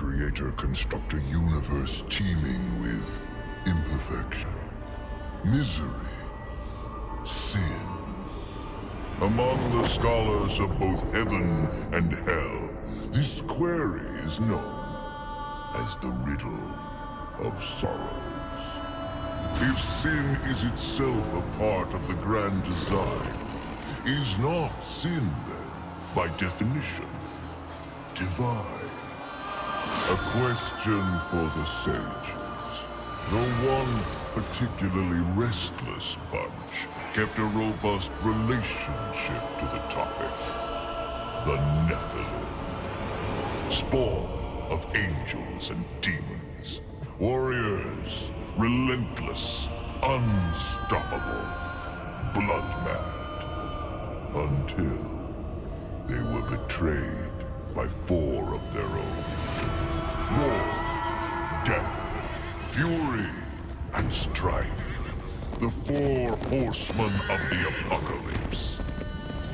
Creator construct a universe teeming with imperfection, misery, sin. Among the scholars of both heaven and hell, this query is known as the riddle of sorrows. If sin is itself a part of the grand design, is not sin then, by definition, divine? A question for the sages. Though one particularly restless bunch kept a robust relationship to the topic. The Nephilim. Spawn of angels and demons. Warriors, relentless, unstoppable, blood-mad. Until they were betrayed by four of their own. War, death, fury, and strife. The Four Horsemen of the Apocalypse.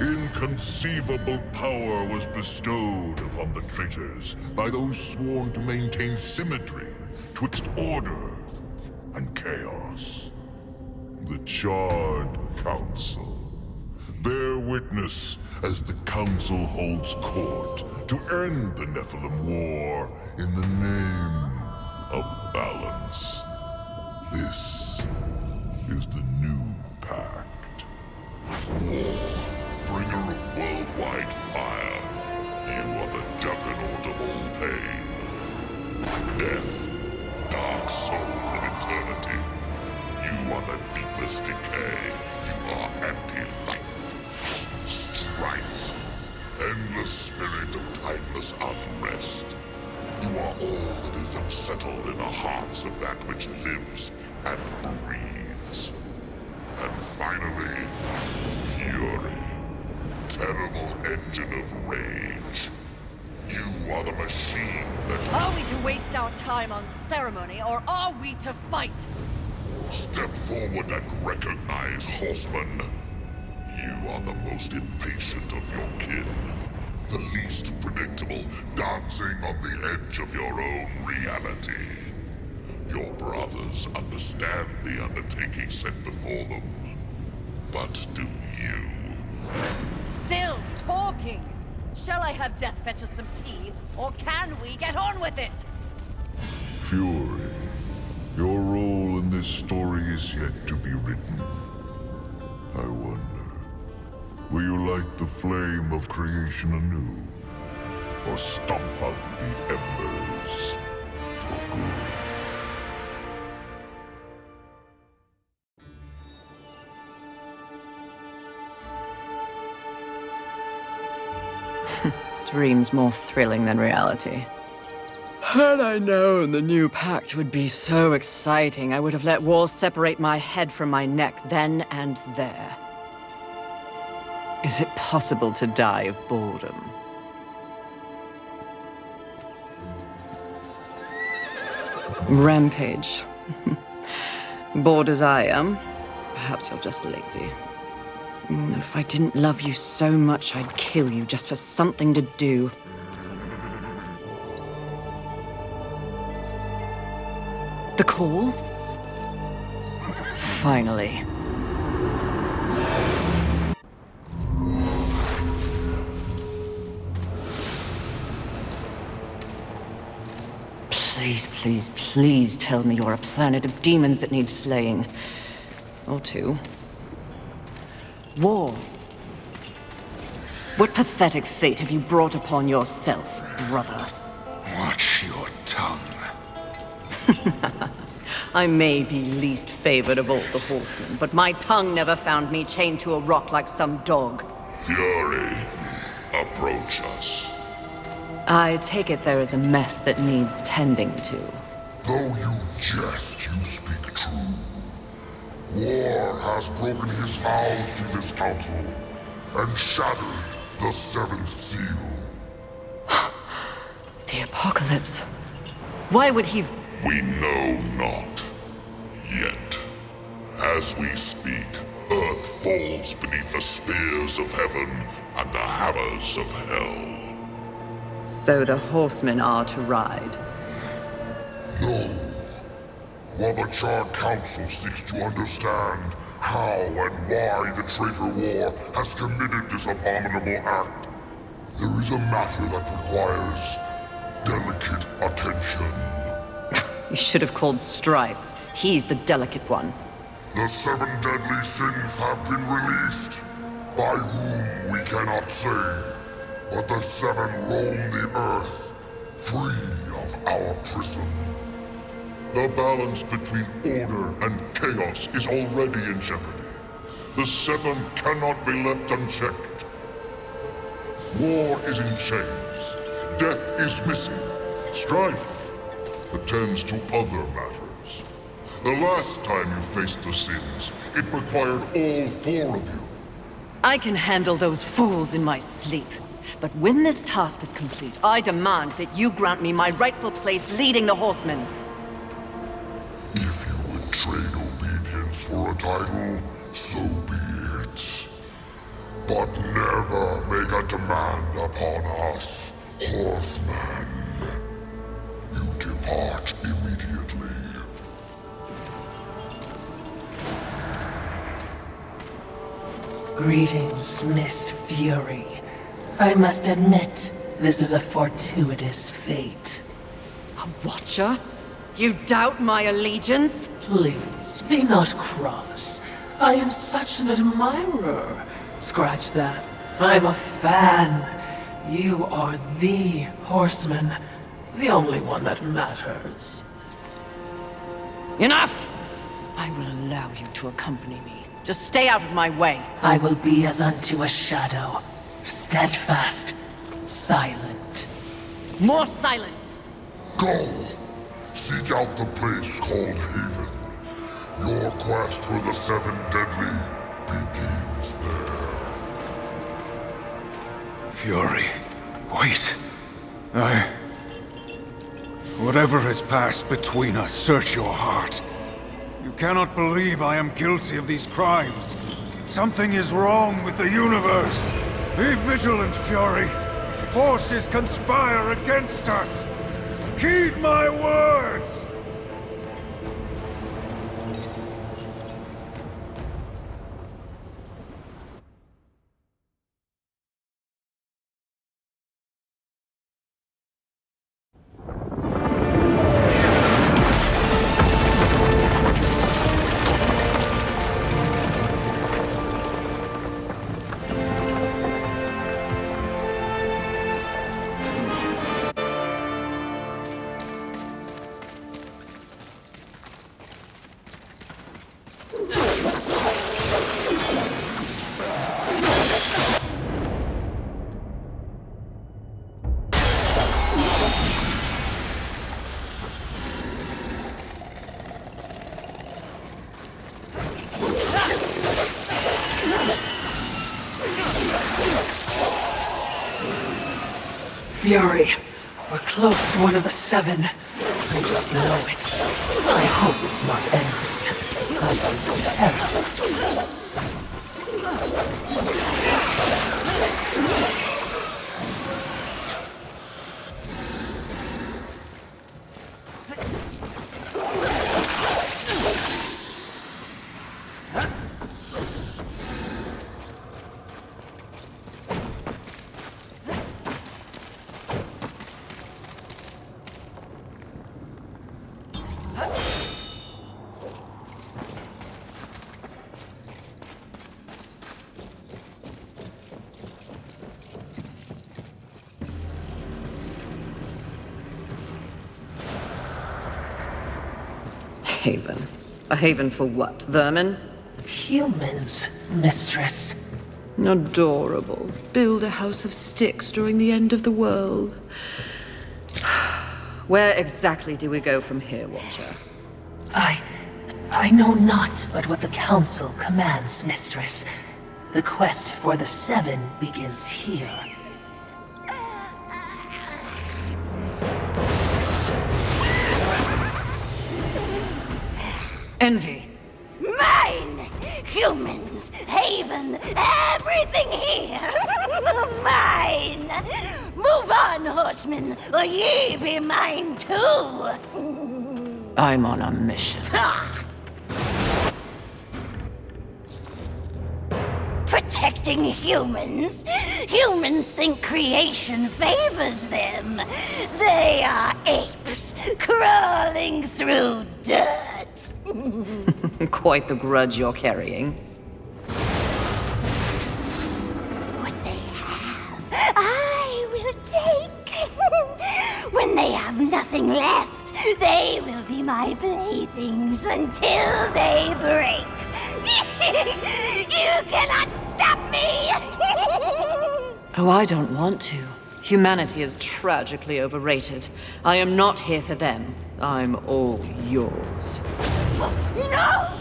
Inconceivable power was bestowed upon the traitors by those sworn to maintain symmetry twixt order and chaos. The Charred Council. Bear witness as the Council holds court to end the Nephilim War in the name of balance. This is the new pact. War, bringer of worldwide fire. You are the juggernaut of all pain. Death, dark soul of eternity. You are the deepest decay. You are anti-life. Strife, endless spirit of timeless unrest. You are all that is unsettled in the hearts of that which lives and breathes. And finally, fury, terrible engine of rage. You are the machine that... Are we to waste our time on ceremony, or are we to fight? Step forward and recognize, Horseman. You are the most impatient of your kin. The least predictable, dancing on the edge of your own reality. Your brothers understand the undertaking set before them. But do you? Still talking! Shall I have Death fetch us some tea, or can we get on with it? Fury, your role in this story is yet to be written. I wonder, will you light the flame of creation anew? Or stomp out the embers for good? Dreams more thrilling than reality. Had I known the new pact would be so exciting, I would have let walls separate my head from my neck then and there. Is it possible to die of boredom? Rampage. Bored as I am, perhaps you're just lazy. If I didn't love you so much, I'd kill you just for something to do. The call? Finally. Please, please, please tell me you're a planet of demons that needs slaying. Or two. War. What pathetic fate have you brought upon yourself, brother? Watch your tongue. I may be least favored of all the horsemen, but my tongue never found me chained to a rock like some dog. Fury, approach us. I take it there is a mess that needs tending to. Though you jest, you speak true. War has broken his vows to this council and shattered the seventh seal. The apocalypse. Why would he... We know not. Yet. As we speak, Earth falls beneath the spears of heaven and the hammers of hell. So the horsemen are to ride. No. While the Charred Council seeks to understand how and why the traitor war has committed this abominable act, there is a matter that requires delicate attention. You should have called Strife. He's the delicate one. The 7 deadly sins have been released, by whom we cannot say, but the 7 roam the earth, free of our prison. The balance between order and chaos is already in jeopardy. The 7 cannot be left unchecked. War is in chains. Death is missing. Strife attends to other matters. The last time you faced the sins, it required all 4 of you. I can handle those fools in my sleep. But when this task is complete, I demand that you grant me my rightful place leading the horsemen. If you would trade obedience for a title, so be it. But never make a demand upon us, horsemen. You depart immediately. Greetings, Miss Fury. I must admit, this is a fortuitous fate. A watcher? You doubt my allegiance? Please, be not cross. I am such an admirer. Scratch that. I'm a fan. You are the horseman. The only one that matters. Enough! I will allow you to accompany me. Just stay out of my way. I will be as unto a shadow. Steadfast. Silent. More silence! Go! Seek out the place called Haven. Your quest for the 7 deadly begins there. Fury, wait. Whatever has passed between us, search your heart. You cannot believe I am guilty of these crimes. Something is wrong with the universe. Be vigilant, Fury. Forces conspire against us. Heed my words! Fury, we're close to one of the 7. I just know it. I hope it's not envy. Husband's terror. Haven. A haven for what? Vermin? Humans, mistress. Adorable. Build a house of sticks during the end of the world. Where exactly do we go from here, Watcher? I know not but what the Council commands, mistress. The quest for the 7 begins here. Envy. Mine! Humans, Haven, everything here! Mine! Move on, on, horsemen, or ye be mine too! I'm on a mission. Protecting humans? Humans think creation favors them. They are apes, crawling through dirt. Quite the grudge you're carrying. What they have, I will take. When they have nothing left, they will be my playthings until they break. You cannot stop me! Oh, I don't want to. Humanity is tragically overrated. I am not here for them. I'm all yours. No!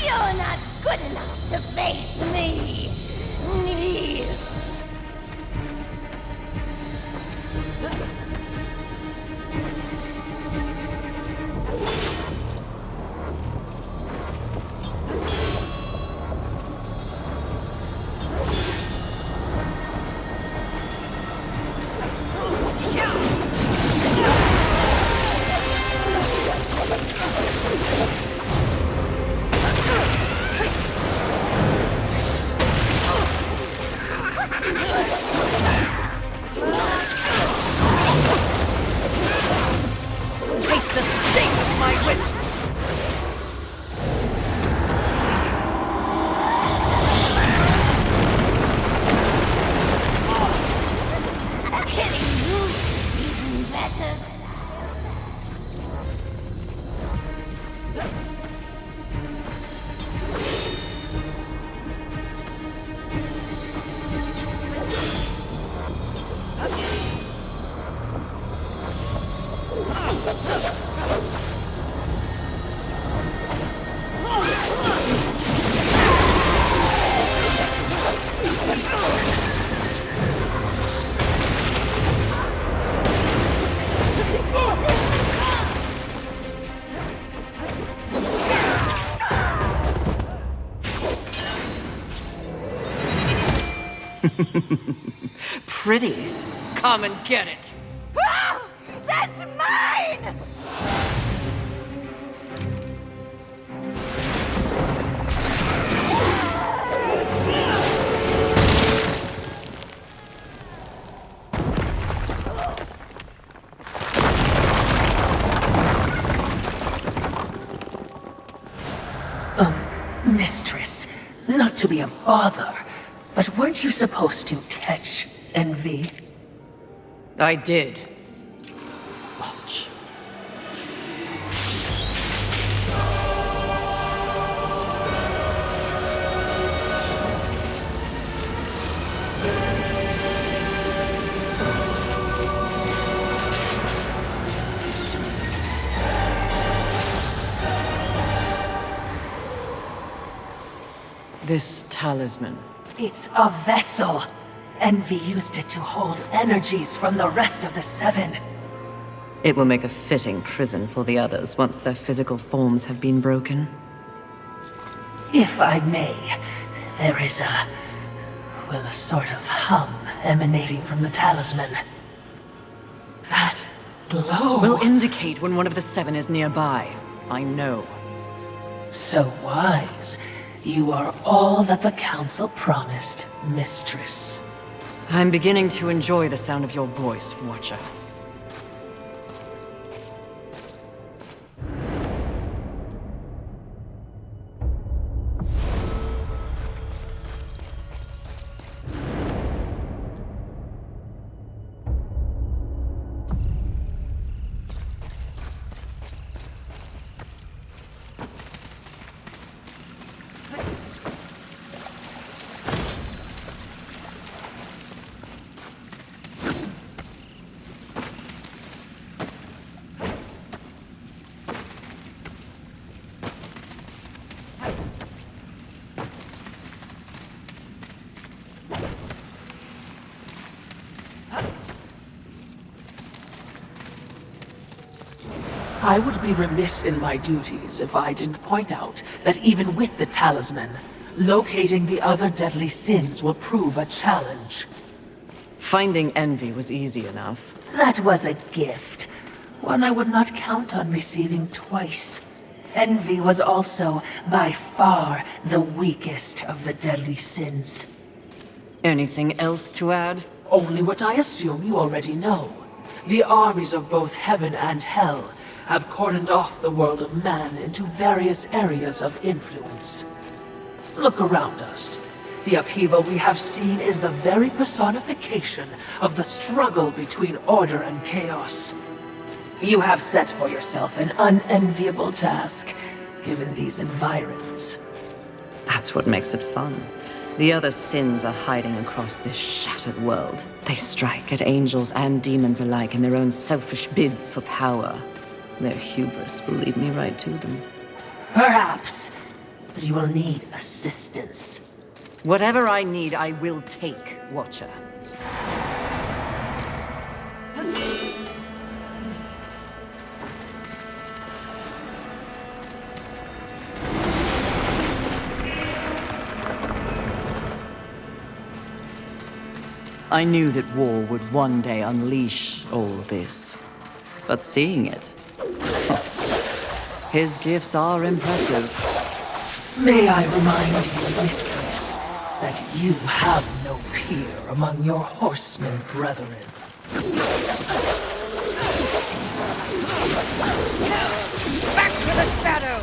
You're not good enough to face me! Taste the sting of my wit! Killing you is even better than Pretty. Come and get it. Ah! That's mine! Mistress, not to be a bother, but weren't you supposed to catch envy? I did. Watch. This talisman. It's a vessel. Envy used it to hold energies from the rest of the Seven. It will make a fitting prison for the others once their physical forms have been broken. If I may, there is a sort of hum emanating from the talisman. That glow. Will indicate when one of the Seven is nearby. I know. So wise. You are all that the Council promised, Mistress. I'm beginning to enjoy the sound of your voice, Watcher. I would be remiss in my duties if I didn't point out that even with the talisman, locating the other deadly sins will prove a challenge. Finding envy was easy enough. That was a gift. One I would not count on receiving twice. Envy was also, by far, the weakest of the deadly sins. Anything else to add? Only what I assume you already know. The armies of both heaven and hell have cordoned off the world of man into various areas of influence. Look around us. The upheaval we have seen is the very personification of the struggle between order and chaos. You have set for yourself an unenviable task, given these environs. That's what makes it fun. The other sins are hiding across this shattered world. They strike at angels and demons alike in their own selfish bids for power. Their hubris will lead me right to them. Perhaps, but you will need assistance. Whatever I need, I will take, Watcher. I knew that war would one day unleash all this. But seeing it... his gifts are impressive. May I remind you, mistress, that you have no peer among your horsemen brethren. Back to the shadow!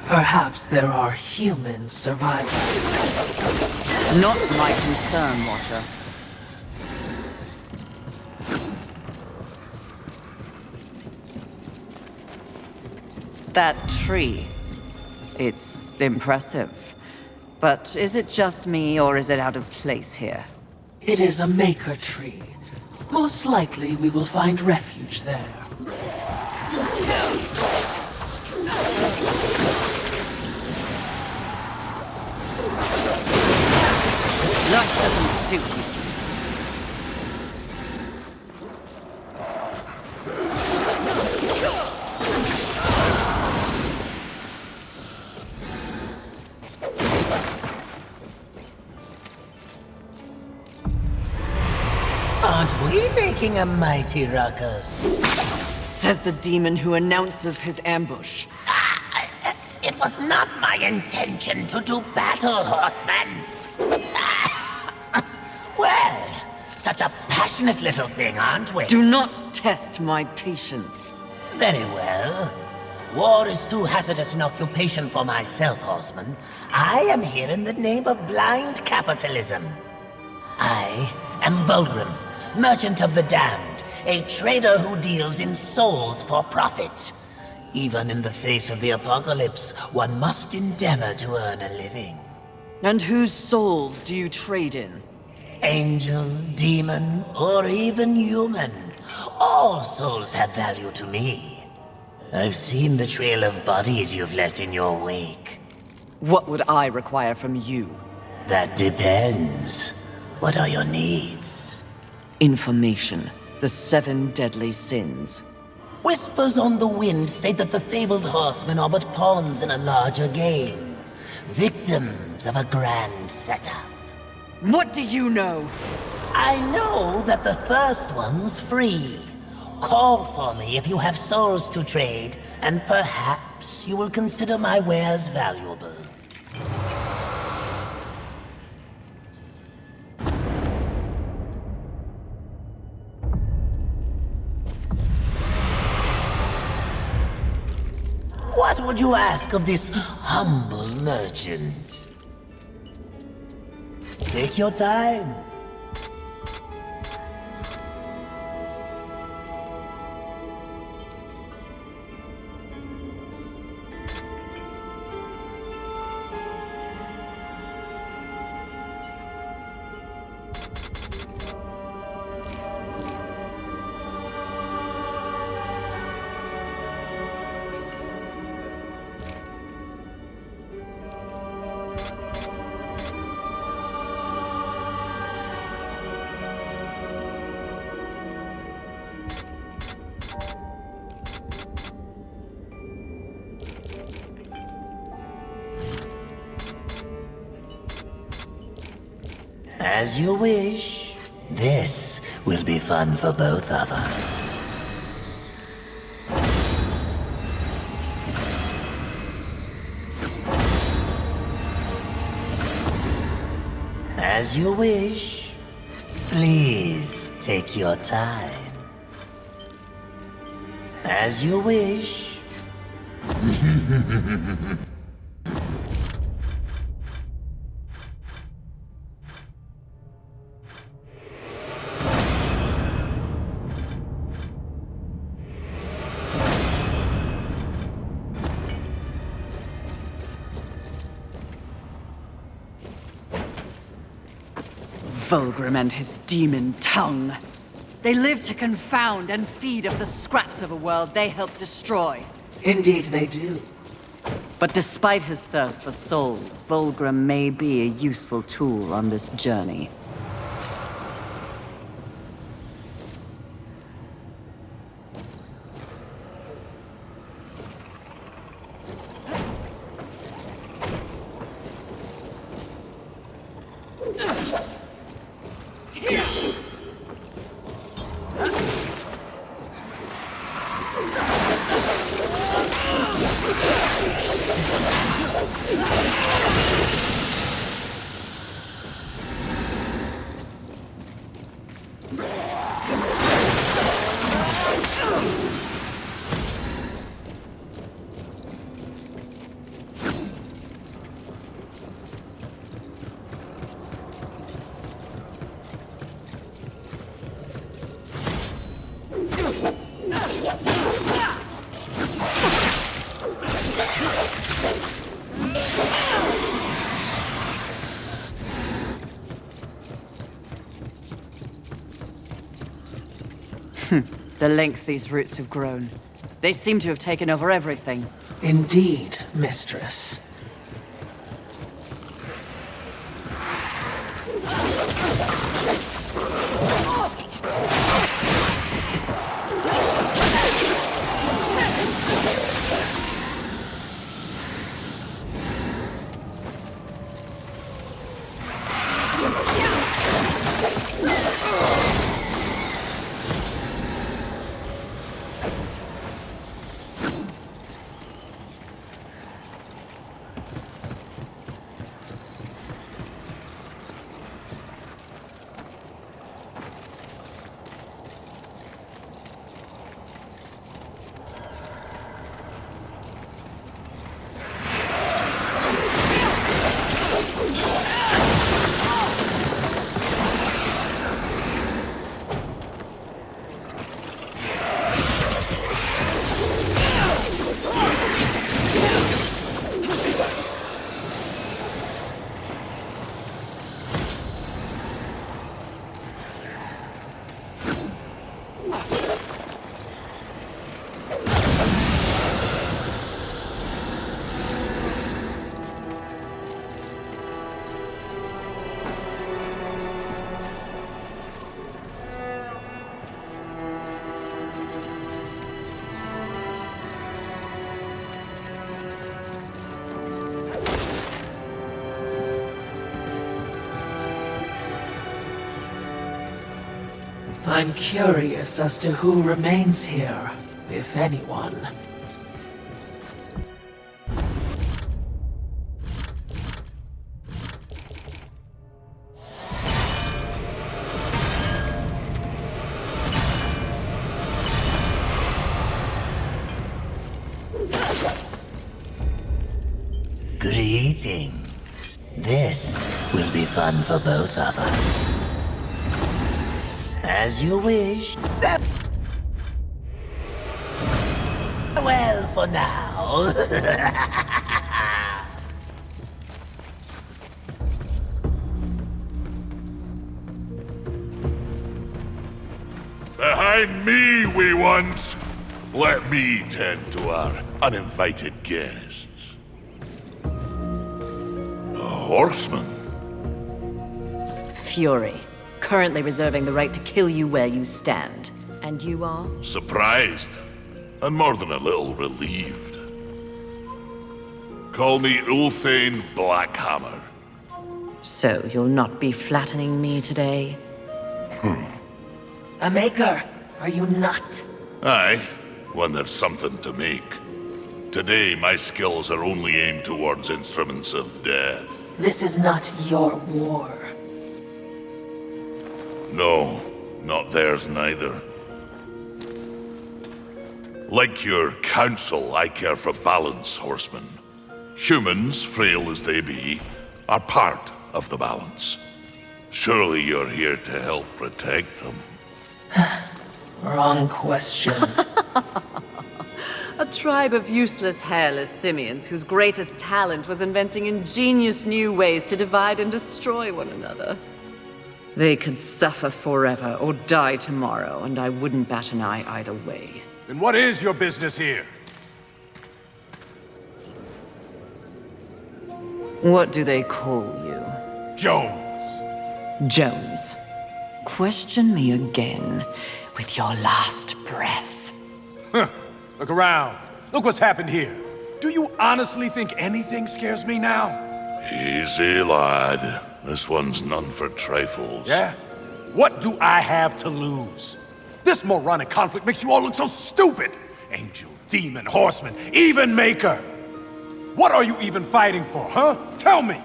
Perhaps there are human survivors. Not my concern, Watcher. That tree. It's impressive. But is it just me, or is it out of place here? It is a maker tree. Most likely we will find refuge there. That doesn't suit me. Aren't we making a mighty ruckus? Says the demon who announces his ambush. It was not my intention to do battle, Horseman. Well, such a passionate little thing, aren't we? Do not test my patience. Very well. War is too hazardous an occupation for myself, Horseman. I am here in the name of blind capitalism. I am Volgrim, Merchant of the Damned, a trader who deals in souls for profit. Even in the face of the apocalypse, one must endeavor to earn a living. And whose souls do you trade in? Angel, demon, or even human. All souls have value to me. I've seen the trail of bodies you've left in your wake. What would I require from you? That depends. What are your needs? Information. The 7 deadly sins. Whispers on the wind say that the fabled horsemen are but pawns in a larger game. Victims of a grand setup. What do you know? I know that the first one's free. Call for me if you have souls to trade, and perhaps you will consider my wares valuable. What would you ask of this humble merchant? Take your time. As you wish. This will be fun for both of us. As you wish. Please take your time. As you wish. Volgrim and his demon tongue. They live to confound and feed of the scraps of a world they help destroy. Indeed they do. But despite his thirst for souls, Volgrim may be a useful tool on this journey. The length these roots have grown. They seem to have taken over everything. Indeed, mistress. I'm curious as to who remains here, if anyone. Greetings. This will be fun for both of us. As you wish. Well, for now. Behind me, wee ones! Let me tend to our uninvited guests. A horseman? Fury. Currently reserving the right to kill you where you stand. And you are? Surprised, and more than a little relieved. Call me Ulthane Blackhammer. So you'll not be flattening me today? A maker, are you not? Aye, when there's something to make. Today, my skills are only aimed towards instruments of death. This is not your war. No, not theirs neither. Like your council, I care for balance, horsemen. Humans, frail as they be, are part of the balance. Surely you're here to help protect them. Wrong question. A tribe of useless, hairless simians whose greatest talent was inventing ingenious new ways to divide and destroy one another. They could suffer forever or die tomorrow, and I wouldn't bat an eye either way. Then what is your business here? What do they call you? Jones. Jones. Question me again with your last breath. Huh. Look around. Look what's happened here. Do you honestly think anything scares me now? Easy, lad. This one's none for trifles. Yeah? What do I have to lose? This moronic conflict makes you all look so stupid! Angel, demon, horseman, even maker! What are you even fighting for, huh? Tell me!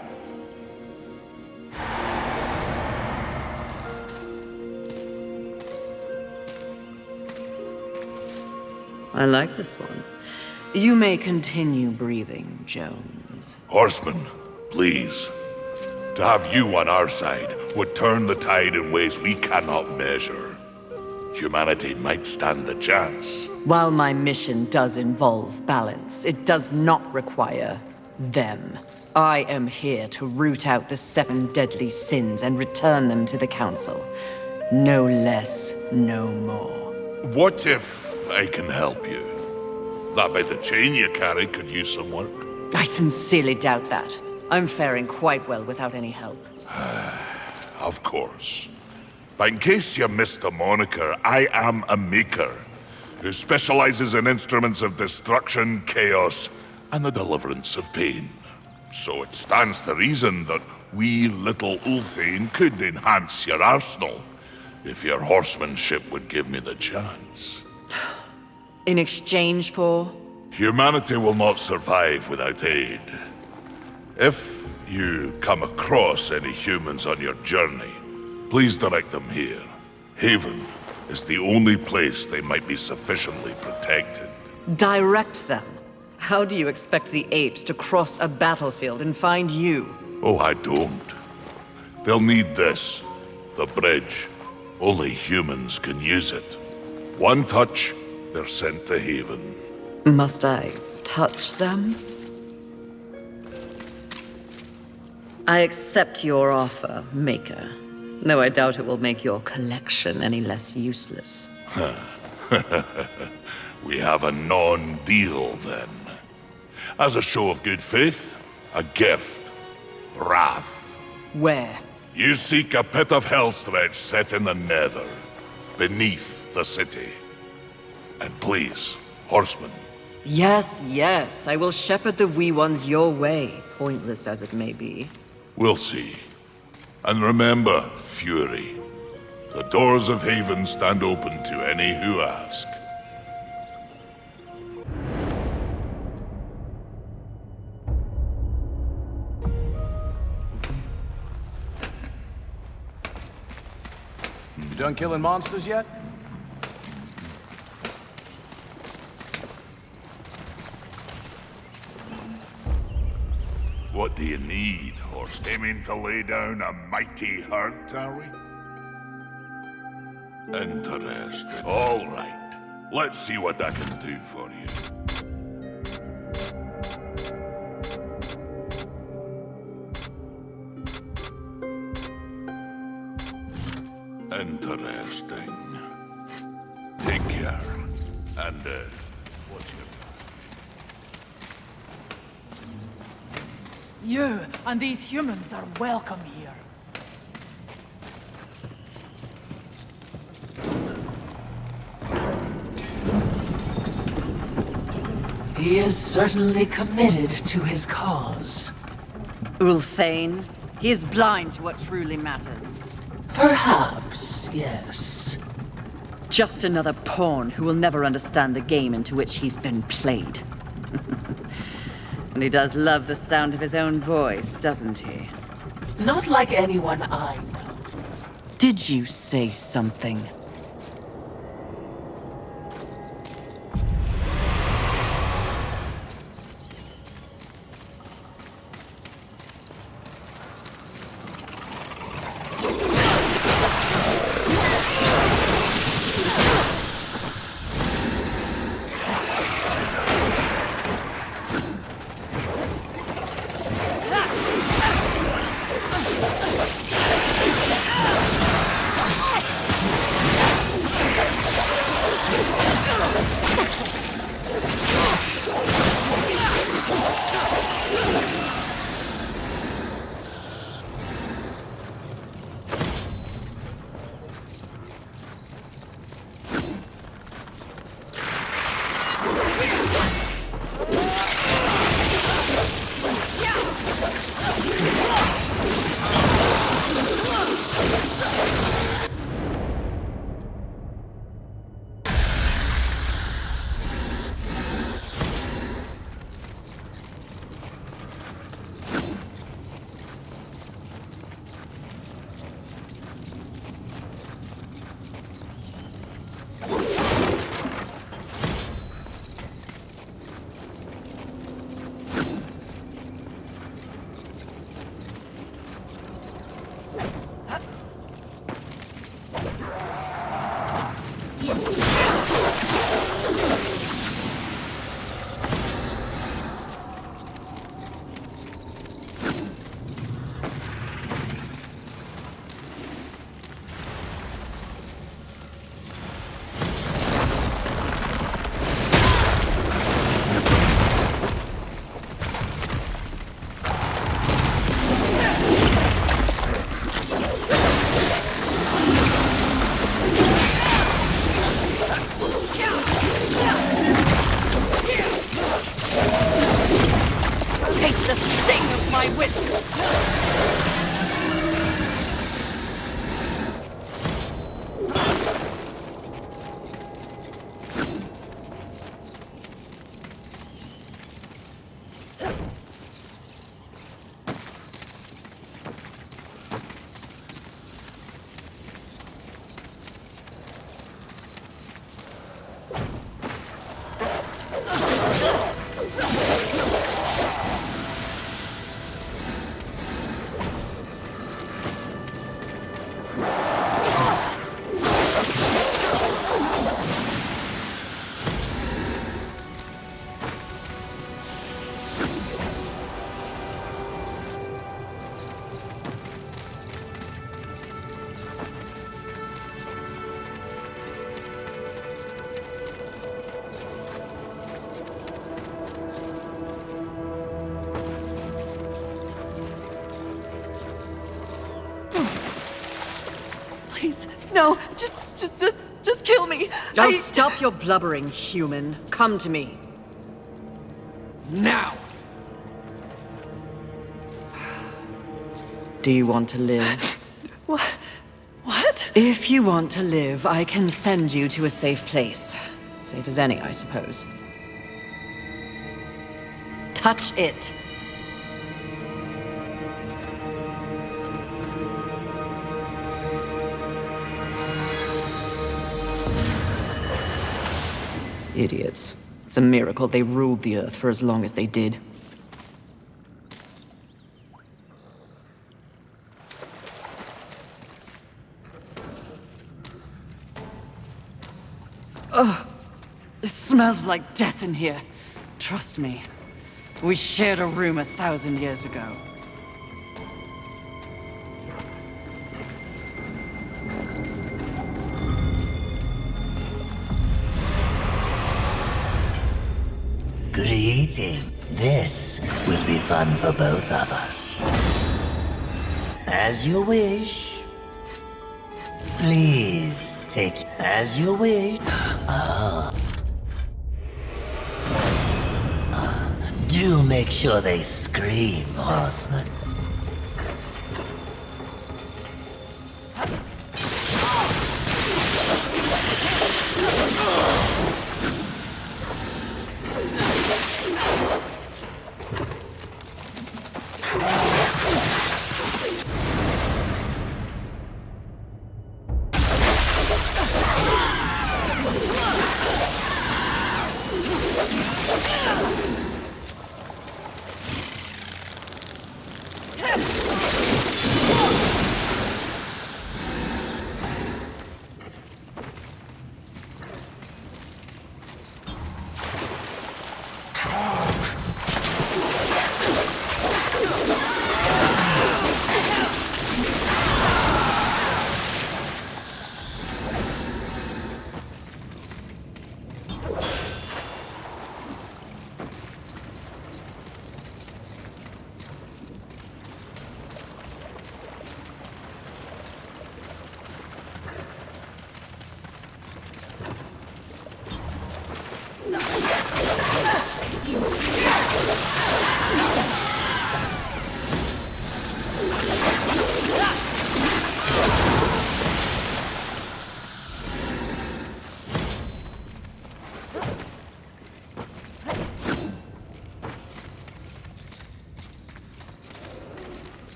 I like this one. You may continue breathing, Jones. Horsemen, please. To have you on our side would turn the tide in ways we cannot measure. Humanity might stand a chance. While my mission does involve balance, it does not require them. I am here to root out the 7 deadly sins and return them to the Council. No less, no more. What if I can help you? That bit of chain you carry could use some work. I sincerely doubt that. I'm faring quite well without any help. Of course. But in case you missed the moniker, I am a maker who specializes in instruments of destruction, chaos, and the deliverance of pain. So it stands to reason that we little Ulthane could enhance your arsenal, if your horsemanship would give me the chance. In exchange for? Humanity will not survive without aid. If you come across any humans on your journey, please direct them here. Haven is the only place they might be sufficiently protected. Direct them? How do you expect the apes to cross a battlefield and find you? Oh, I don't. They'll need this. The bridge. Only humans can use it. One touch, they're sent to Haven. Must I touch them? I accept your offer, Maker. Though I doubt it will make your collection any less useless. We have a non-deal, then. As a show of good faith, a gift. Wrath. Where? You seek a pit of hellstretch set in the nether, beneath the city. And please, horsemen. Yes, yes, I will shepherd the wee ones your way, pointless as it may be. We'll see. And remember, Fury. The doors of Haven stand open to any who ask. Done killing monsters yet? What do you need, horse? Aiming to lay down a mighty hurt, are we? Interesting. All right. Let's see what I can do for you. Interesting. Take care. And, what's your... You and these humans are welcome here. He is certainly committed to his cause. Ulthane, he is blind to what truly matters. Perhaps, yes. Just another pawn who will never understand the game into which he's been played. And he does love the sound of his own voice, doesn't he? Not like anyone I know. Did you say something? Please, no, just kill me. Oh, stop your blubbering, human. Come to me. Now! Do you want to live? What? If you want to live, I can send you to a safe place. Safe as any, I suppose. Touch it. Idiots. It's a miracle they ruled the Earth for as long as they did. Ugh. It smells like death in here. Trust me. We shared a room 1,000 years ago. Good eating. This will be fun for both of us. As you wish. Please take as you wish. Do make sure they scream, Horseman.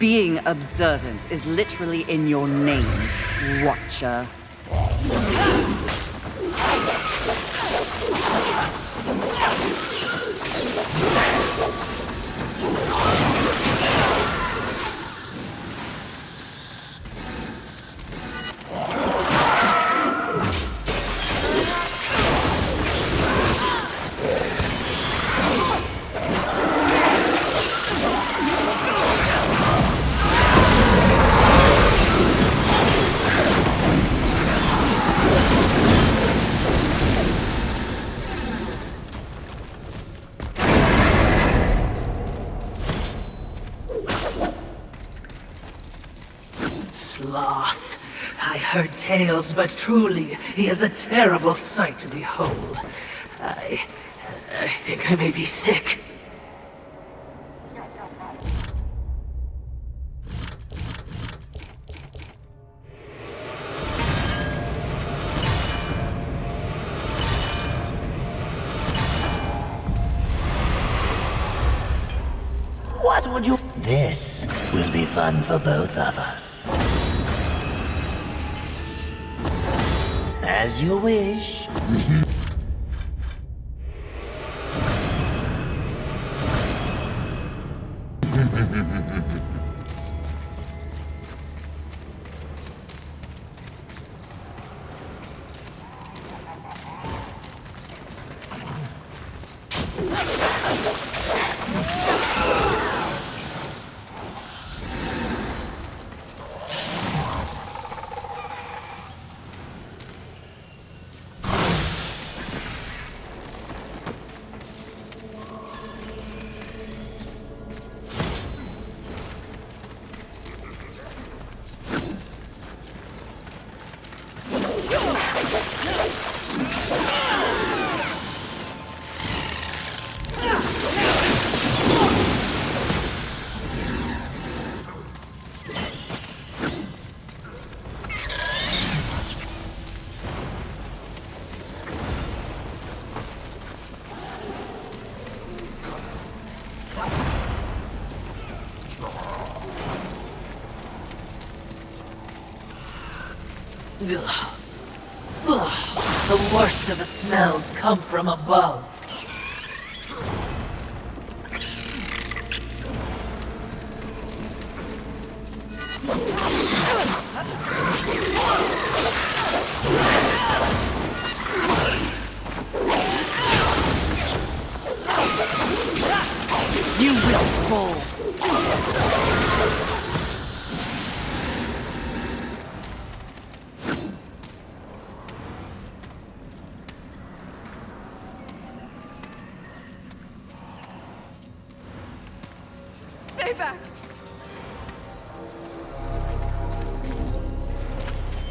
Being observant is literally in your name, Watcher. Sloth. I heard tales, but truly, he is a terrible sight to behold. I think I may be sick. What would you... This will be fun for both of us. As you wish. The worst of the smells come from above. You will fall. Stay back!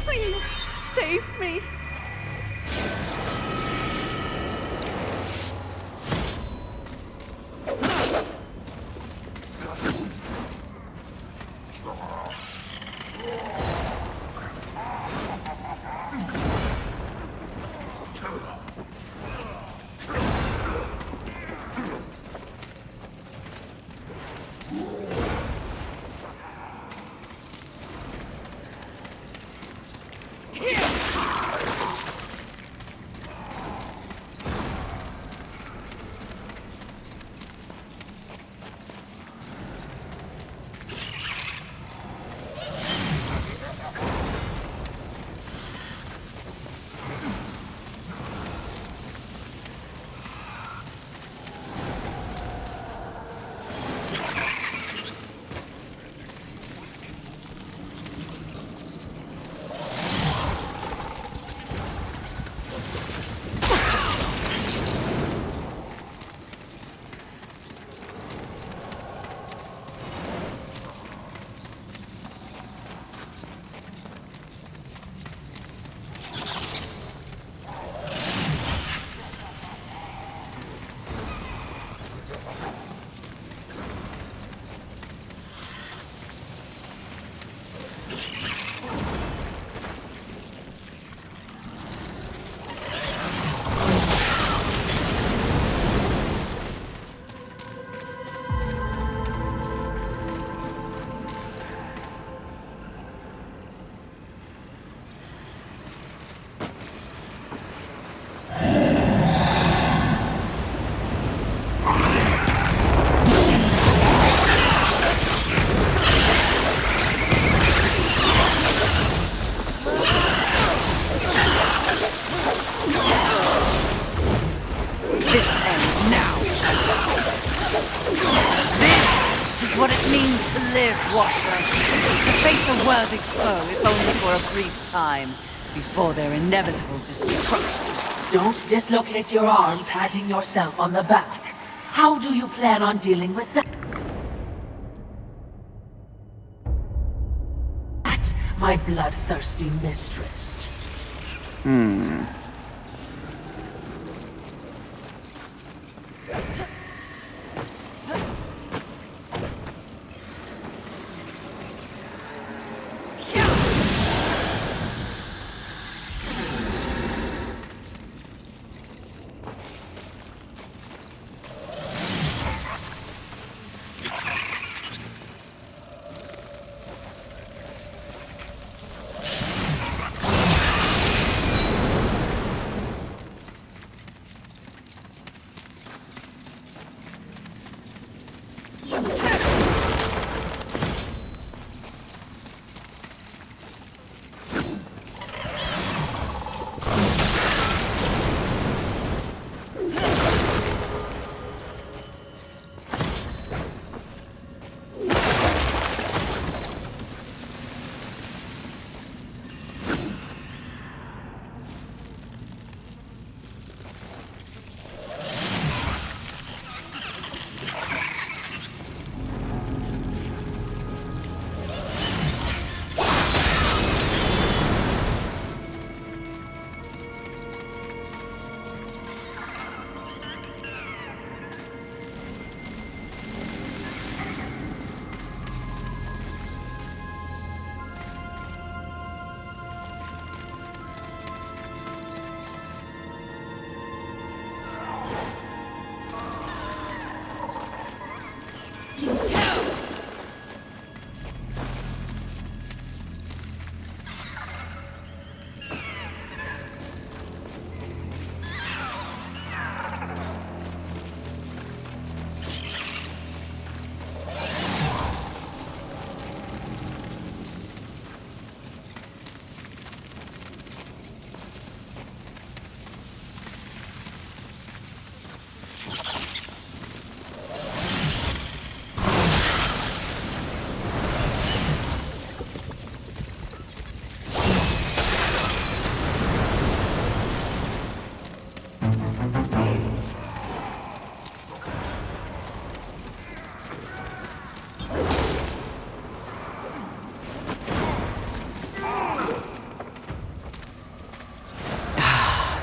Please, save me! Here! big foe, if only for a brief time, before their inevitable destruction. Don't dislocate your arm patting yourself on the back. How do you plan on dealing with that? My bloodthirsty mistress.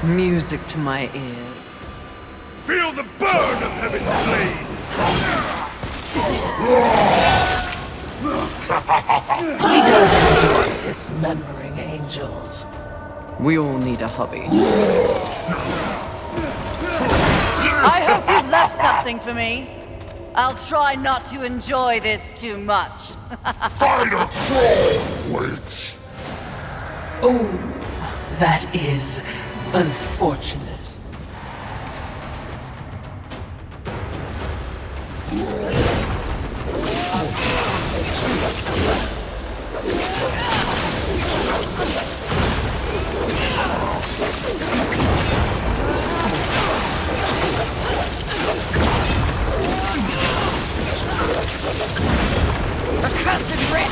Music to my ears. Feel the burn of heaven's blade! He does enjoy dismembering angels. We all need a hobby. I hope you've left something for me. I'll try not to enjoy this too much. Fight or crawl, witch! Oh, that is unfortunate. Accursed wretch!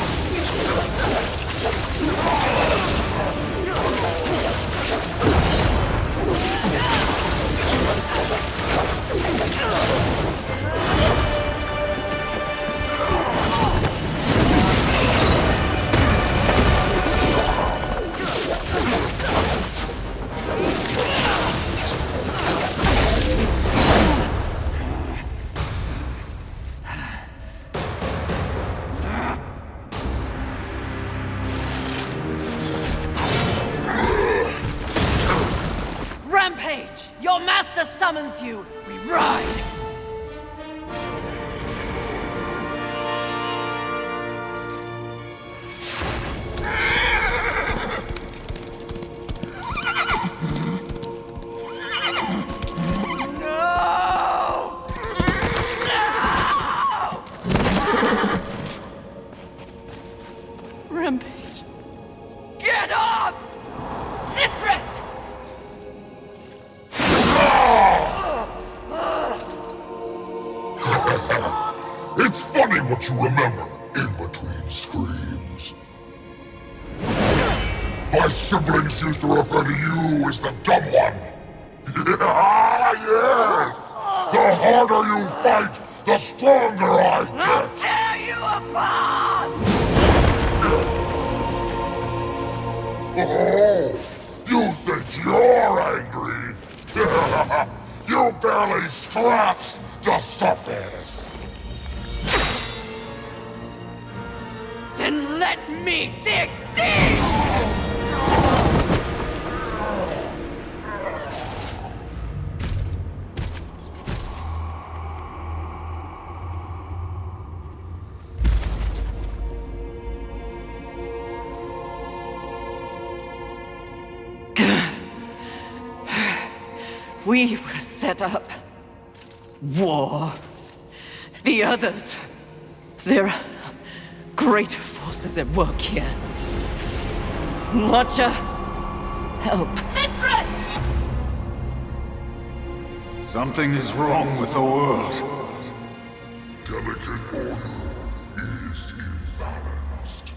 Rampage! Your master summons you! We ride! Rampage! Get up! Mistress! It's funny what you remember in between screams. My siblings used to refer to you as the dumb one. Yes! The harder you fight, the stronger I get! Tear you apart! Oh, you think you're angry? You barely scratched the surface! Then let me dig deep! We were set up. War. The others. There are greater forces at work here. Watcher, help. Mistress! Something is wrong with the world. Delicate order is imbalanced.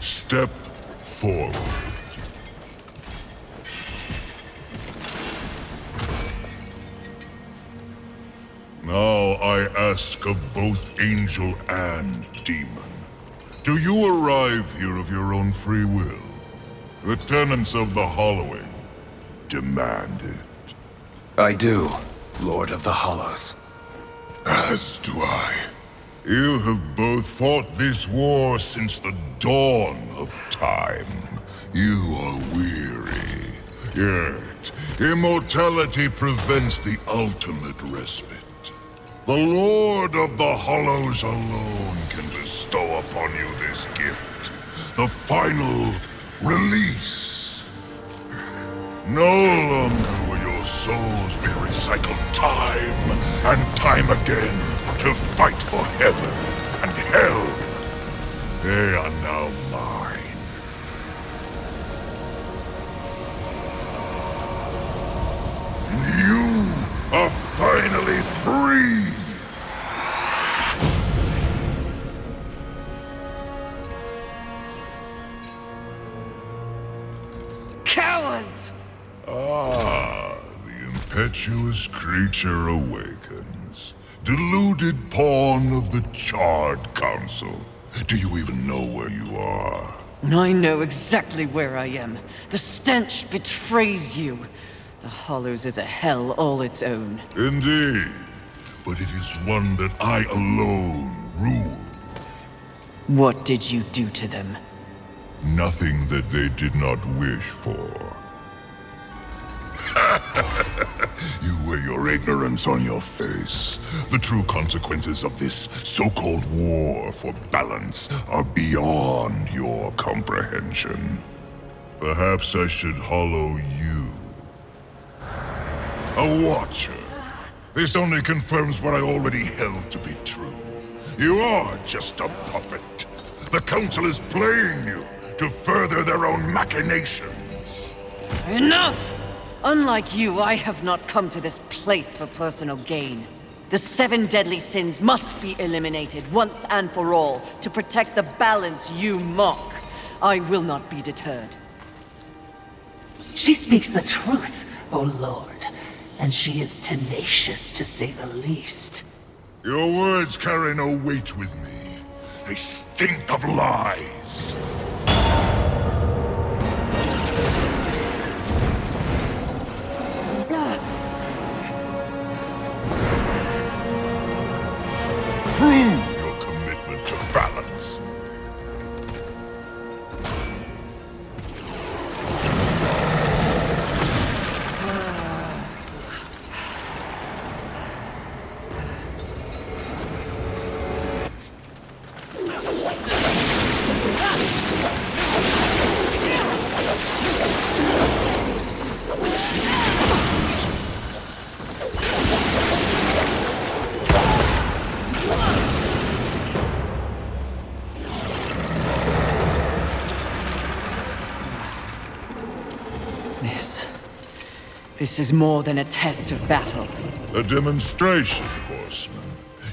Step forward. Now I ask of both angel and demon. Do you arrive here of your own free will? The tenets of the Hollowing demand it. I do, Lord of the Hollows. As do I. You have both fought this war since the dawn of time. You are weary. Yet, immortality prevents the ultimate respite. The Lord of the Hollows alone can bestow upon you this gift. The final release. No longer will your souls be recycled time and time again to fight for heaven and hell. They are now mine. And you are finally free! Cowards! Ah, the impetuous creature awakens. Deluded pawn of the Charred Council. Do you even know where you are? I know exactly where I am. The stench betrays you. The Hollows is a hell all its own. Indeed. But it is one that I alone rule. What did you do to them? Nothing that they did not wish for. You wear your ignorance on your face. The true consequences of this so-called war for balance are beyond your comprehension. Perhaps I should hollow you. A watcher. This only confirms what I already held to be true. You are just a puppet. The Council is playing you to further their own machinations. Enough! Unlike you, I have not come to this place for personal gain. The 7 deadly sins must be eliminated once and for all to protect the balance you mock. I will not be deterred. She speaks the truth, O Lord, and she is tenacious to say the least. Your words carry no weight with me. They stink of lies. Prove your commitment to balance. This is more than a test of battle. A demonstration, Horseman.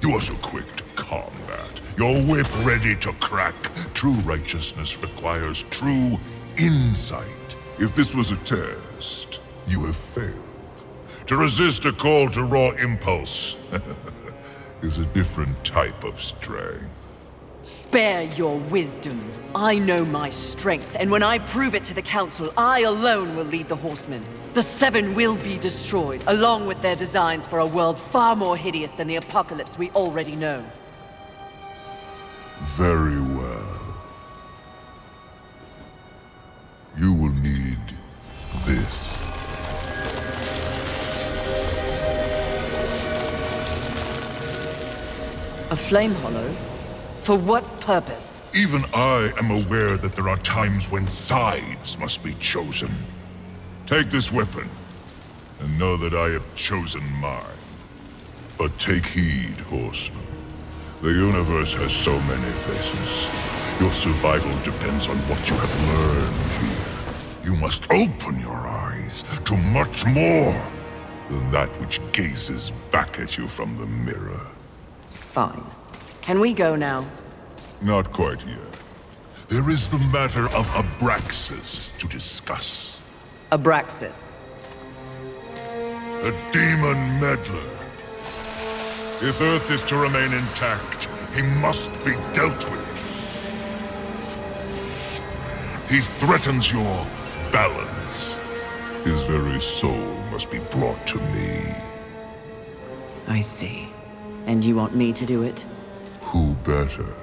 You are so quick to combat. Your whip ready to crack. True righteousness requires true insight. If this was a test, you have failed. To resist a call to raw impulse is a different type of strength. Spare your wisdom. I know my strength, and when I prove it to the Council, I alone will lead the Horsemen. The Seven will be destroyed, along with their designs for a world far more hideous than the apocalypse we already know. Very well. You will need this. A flame hollow? For what purpose? Even I am aware that there are times when sides must be chosen. Take this weapon, and know that I have chosen mine. But take heed, Horseman. The universe has so many faces. Your survival depends on what you have learned here. You must open your eyes to much more than that which gazes back at you from the mirror. Fine. Can we go now? Not quite yet. There is the matter of Abraxas to discuss. Abraxas. A demon meddler. If Earth is to remain intact, he must be dealt with. He threatens your balance. His very soul must be brought to me. I see. And you want me to do it? Who better?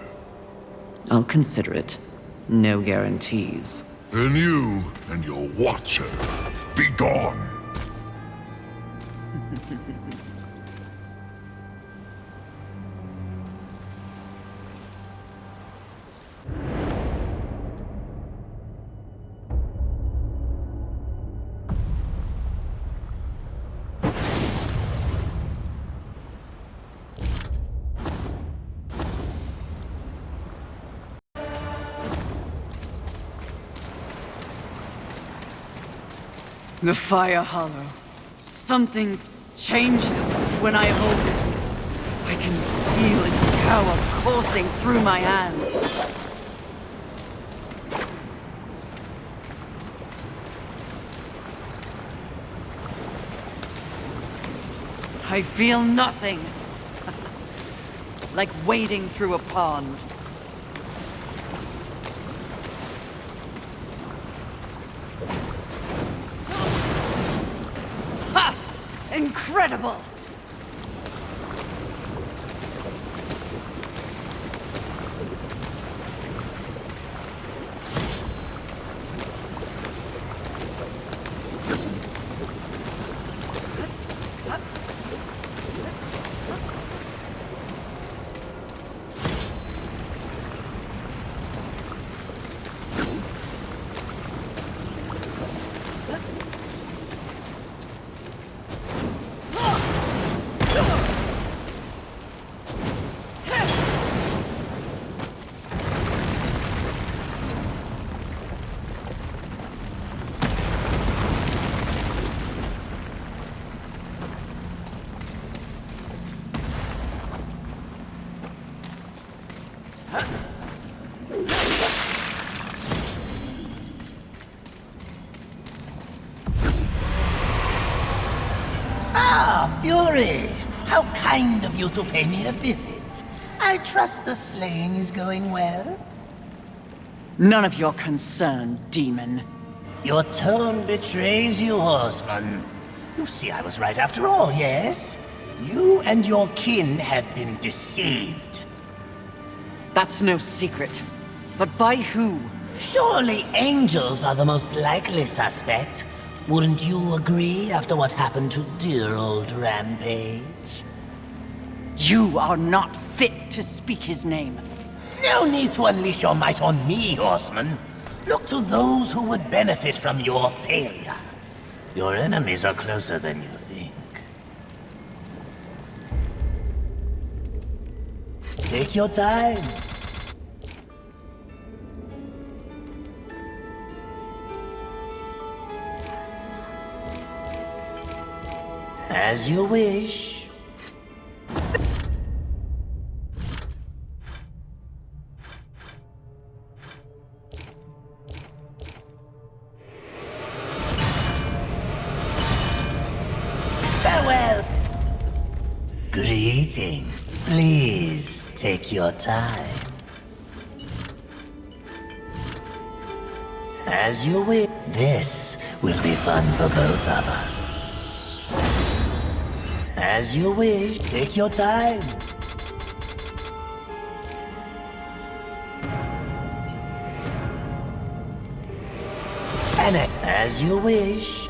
I'll consider it. No guarantees. Then you and your watcher, be gone. The Fire Hollow. Something changes when I hold it. I can feel its power coursing through my hands. I feel nothing. Like wading through a pond. Ha! Incredible! Fury! How kind of you to pay me a visit. I trust the slaying is going well. None of your concern, demon. Your tone betrays you, Horseman. You see, I was right after all, yes? You and your kin have been deceived. That's no secret. But by who? Surely angels are the most likely suspect. Wouldn't you agree after what happened to dear old Rampage? You are not fit to speak his name. No need to unleash your might on me, Horseman. Look to those who would benefit from your failure. Your enemies are closer than you think. Take your time. As you wish. Farewell. Good eating. Please take your time. As you wish. This will be fun for both of us. As you wish. Take your time. And as you wish.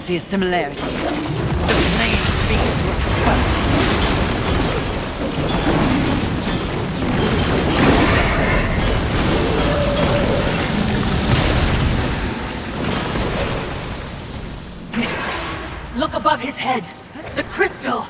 See a similarity. The flame speaks to us well. Mistress, look above his head. The crystal.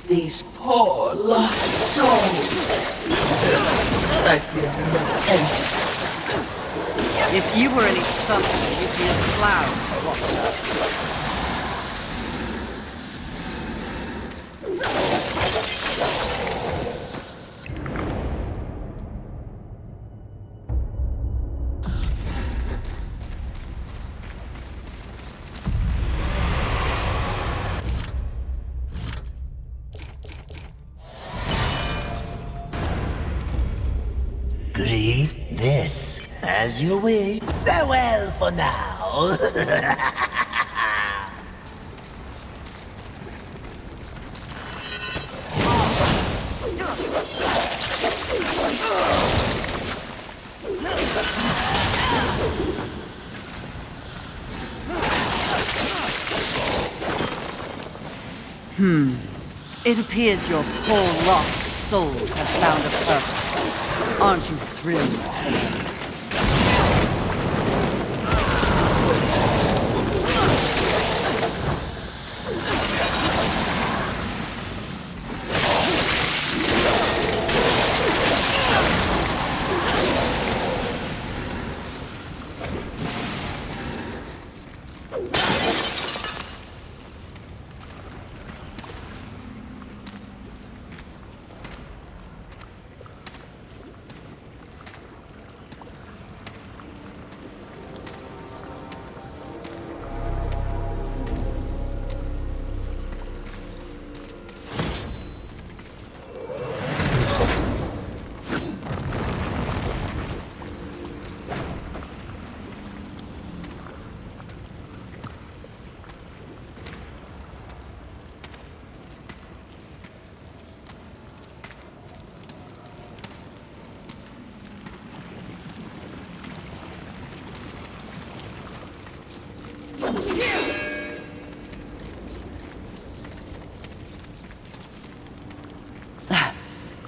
These poor lost souls. I feel no empathy. If you were any softer, you'd be a cloud to watch. This, as you wish. Farewell for now. It appears your poor lost souls have found a purpose. Aren't you thrilled?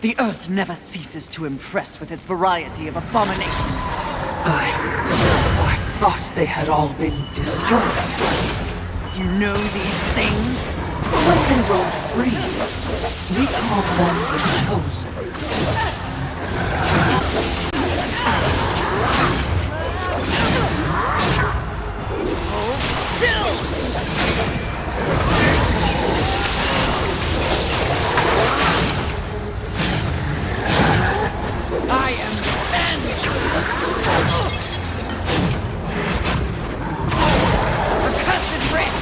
The Earth never ceases to impress with its variety of abominations. I thought they had all been destroyed. You know these things? When they roamed free, we called them the Chosen. I am revenge! Accursed wretch!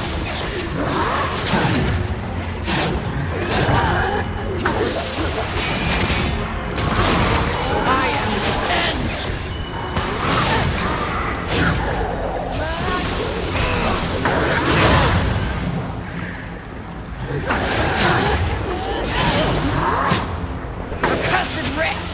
I am revenge! Accursed wretch!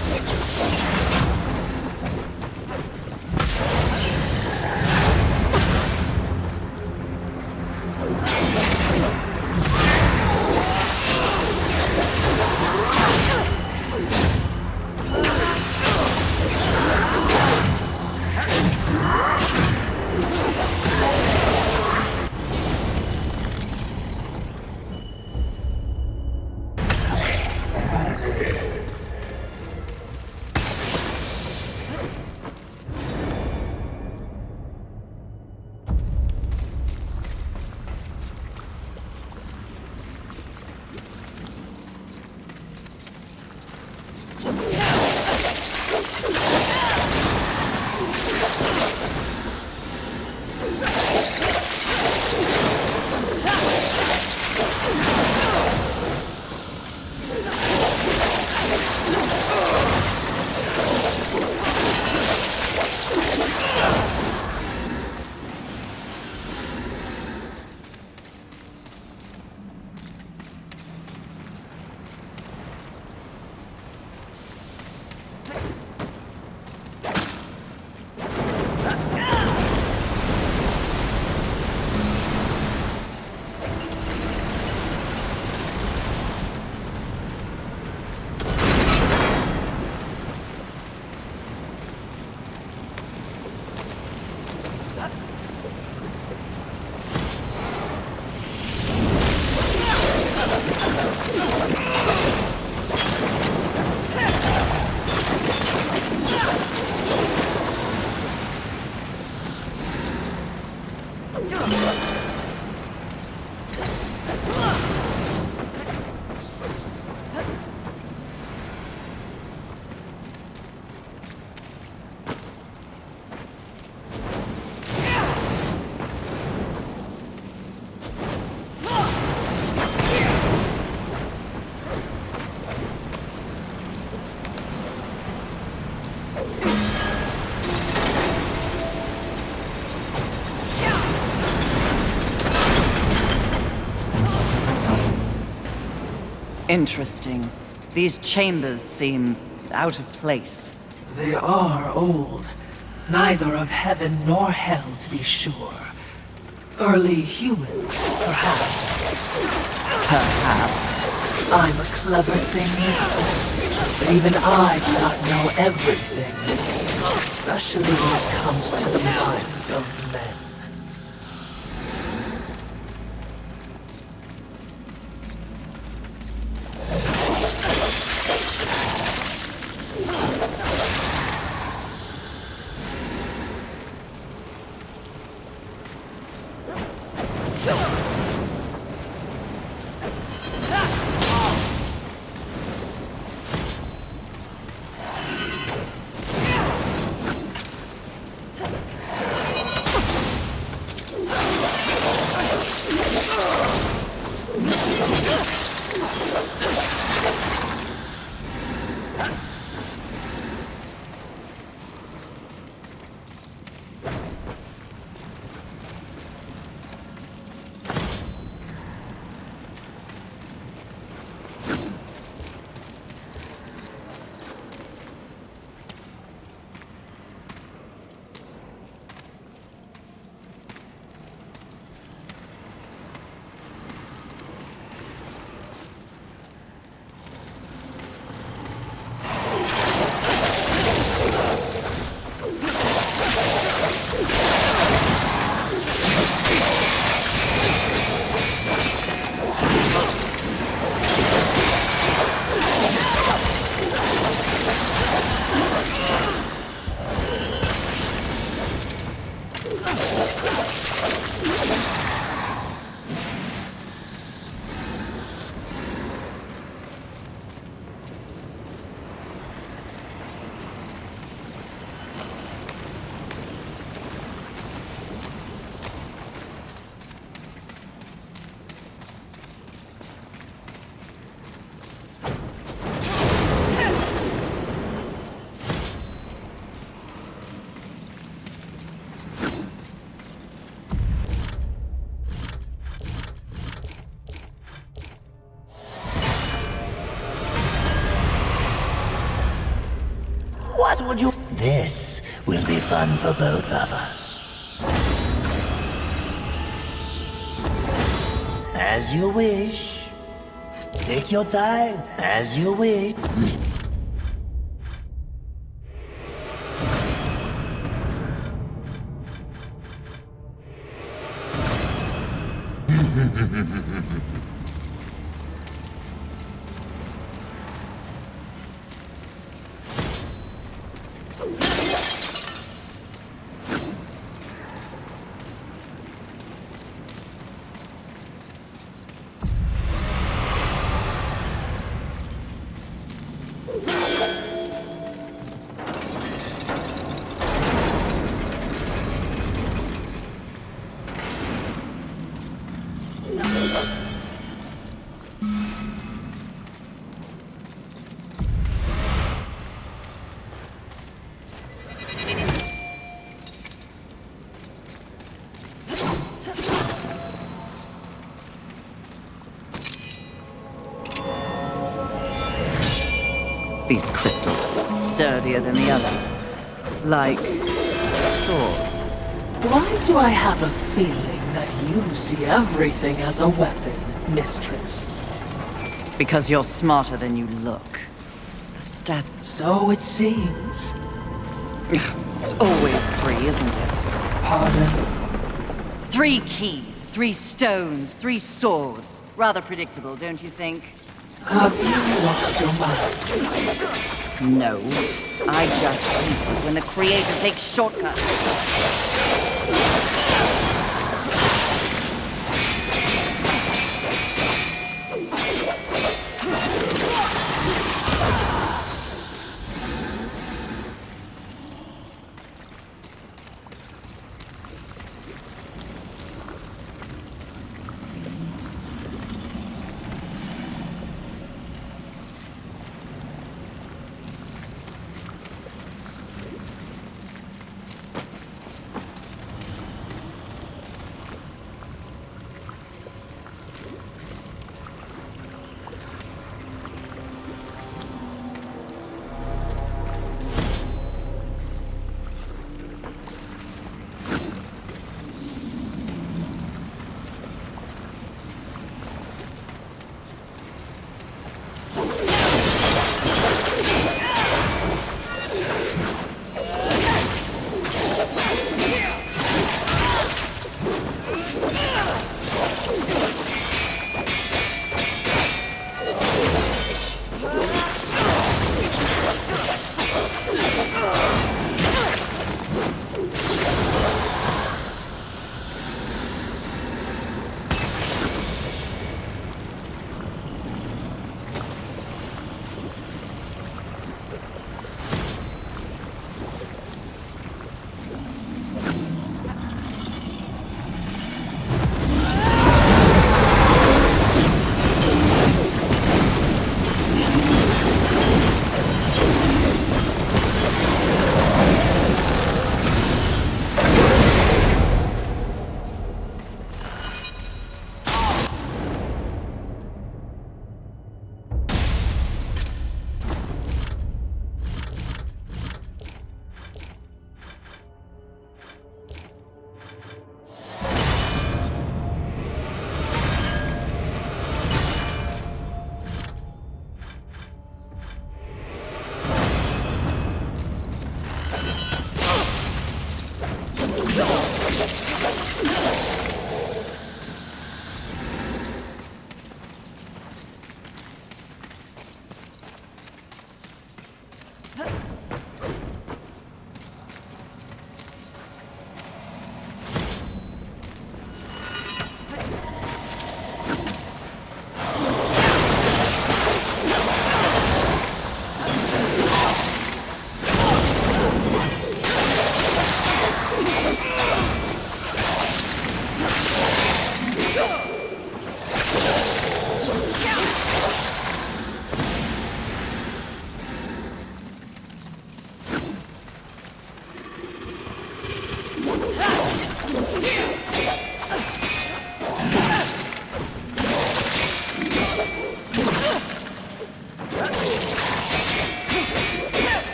Interesting. These chambers seem out of place. They are old. Neither of heaven nor hell, to be sure. Early humans, perhaps. Perhaps. I'm a clever thing, mistress, but even I do not know everything. Especially when it comes to the minds of men. would you... This will be fun for both of us. As you wish. Take your time, as you wish. These crystals, sturdier than the others. Like swords. Why do I have a feeling that you see everything as a weapon, mistress? Because you're smarter than you look. The stat... So it seems. It's always 3, isn't it? Pardon? 3 keys, 3 stones, 3 swords. Rather predictable, don't you think? Have you lost your mind? No. I just hate it when the creator takes shortcuts.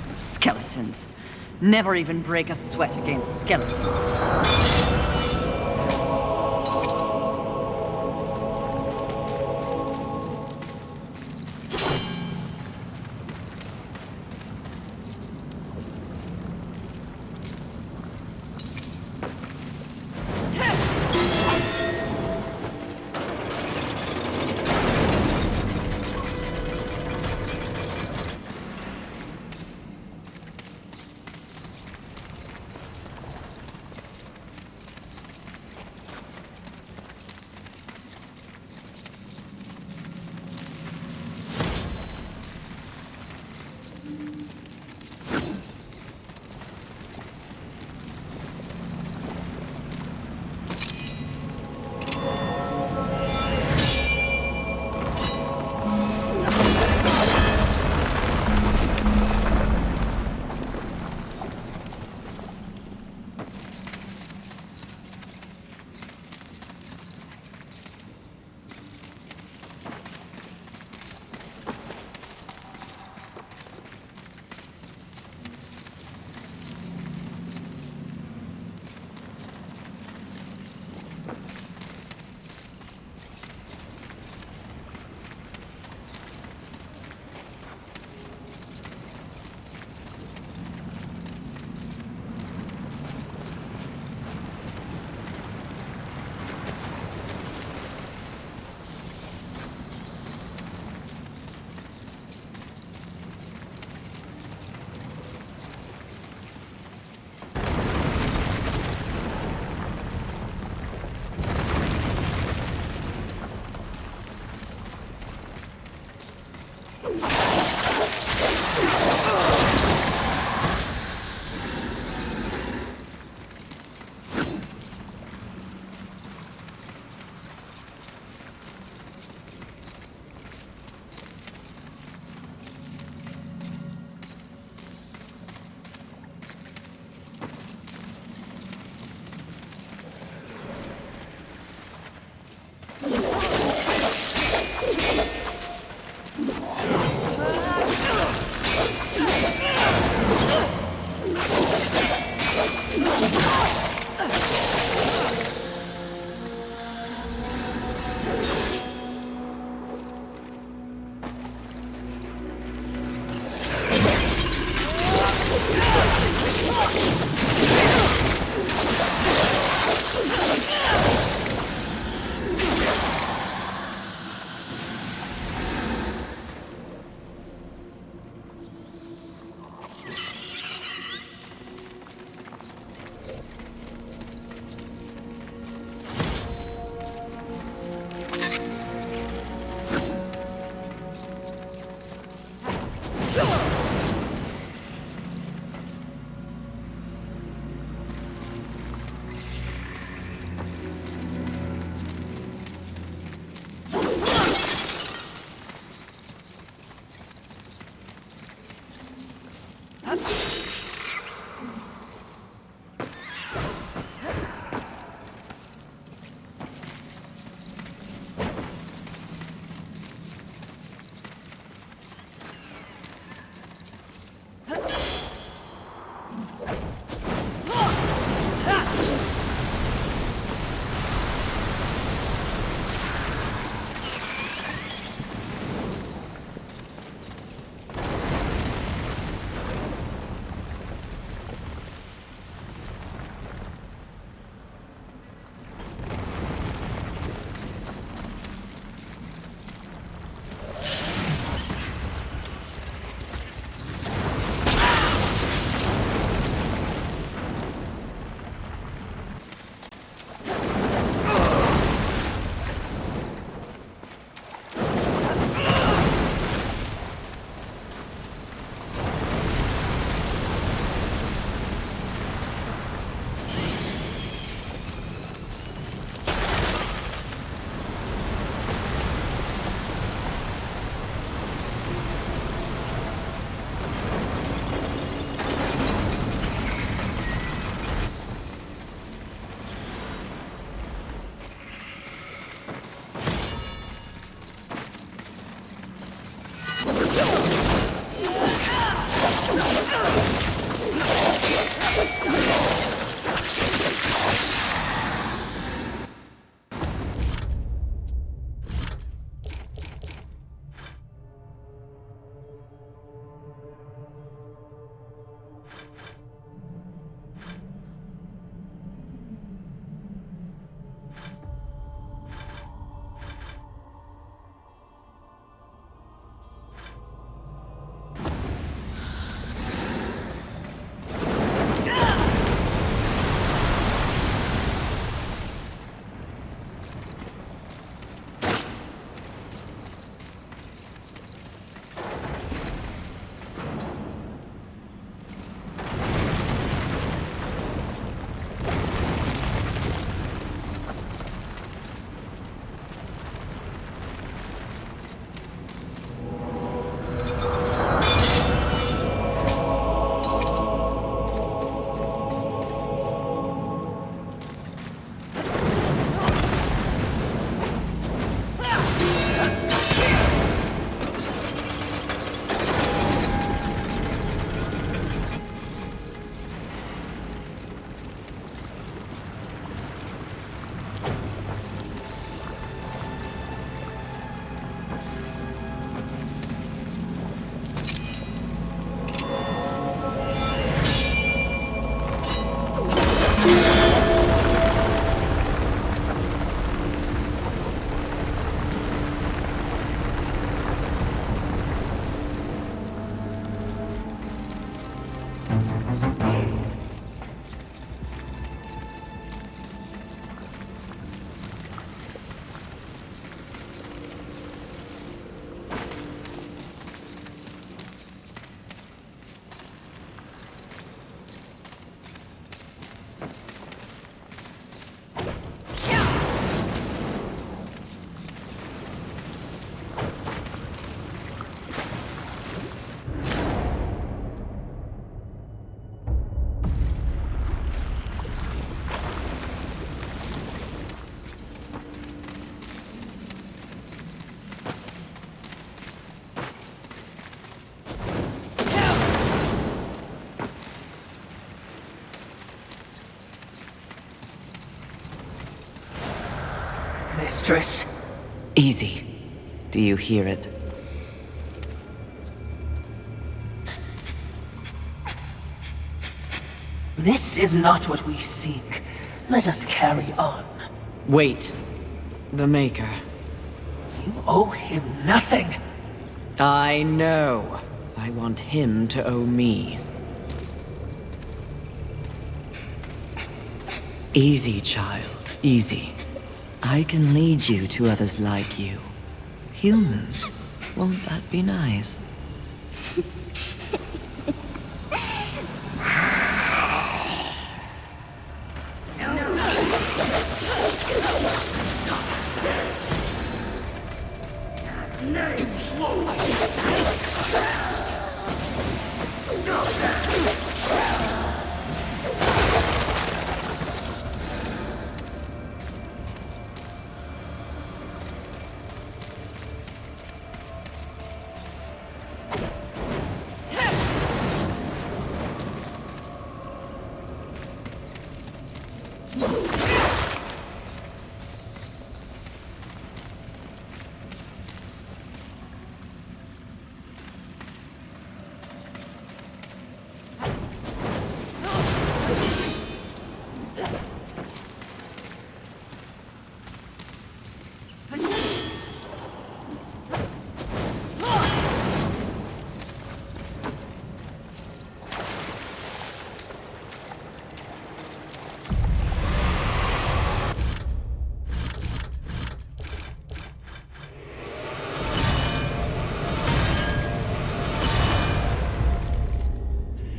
Skeletons. Never even break a sweat against skeletons. mistress. Easy. Do you hear it? This is not what we seek. Let us carry on. Wait. The Maker. You owe him nothing. I know. I want him to owe me. Easy, child. Easy. I can lead you to others like you. Humans. Won't that be nice?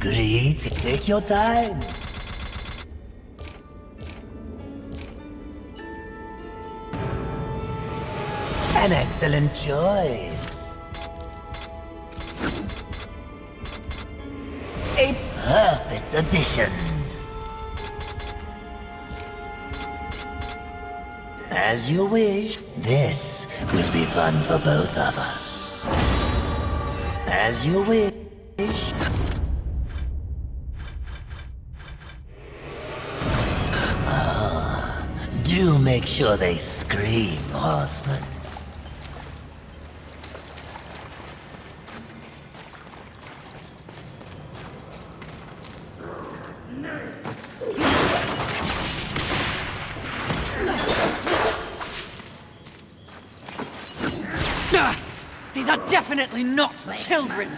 Great, take your time. An excellent choice. A perfect addition. As you wish. This will be fun for both of us. As you wish. Do make sure they scream, Horseman. These are definitely not children!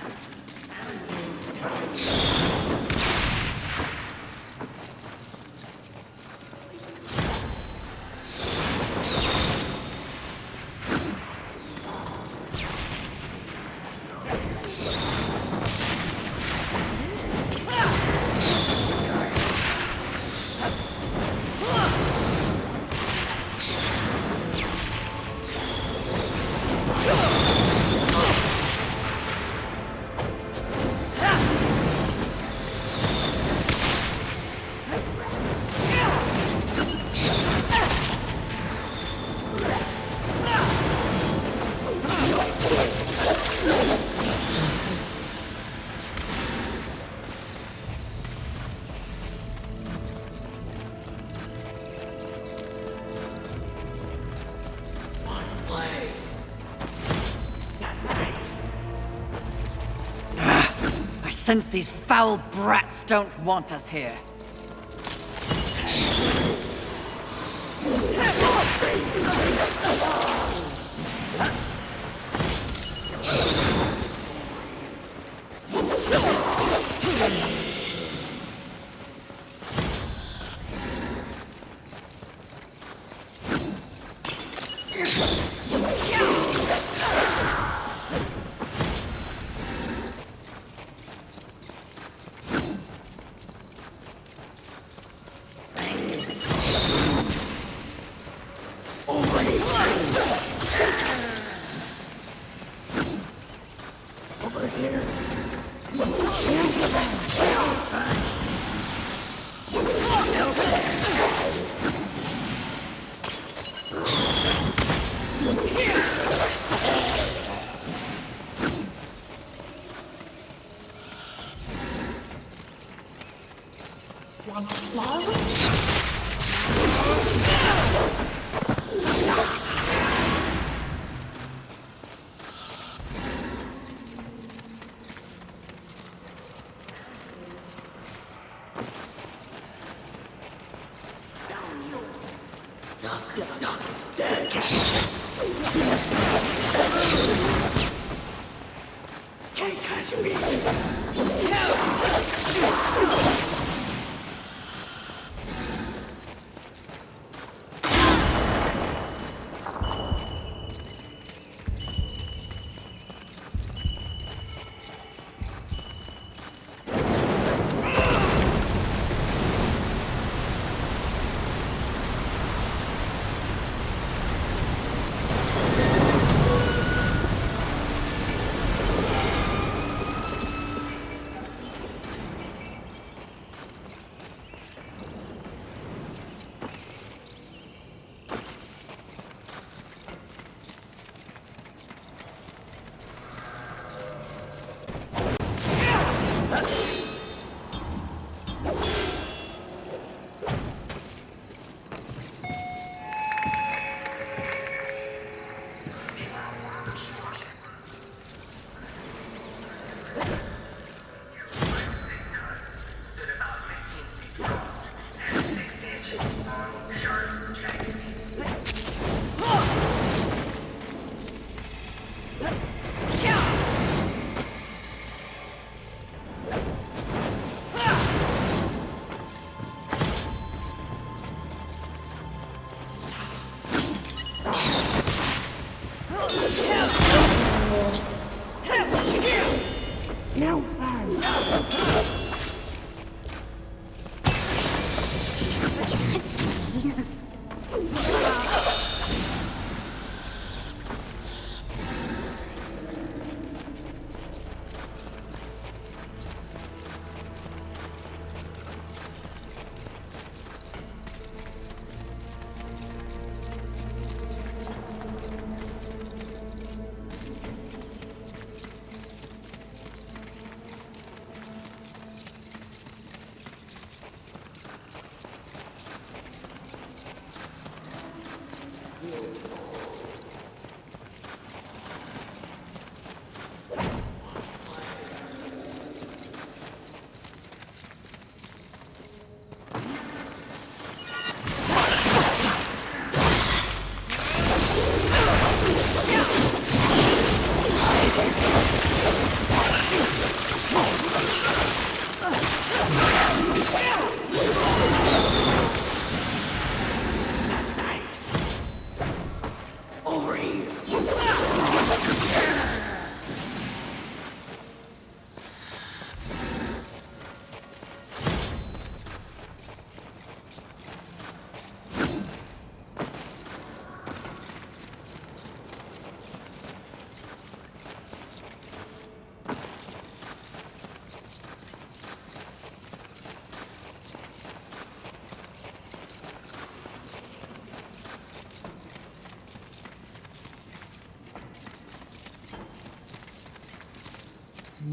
I sense these foul brats don't want us here. Can't catch me.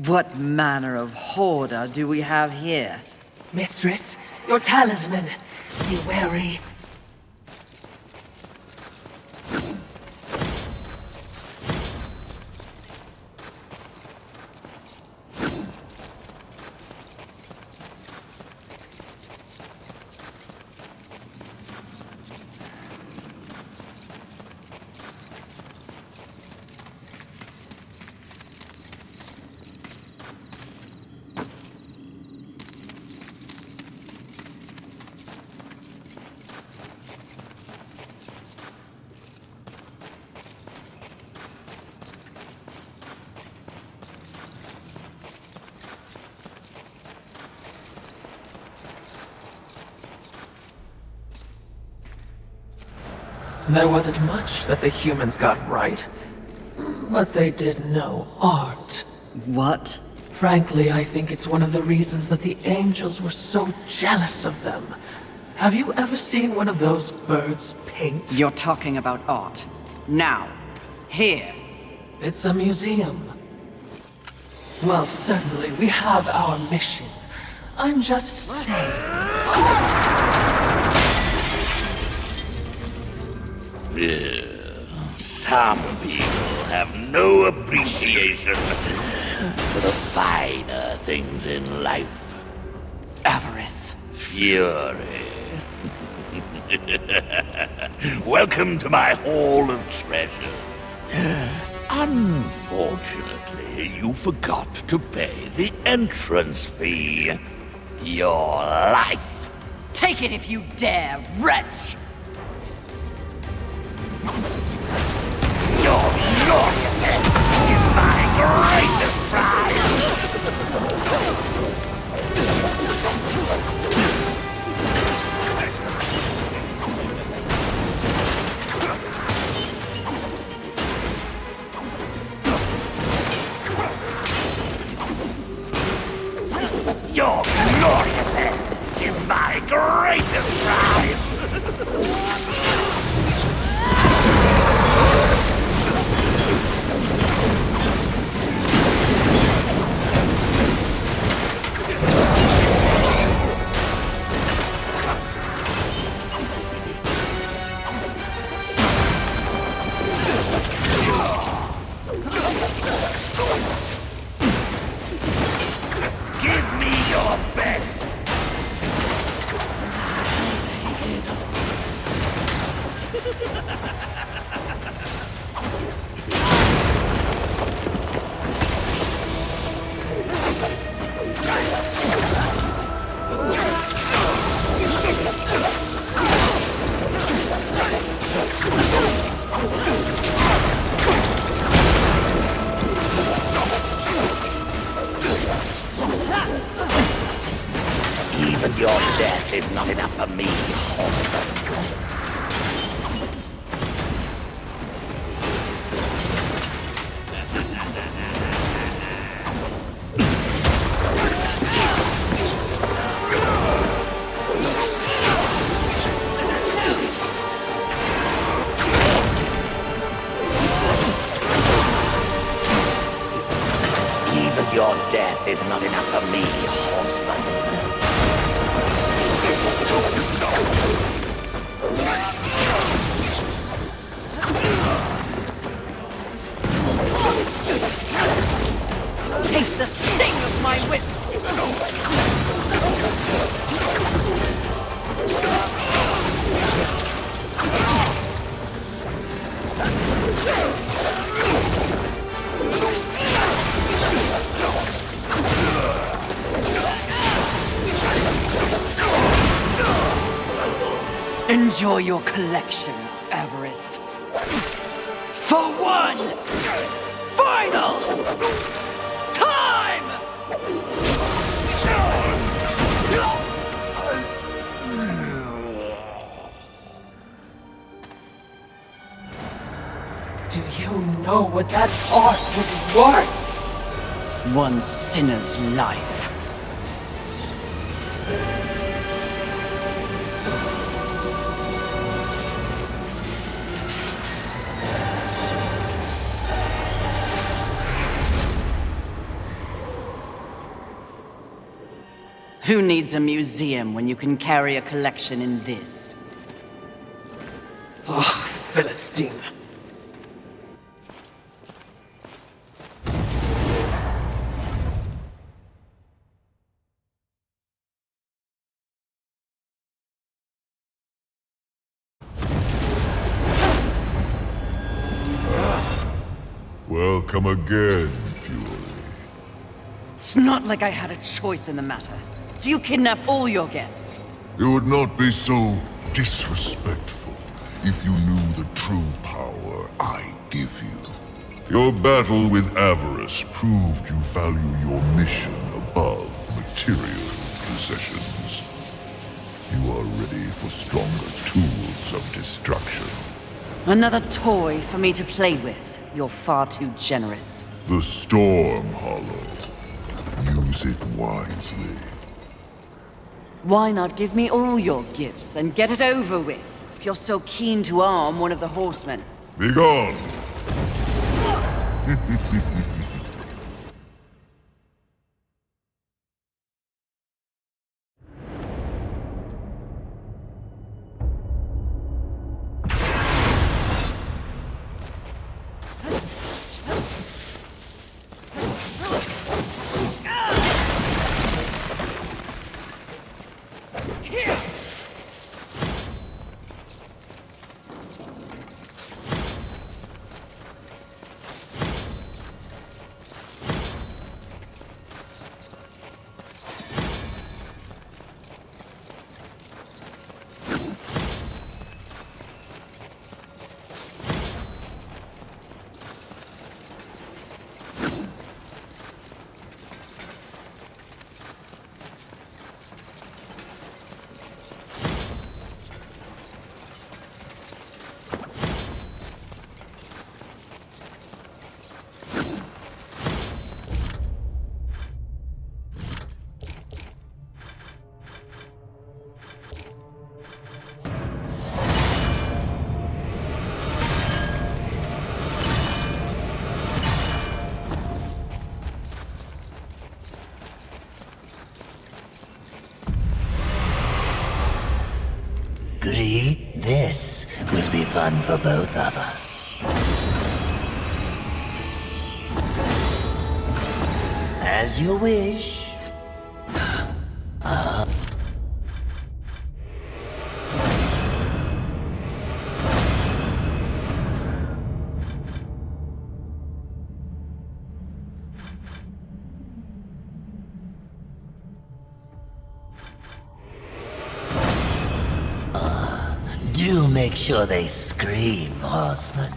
What manner of hoarder do we have here? Mistress, your talisman. Be wary. There wasn't much that the humans got right, but they did know art. What? Frankly, I think it's one of the reasons that the angels were so jealous of them. Have you ever seen one of those birds paint? You're talking about art. Now. Here. It's a museum. Well, certainly, we have our mission. I'm just saying. Some people have no appreciation for the finer things in life. Avarice. Fury. Welcome to my Hall of Treasures. Unfortunately, you forgot to pay the entrance fee. Your life. Take it if you dare, wretch! Your glorious head is my greatest prize! Your glorious head is my greatest prize! Give me your best! Even your death is not enough for me, Horseman. Even your death is not enough for me, Horseman. Taste the sting of my whip! Enjoy your collection, Avarice. For one final time! Do you know what that art was worth? One sinner's life. Who needs a museum when you can carry a collection in this? Ugh, Philistine. Welcome again, Fury. It's not like I had a choice in the matter. Do you kidnap all your guests? You would not be so disrespectful if you knew the true power I give you. Your battle with Avarice proved you value your mission above material possessions. You are ready for stronger tools of destruction. Another toy for me to play with. You're far too generous. The Storm Hollow. Use it wisely. Why not give me all your gifts and get it over with, if you're so keen to arm one of the horsemen? Begone! agree? This will be fun for both of us. As you wish. Do make sure they scream, Horseman.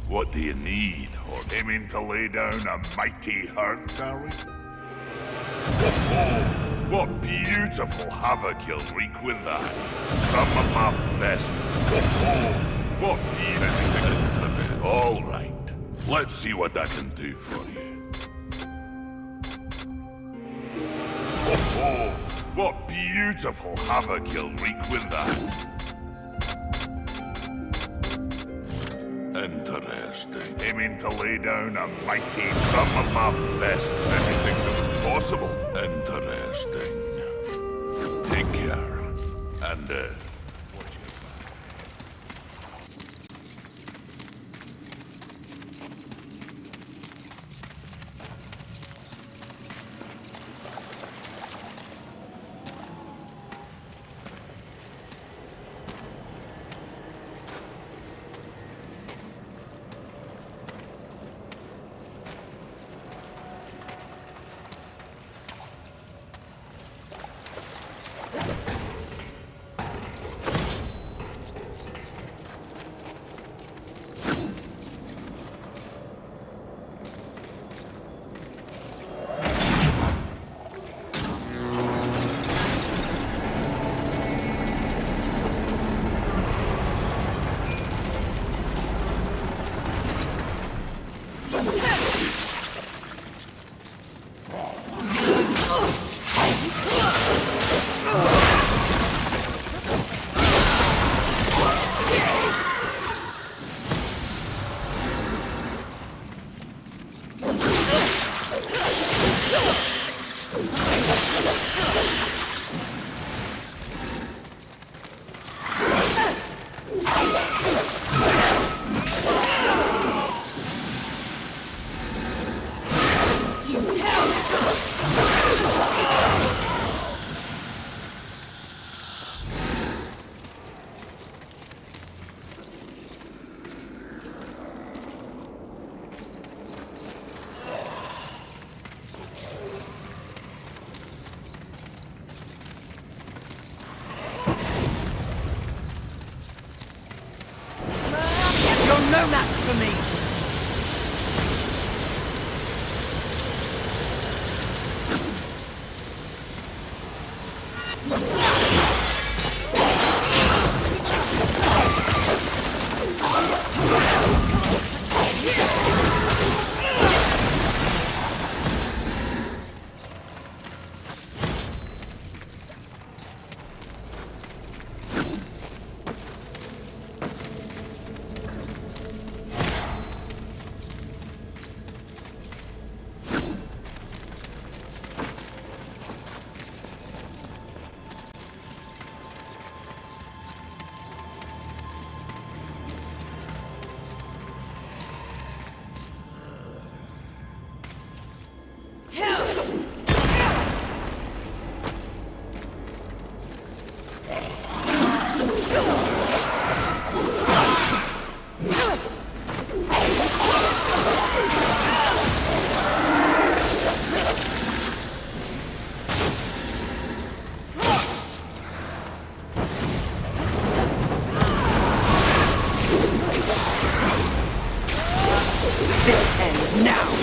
What do you need, or aiming to lay down a mighty hurt, are we? Oh, what beautiful havoc you'll wreak with that. Some of my best. Oh, what beautiful. All right, let's see what I can do for you. Oh, what beautiful havoc you'll wreak with that. Interesting. Aiming to lay down a mighty some of my best. Everything that was possible. Interesting. Take care. And, watch your This ends now!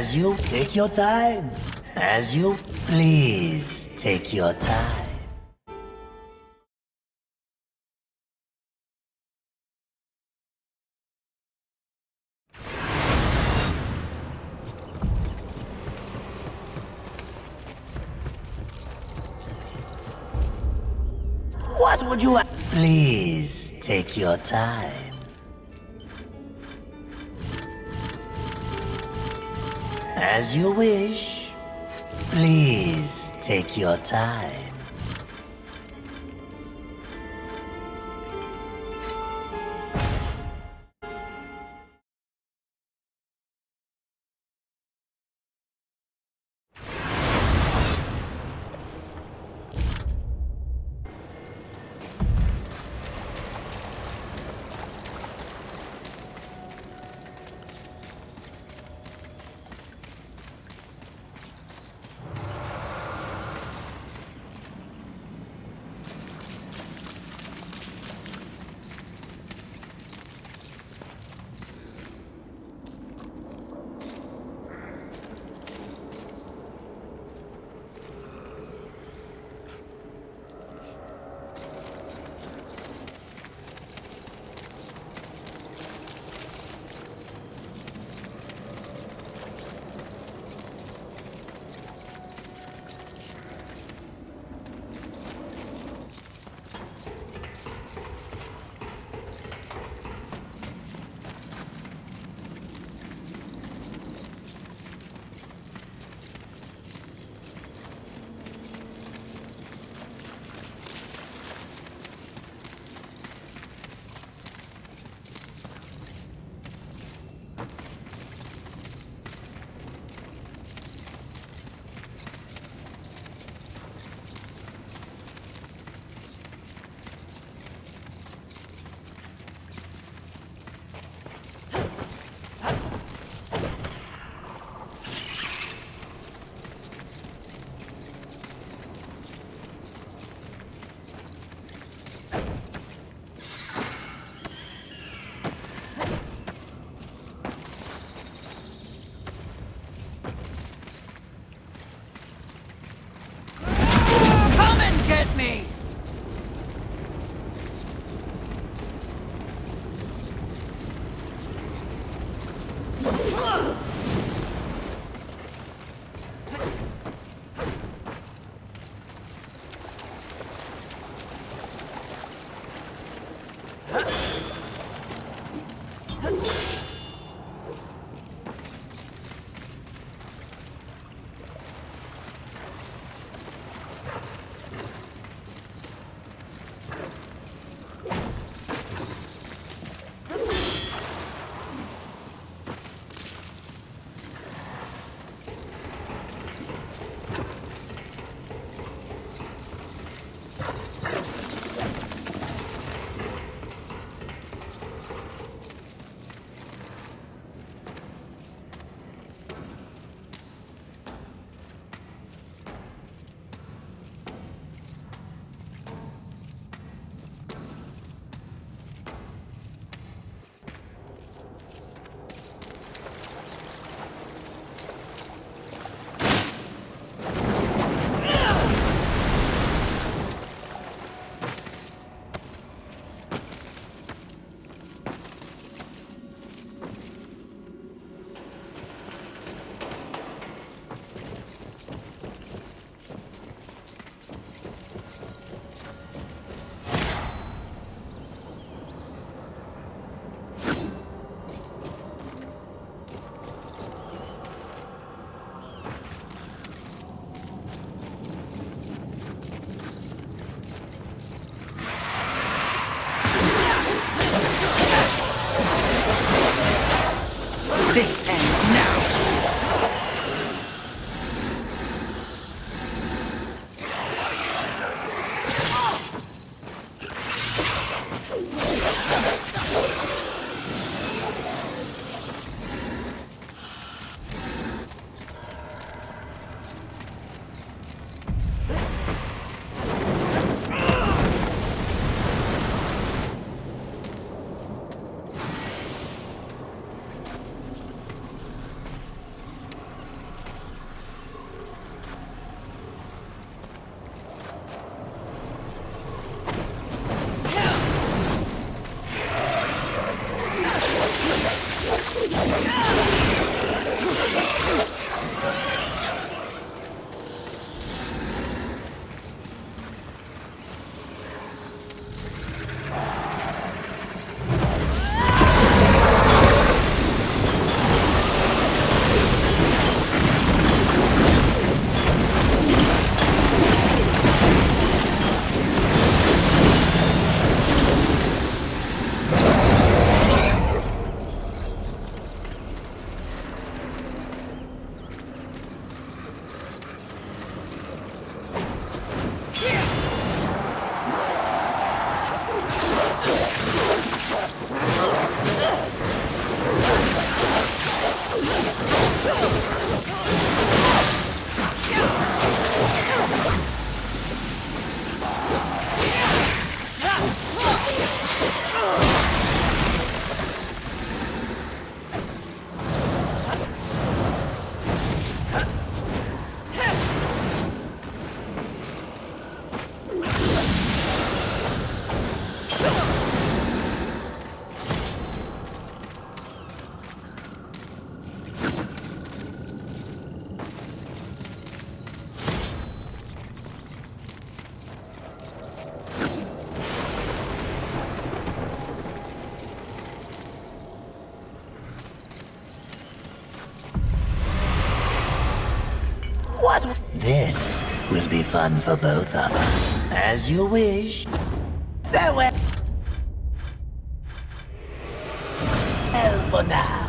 As you take your time. As you please take your time. What would you... Please take your time. As you wish. Please take your time. What? This will be fun for both of us. As you wish. Farewell. Well, for now.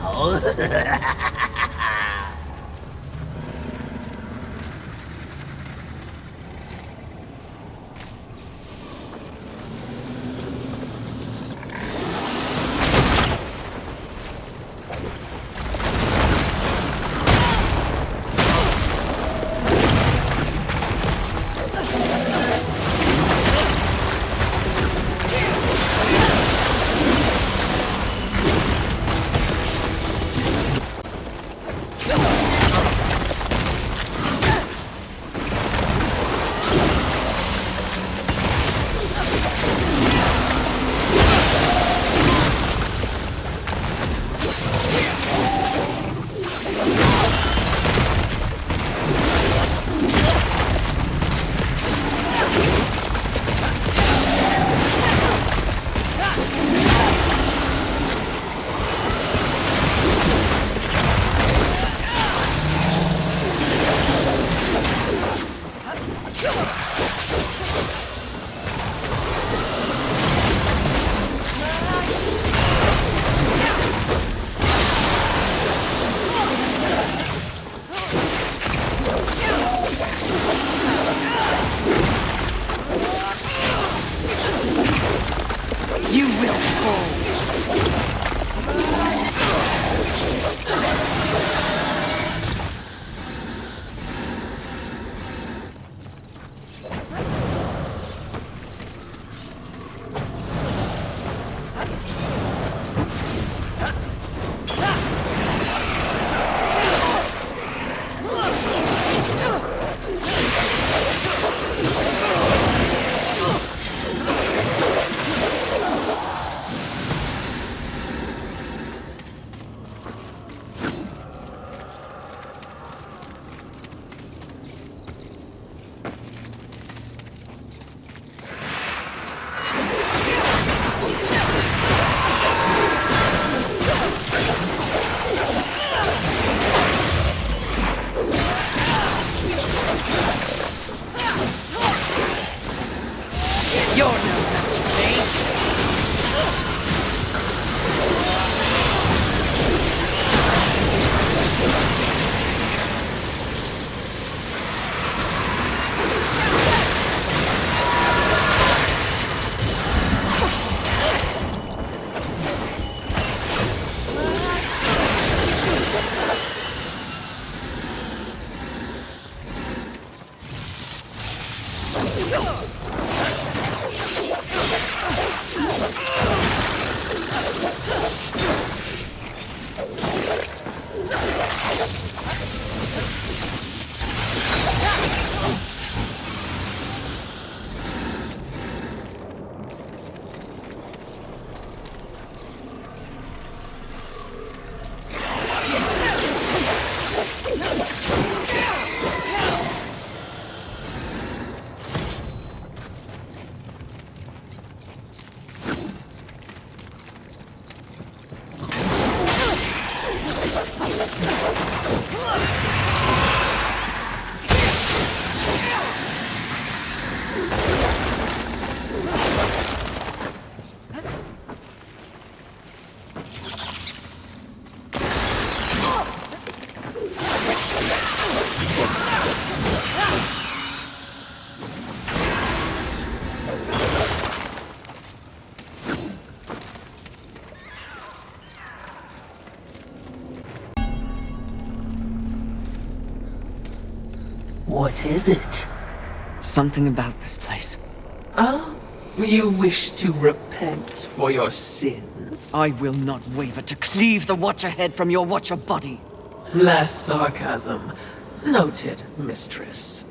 What is it? Something about this place. Ah, you wish to repent for your sins? I will not waver to cleave the Watcher head from your Watcher body. Less sarcasm. Noted, mistress.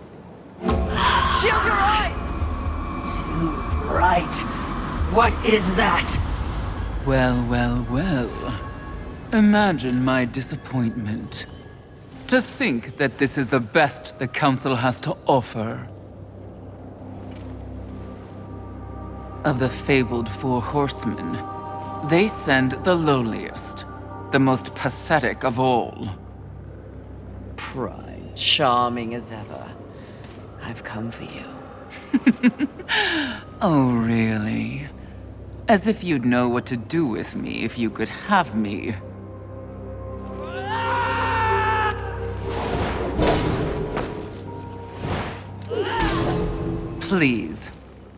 Shield your eyes! Too bright. What is that? Well, well, well. Imagine my disappointment. To think that this is the best the Council has to offer. Of the fabled Four Horsemen, they send the lowliest, the most pathetic of all. Pride, charming as ever. I've come for you. Oh, really? As if you'd know what to do with me if you could have me. Please,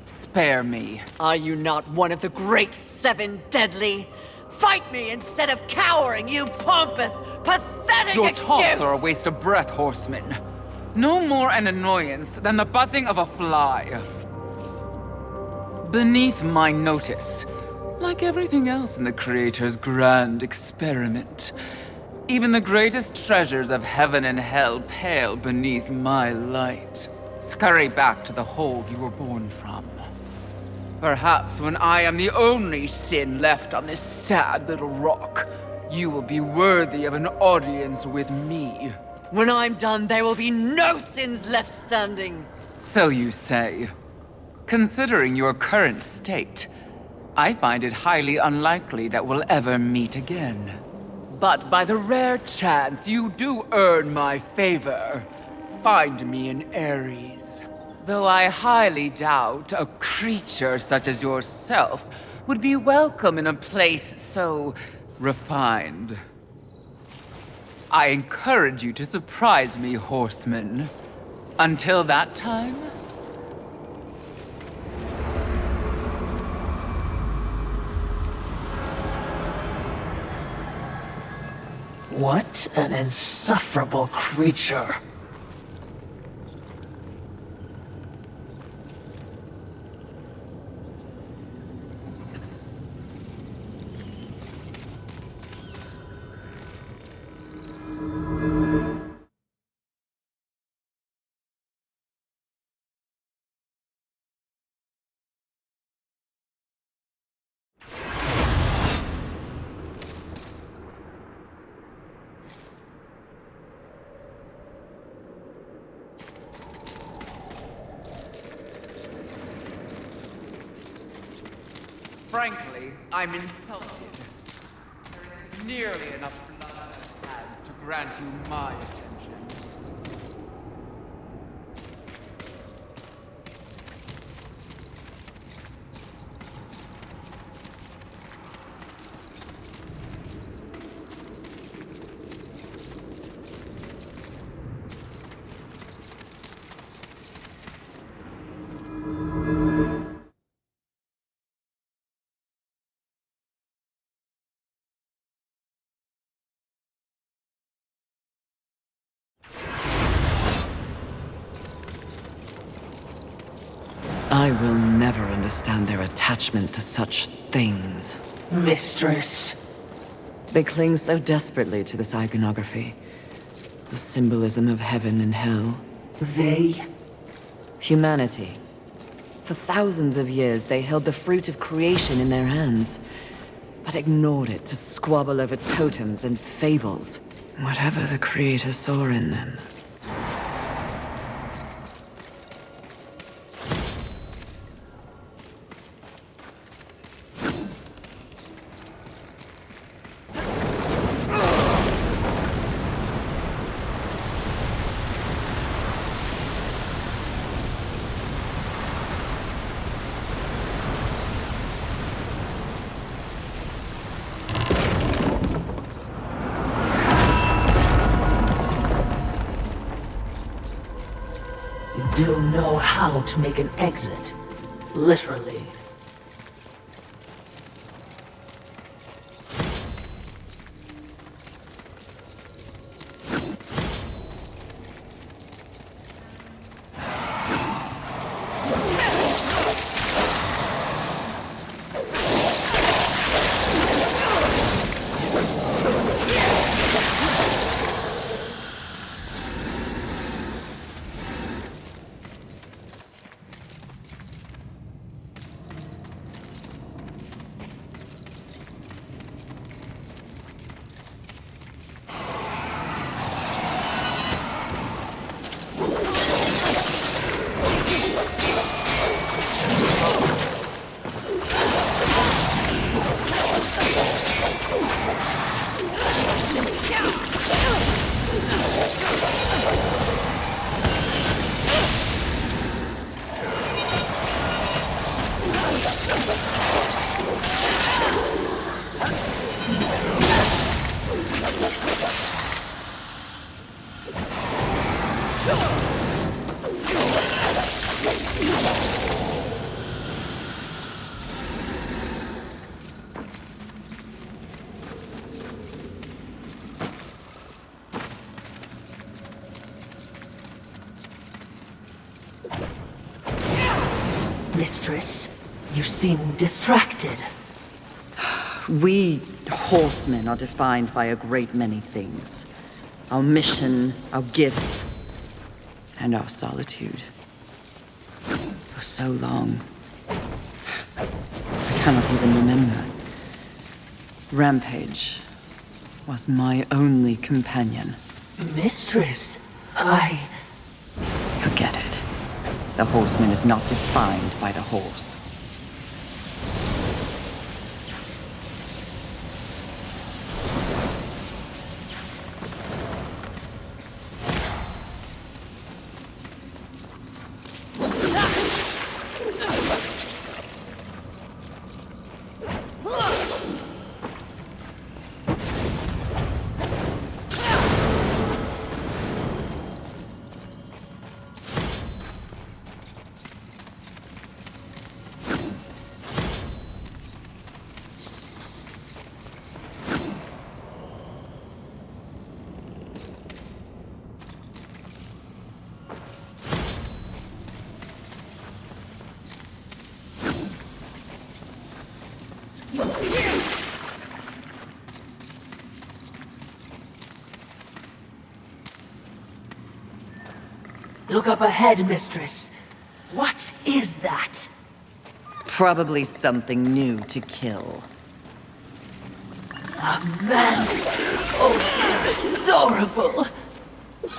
spare me. Are you not one of the great seven deadly? Fight me instead of cowering, you pompous, pathetic Your excuse! taunts are a waste of breath, Horseman. No more an annoyance than the buzzing of a fly. Beneath my notice, like everything else in the Creator's grand experiment, even the greatest treasures of heaven and hell pale beneath my light. Scurry back to the hole you were born from. Perhaps when I am the only sin left on this sad little rock, you will be worthy of an audience with me. When I'm done, there will be no sins left standing. So you say. Considering your current state, I find it highly unlikely that we'll ever meet again. But by the rare chance you do earn my favor, find me in Ares. Though I highly doubt a creature such as yourself would be welcome in a place so refined. I encourage you to surprise me, Horseman. Until that time, What an insufferable creature. frankly, I'm insulted. There isn't nearly enough blood on his hands to grant you my attention. I will never understand their attachment to such things. Mistress. They cling so desperately to this iconography. The symbolism of heaven and hell. They? Humanity. For thousands of years, they held the fruit of creation in their hands, but ignored it to squabble over totems and fables. Whatever the Creator saw in them. You do know how to make an exit. Literally. Mistress, you seem distracted. We horsemen are defined by a great many things. Our mission, our gifts, and our solitude. For so long, I cannot even remember. Rampage was my only companion. Mistress, Forget it. The horseman is not defined by the horse. look up ahead, Mistress. What is that? Probably something new to kill. A man! Oh, adorable!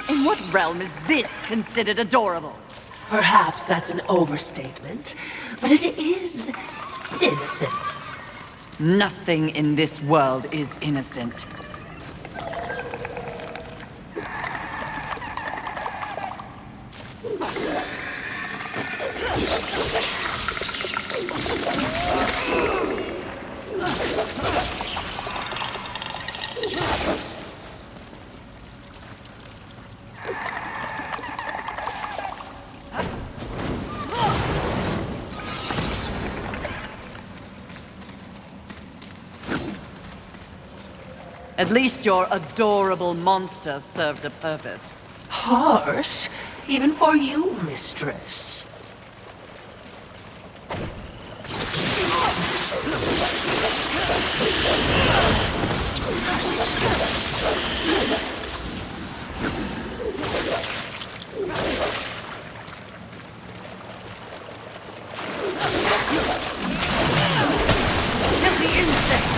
In what realm is this considered adorable? Perhaps that's an overstatement, but it is innocent. Nothing in this world is innocent. At least your adorable monster served a purpose. Harsh, even for you, Mistress. Filthy insect!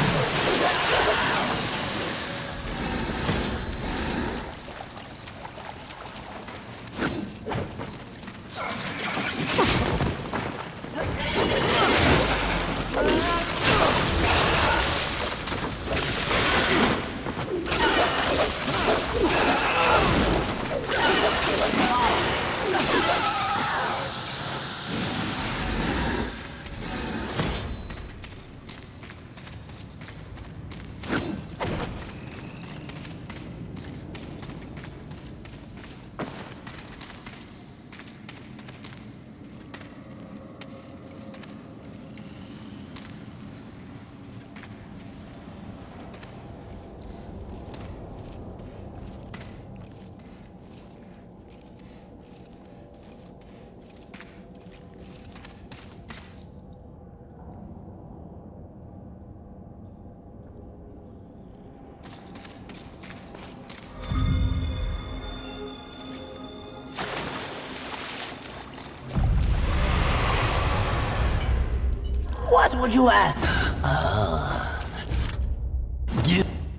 What would you ask?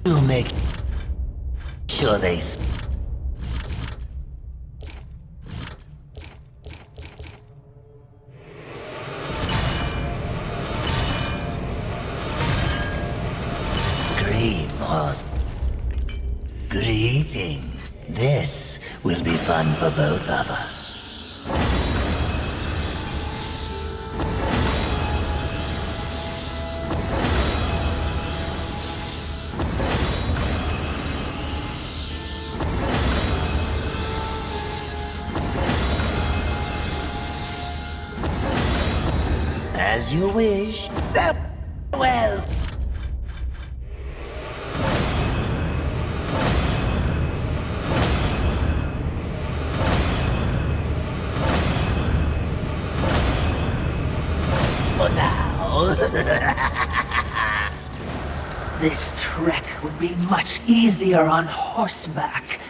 Do make sure they... competing. This will be fun for both of us. As you wish. Well. For now. This trek would be much easier on horseback.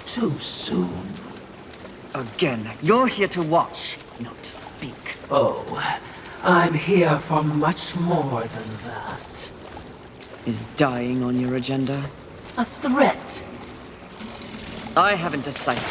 Too soon. Again, you're here to watch, not to speak. Oh, I'm here for much more than that. Is dying on your agenda? A threat. I haven't decided.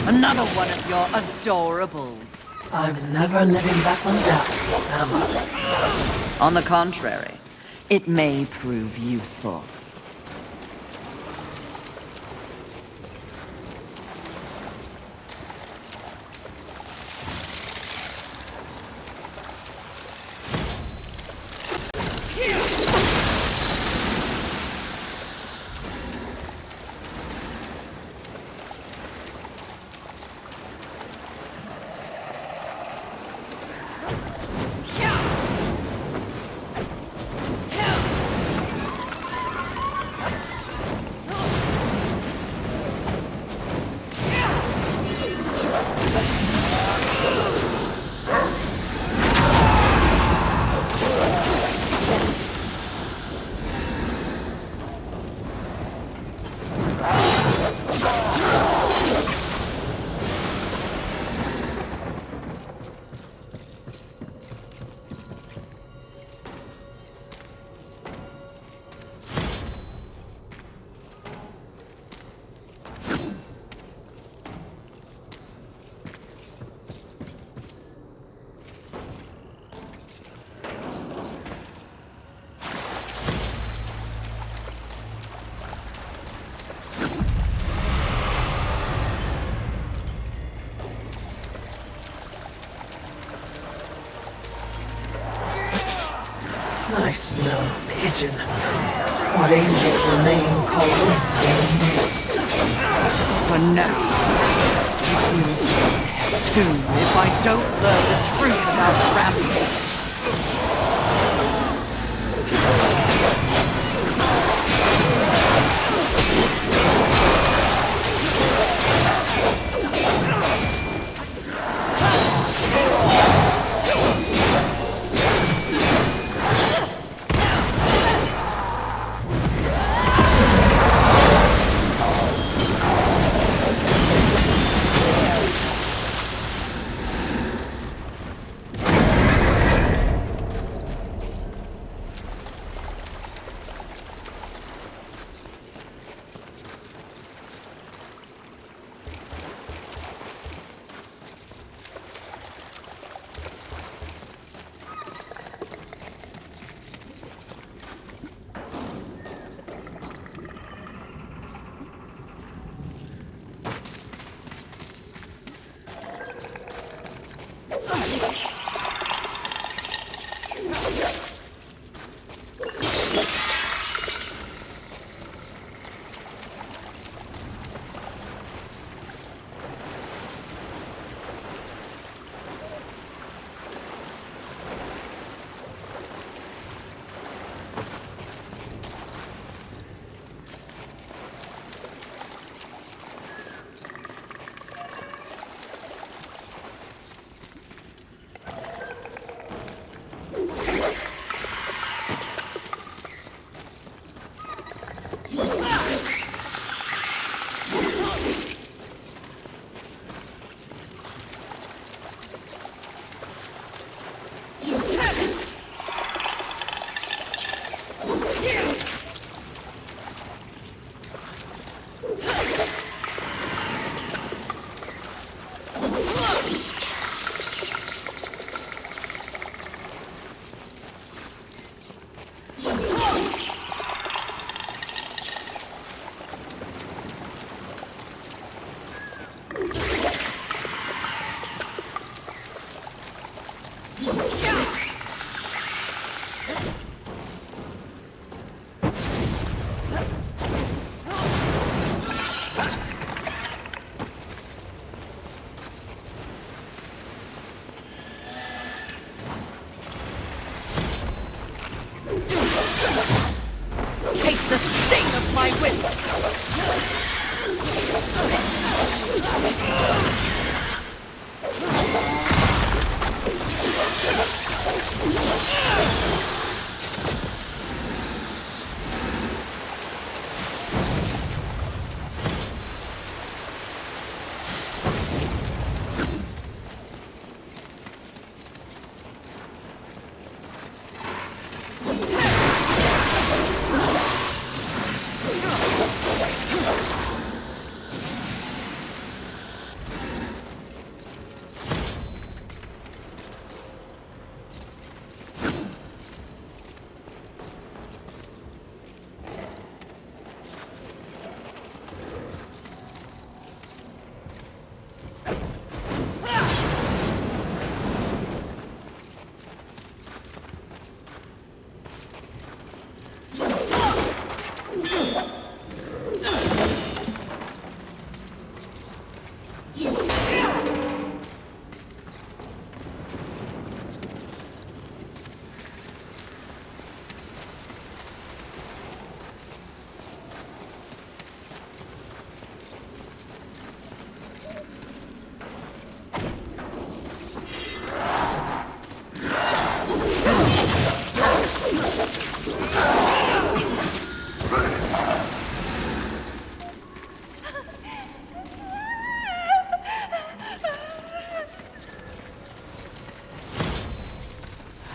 Another one of your adorables. I'm never letting that one down, am I? On the contrary, it may prove useful. I smell pigeon. What angels remain coalescing mist. For now, it will be tomb if I don't learn the truth about Rampage.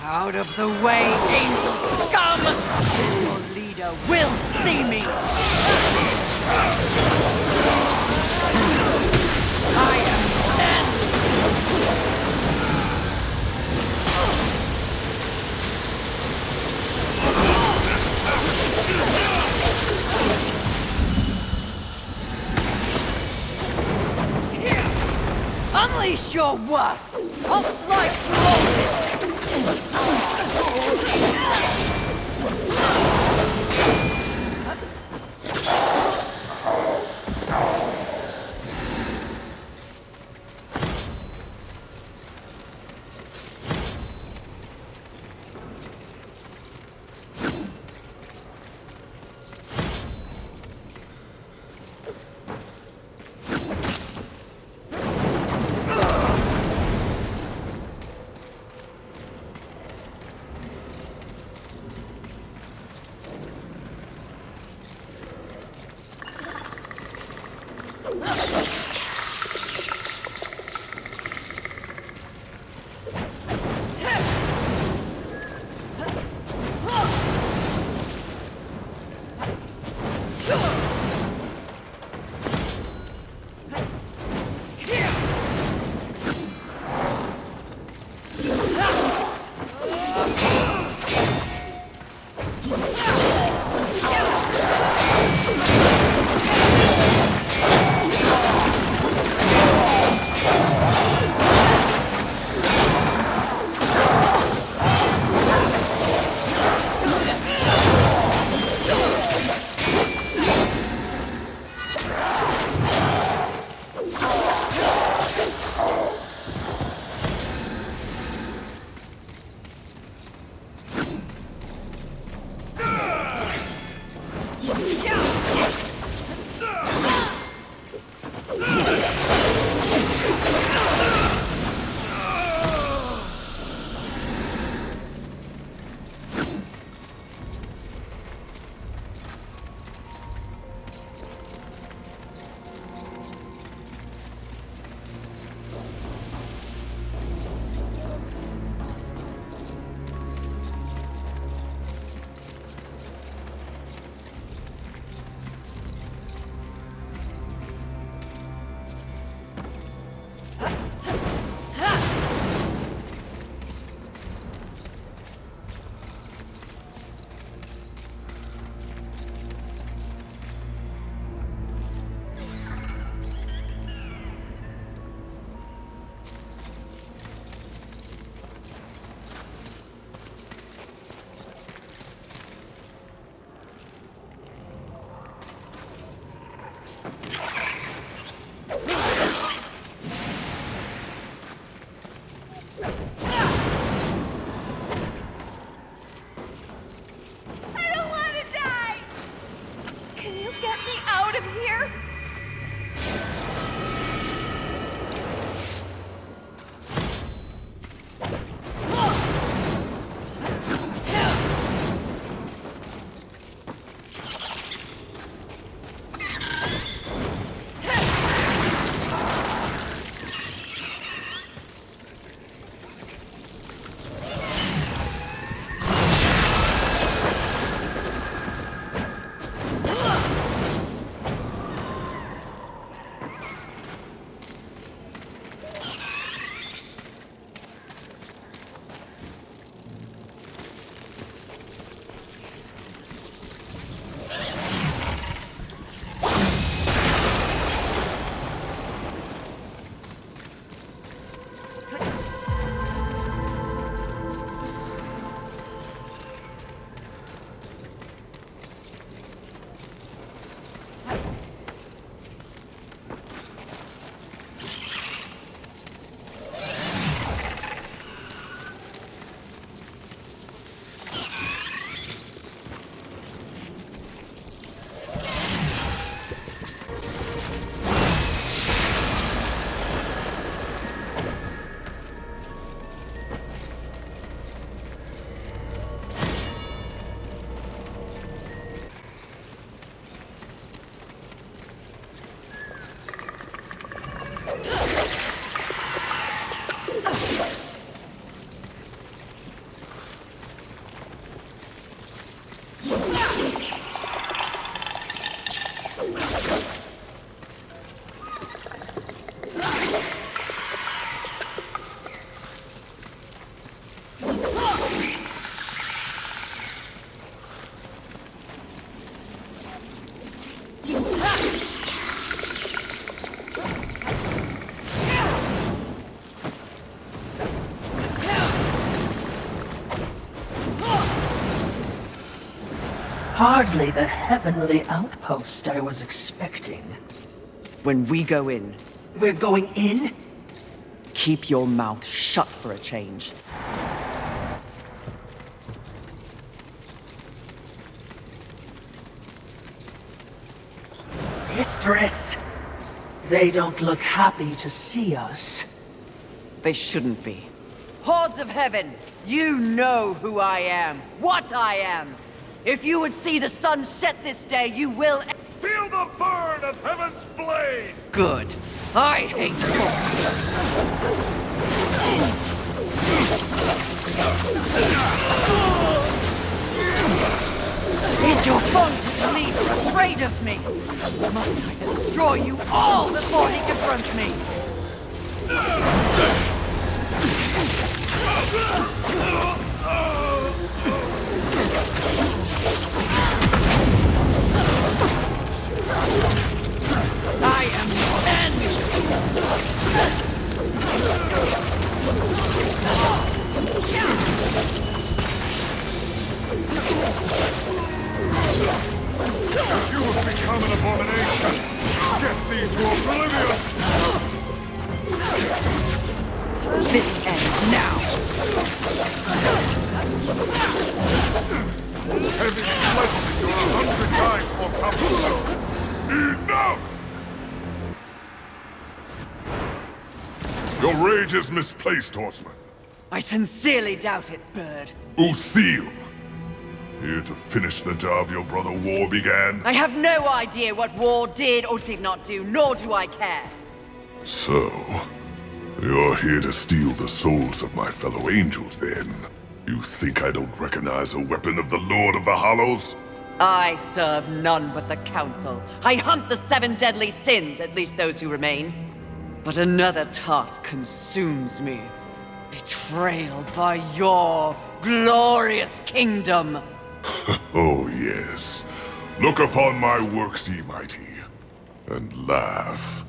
Out of the way, angel scum! Your leader will see me! I am dead! Unleash your worst! I'll slice you open! I don't want to die! Can you get me out of here? Hardly the heavenly outpost I was expecting. When we go in, We're going in? keep your mouth shut for a change. Mistress, they don't look happy to see us. They shouldn't be. Hordes of heaven, you know who I am, what I am. If you would see the sun set this day, you will... Feel the burn of heaven's blade! Good. I hate Is your fond leader afraid of me? Must I destroy you all before he confronts me? I am your enemy! You have become an abomination! Get thee to oblivion! This ends now! Enough! Your rage is misplaced, Horseman. I sincerely doubt it, Bird. Lucille! Here to finish the job your brother War began? I have no idea what War did or did not do, nor do I care. So, you're here to steal the souls of my fellow angels, then? You think I don't recognize a weapon of the Lord of the Hollows? I serve none but the Council. I hunt the 7 deadly sins, at least those who remain. But another task consumes me. Betrayal by your glorious kingdom. Oh, yes. Look upon my works, ye mighty, and laugh.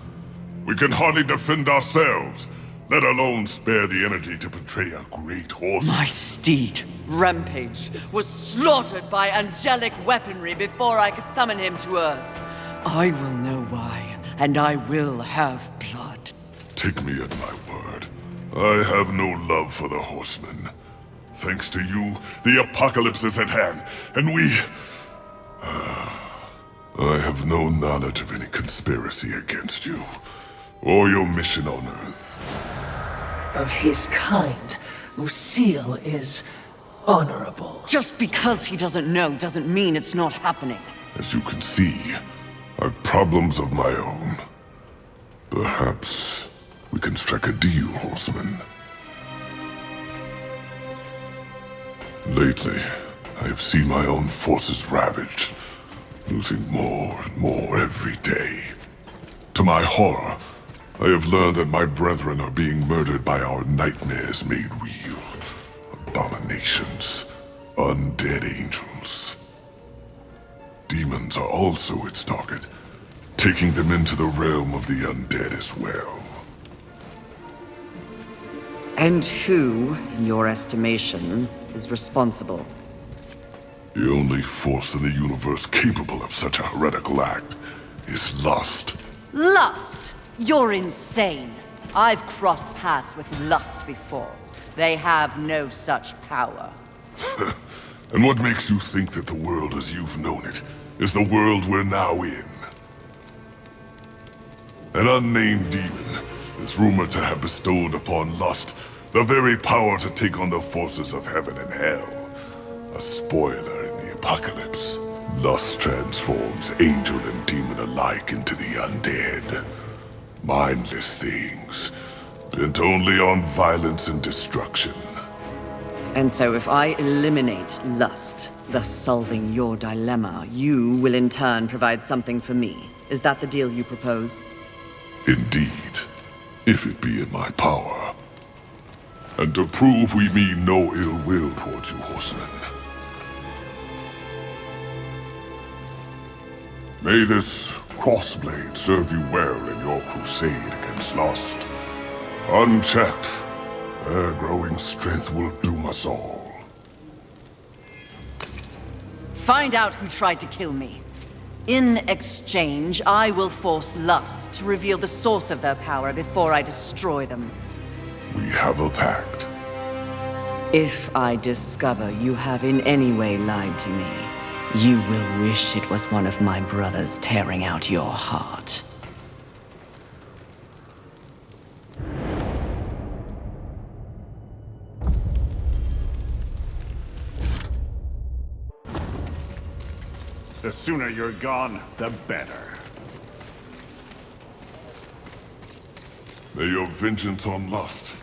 We can hardly defend ourselves, let alone spare the energy to betray a great horse. My steed, Rampage, was slaughtered by angelic weaponry before I could summon him to Earth. I will know why, and I will have blood. Take me at my word. I have no love for the horsemen. Thanks to you, the apocalypse is at hand, and we... I have no knowledge of any conspiracy against you, or your mission on Earth. Of his kind, Lucille is honorable. Just because he doesn't know doesn't mean it's not happening. As you can see, I've problems of my own. Perhaps we can strike a deal, Horseman. Lately, I have seen my own forces ravaged, losing more and more every day. To my horror, I have learned that my brethren are being murdered by our nightmares made real. Abominations, undead angels. Demons are also its target, taking them into the realm of the undead as well. And who, in your estimation, is responsible? The only force in the universe capable of such a heretical act is lust. Lust? You're insane. I've crossed paths with lust before. They have no such power. And what makes you think that the world as you've known it is the world we're now in? An unnamed demon is rumored to have bestowed upon lust the very power to take on the forces of heaven and hell. A spoiler in the apocalypse. Lust transforms angel and demon alike into the undead. Mindless things, bent only on violence and destruction. And so if I eliminate lust, thus solving your dilemma, you will in turn provide something for me. Is that the deal you propose? Indeed, if it be in my power. And to prove we mean no ill will towards you, Horsemen. May this crossblade serve you well in your crusade against lust. Unchecked, their growing strength will doom us all. Find out who tried to kill me. In exchange, I will force lust to reveal the source of their power before I destroy them. We have a pact. If I discover you have in any way lied to me, you will wish it was one of my brothers tearing out your heart. The sooner you're gone, the better. May your vengeance on lust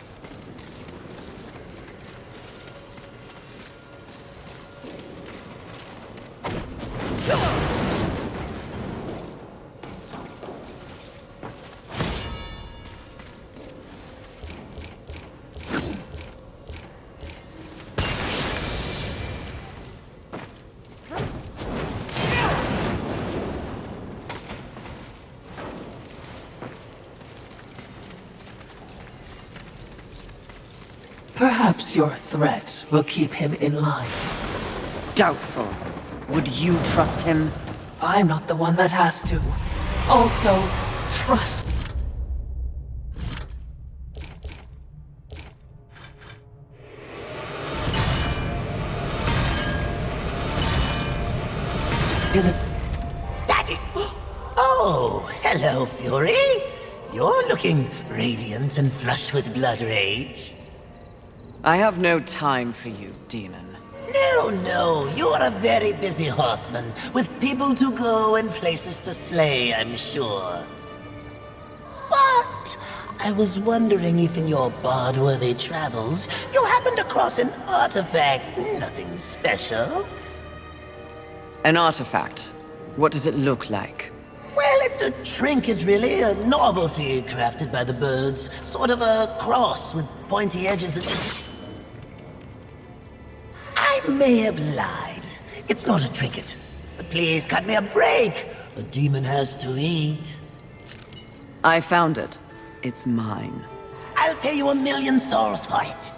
Perhaps your threat will keep him in line. Doubtful. Would you trust him? I'm not the one that has to. Also, trust. Is it? That's it! Oh, Oh, hello, Fury. You're looking radiant and flush with blood rage. I have no time for you, demon. No, you're a very busy horseman, with people to go and places to slay, I'm sure. But I was wondering if in your bard-worthy travels, you happened across an artifact, nothing special. An artifact? What does it look like? Well, it's a trinket, really, a novelty crafted by the birds. Sort of a cross with pointy edges and... I may have lied. It's not a trinket. But please, cut me a break. A demon has to eat. I found it. It's mine. I'll pay you 1,000,000 souls for it.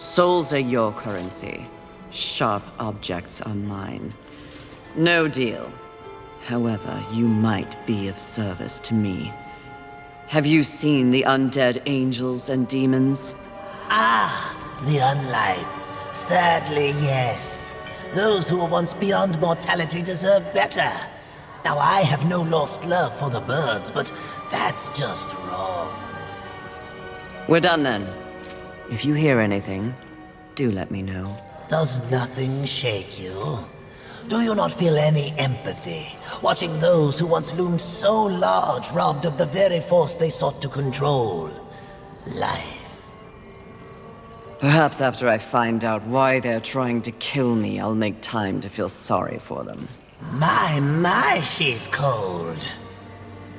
Souls are your currency. Sharp objects are mine. No deal. However, you might be of service to me. Have you seen the undead angels and demons? Ah, the unlife. Sadly, yes. Those who were once beyond mortality deserve better. Now, I have no lost love for the birds, but that's just wrong. We're done then. If you hear anything, do let me know. Does nothing shake you? Do you not feel any empathy, watching those who once loomed so large robbed of the very force they sought to control? Life. Perhaps after I find out why they're trying to kill me, I'll make time to feel sorry for them. My, she's cold.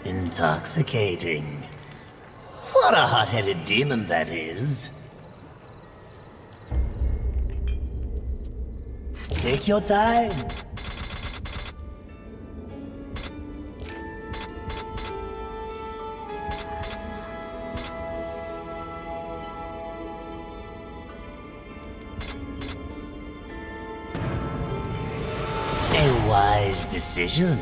Intoxicating. For a hot-headed demon, that is. Take your time. A wise decision.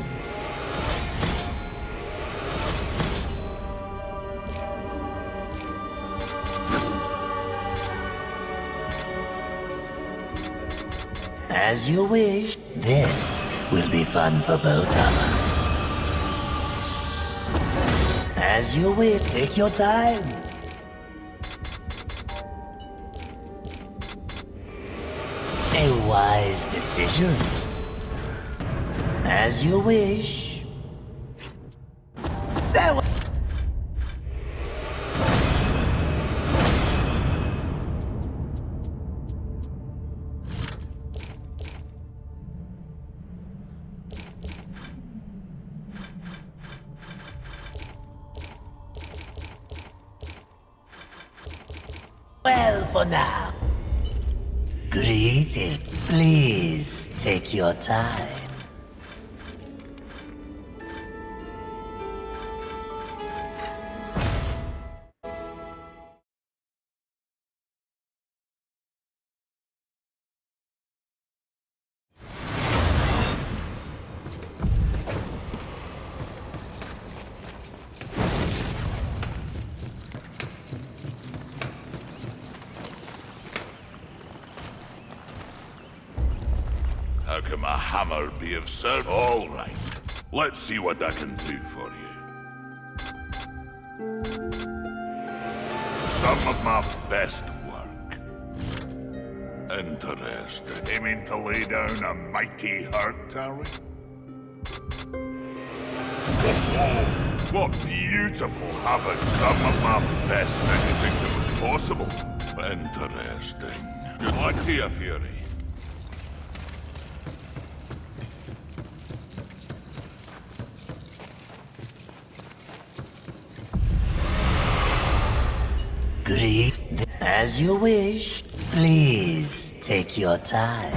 As you wish. This will be fun for both of us. As you wish. Take your time. A wise decision. As you wish. Farewell. Well, for now. Greeting. Please take your time. How can my hammer be of service? All right. Let's see what I can do for you. Some of my best work. Interesting. Aiming to lay down a mighty hurt, are we? Oh, what beautiful havoc. Some of my best anything that was possible. Interesting. Good luck to you, Fury. Greet. As you wish. Please take your time.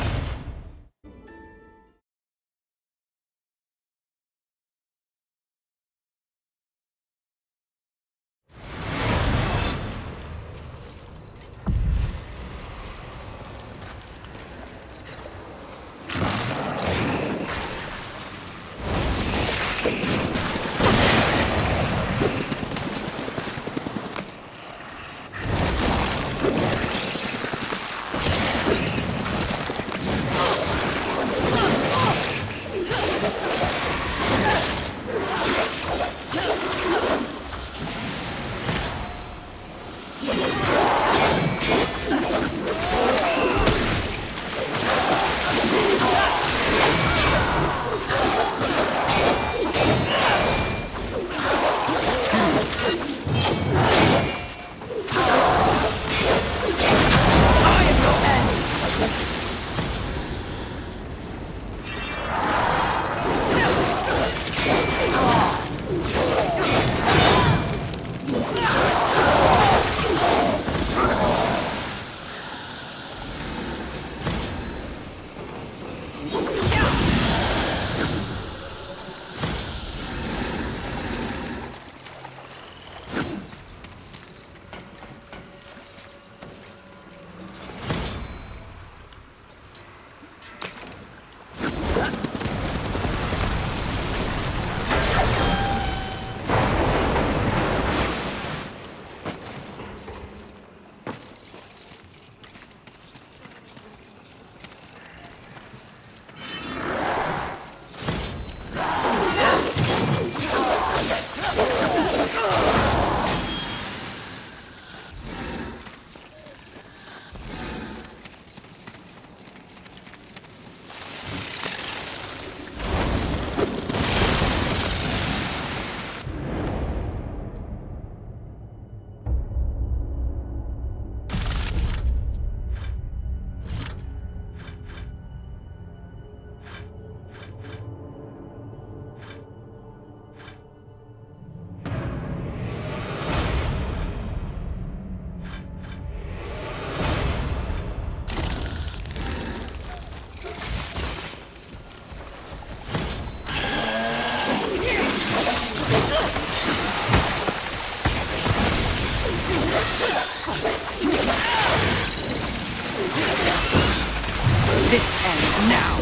This ends now.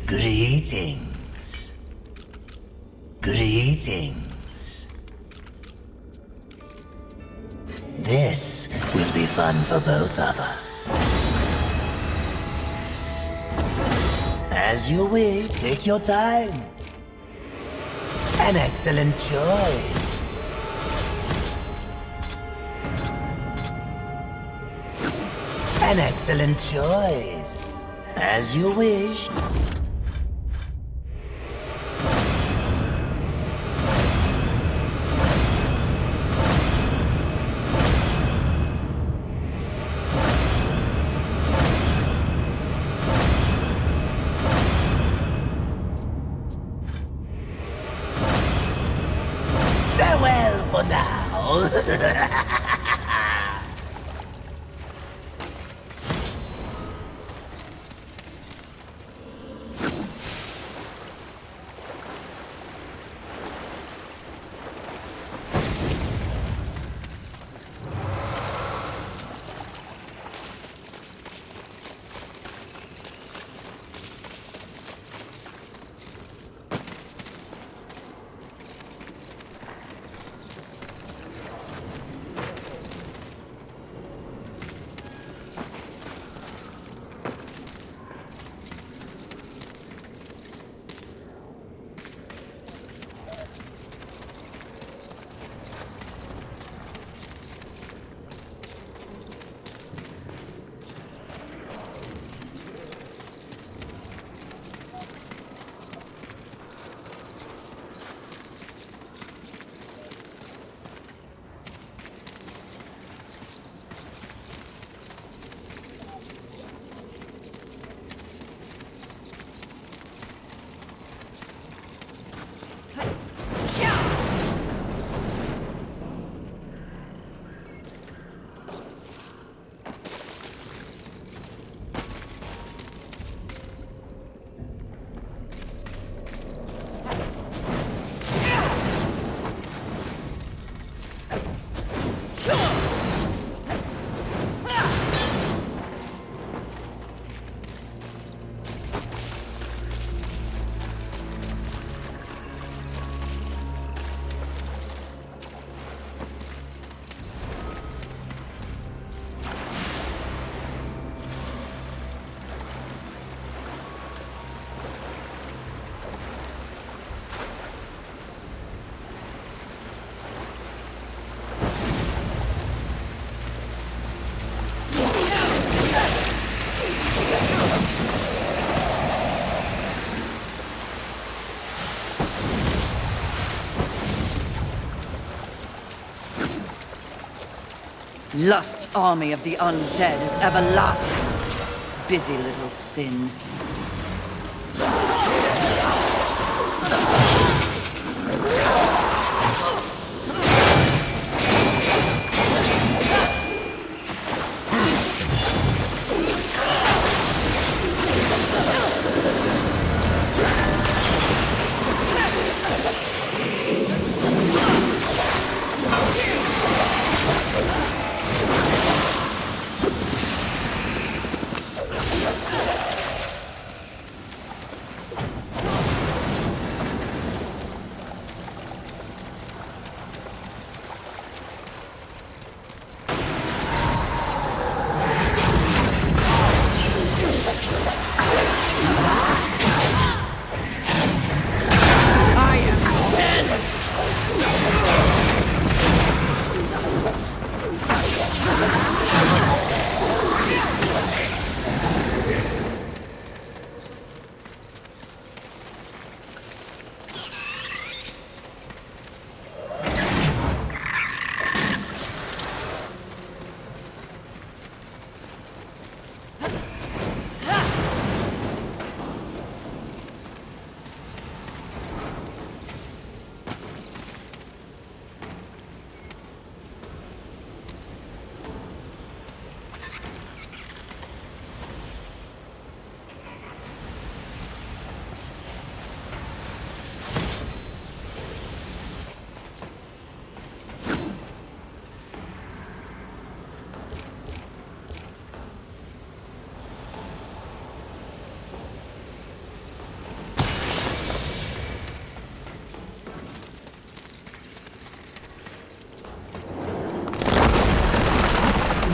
Greetings. Greetings. This will be fun for both of us. As you wish, take your time. An excellent choice. An excellent choice. As you wish. Farewell for now. Lust army of the undead is everlasting. Busy little sin.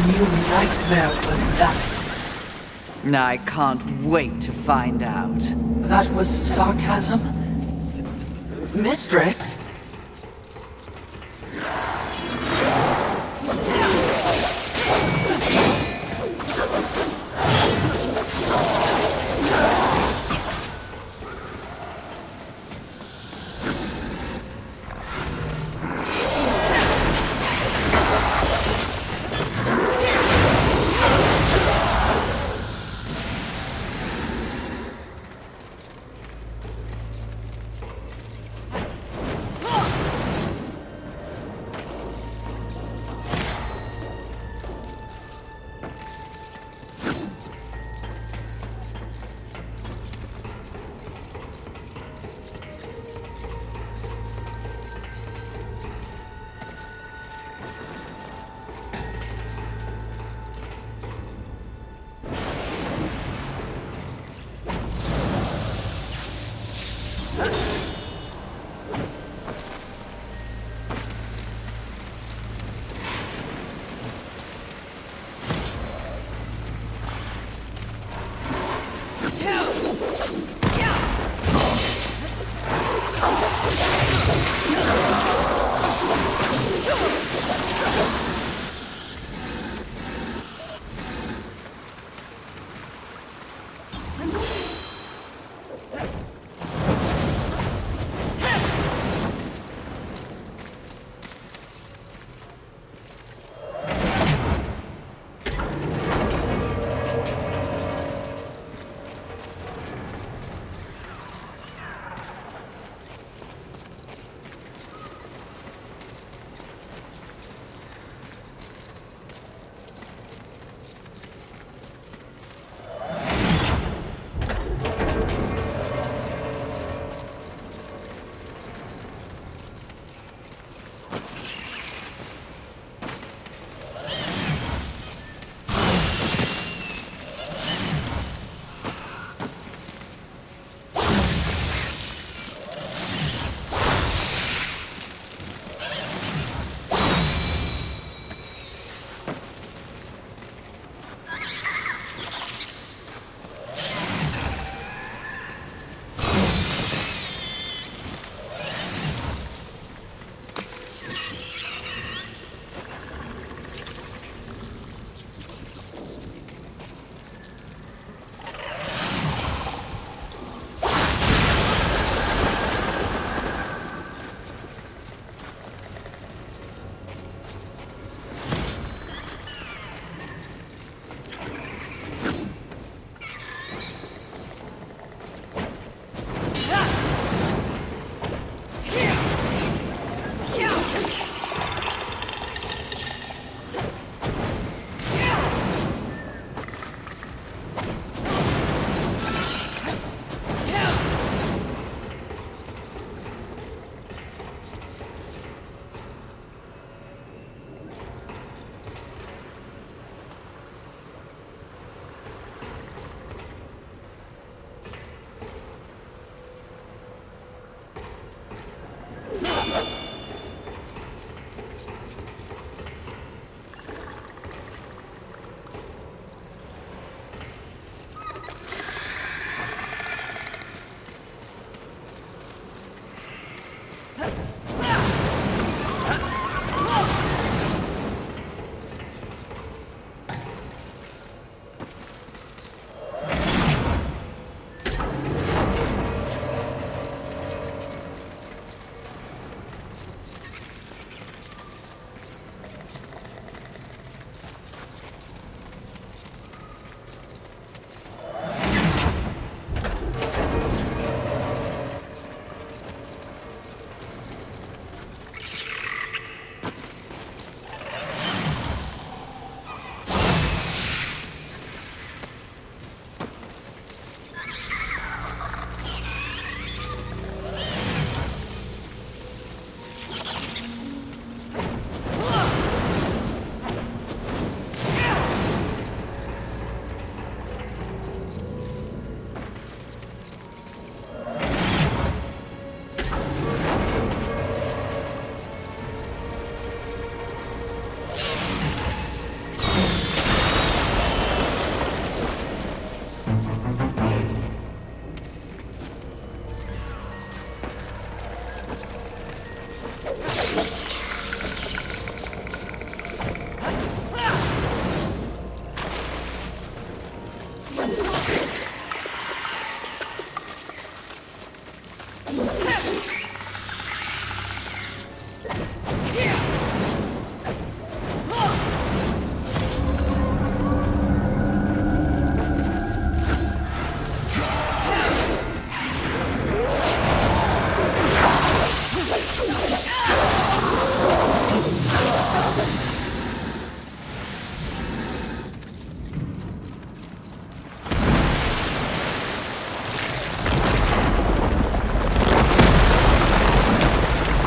New nightmare was that? I can't wait to find out. That was sarcasm? Mistress?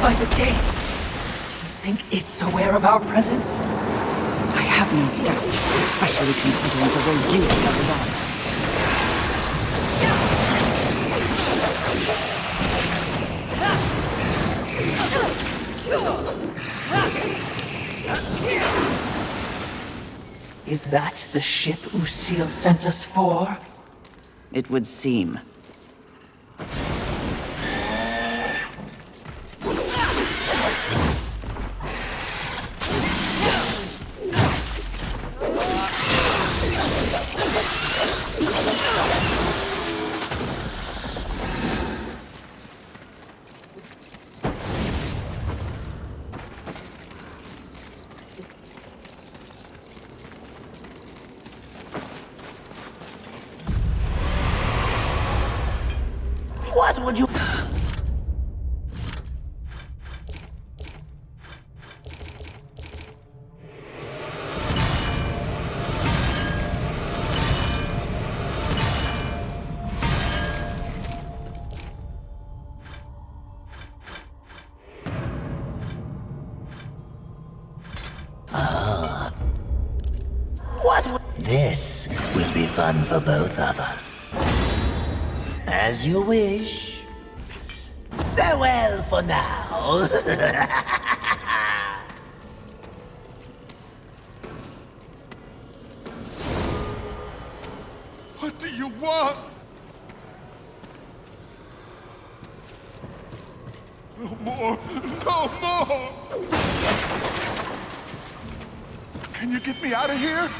By the gates. Do you think it's aware of our presence? I have no doubt, especially considering the way you held it on. Is that the ship Usil sent us for? It would seem. What would you... This will be fun for both of us. As you wish. Farewell for now. What do you want? No more! No more! Can you get me out of here?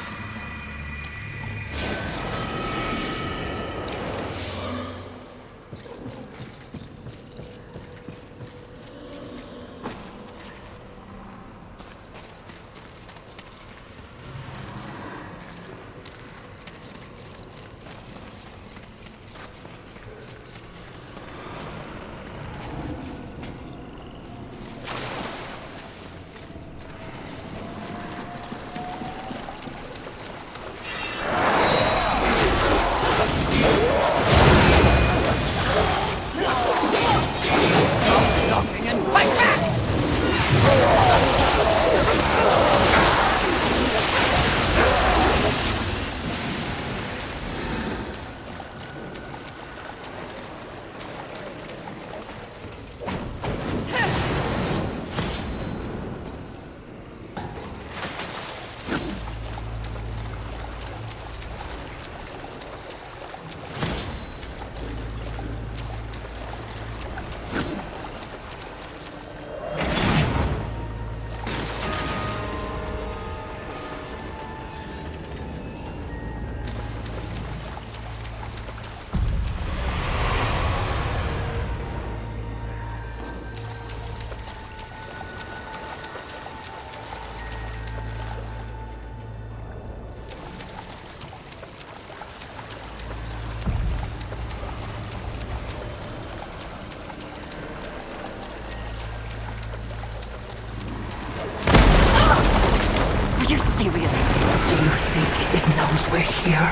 Serious? Do you think it knows we're here?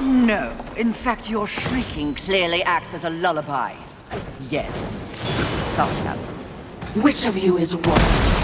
No. In fact, your shrieking clearly acts as a lullaby. Yes. Sarcasm. Which of you is worse?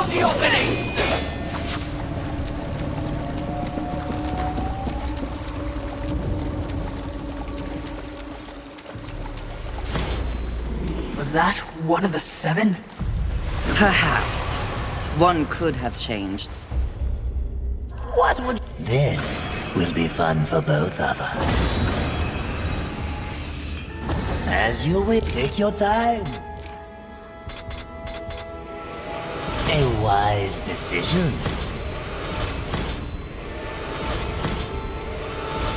out the opening! Was that one of the 7? Perhaps. One could have changed. What would... This will be fun for both of us. As you will, take your time. A wise decision.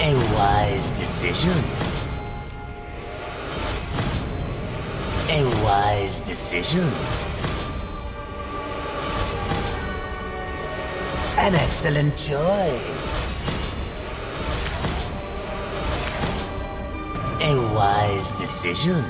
A wise decision. A wise decision. An excellent choice. A wise decision.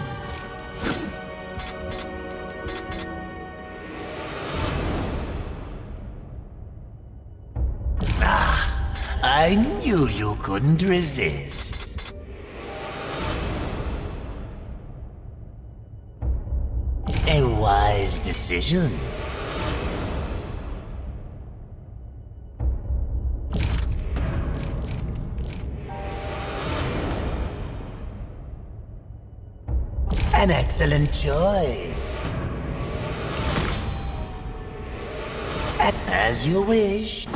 I knew you couldn't resist. A wise decision. An excellent choice. As you wish.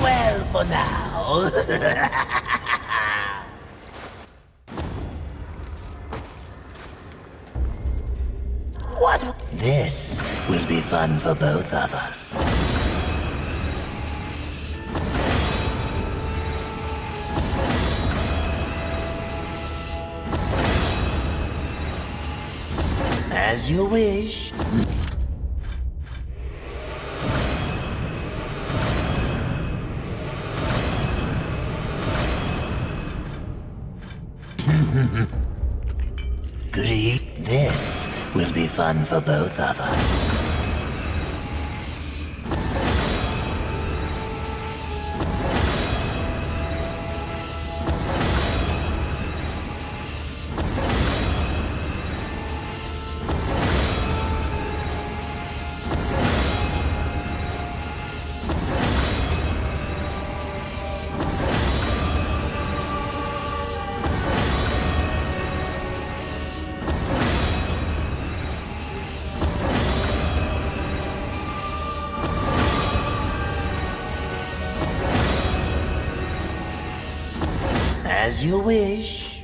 Well, for now. What? This will be fun for both of us. As you wish. Goody, this will be fun for both of us. As you wish.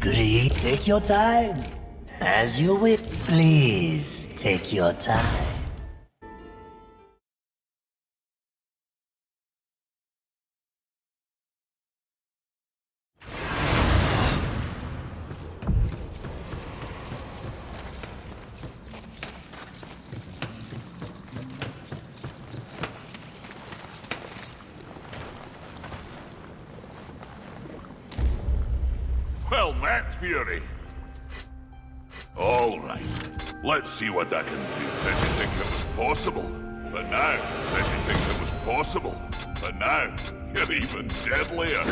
Goody, take your time. As you wish. Please take your time. Well met, Fury. All right. Let's see what I can do. Did you think it was possible? But now, did you think it was possible? But now, you're even deadlier.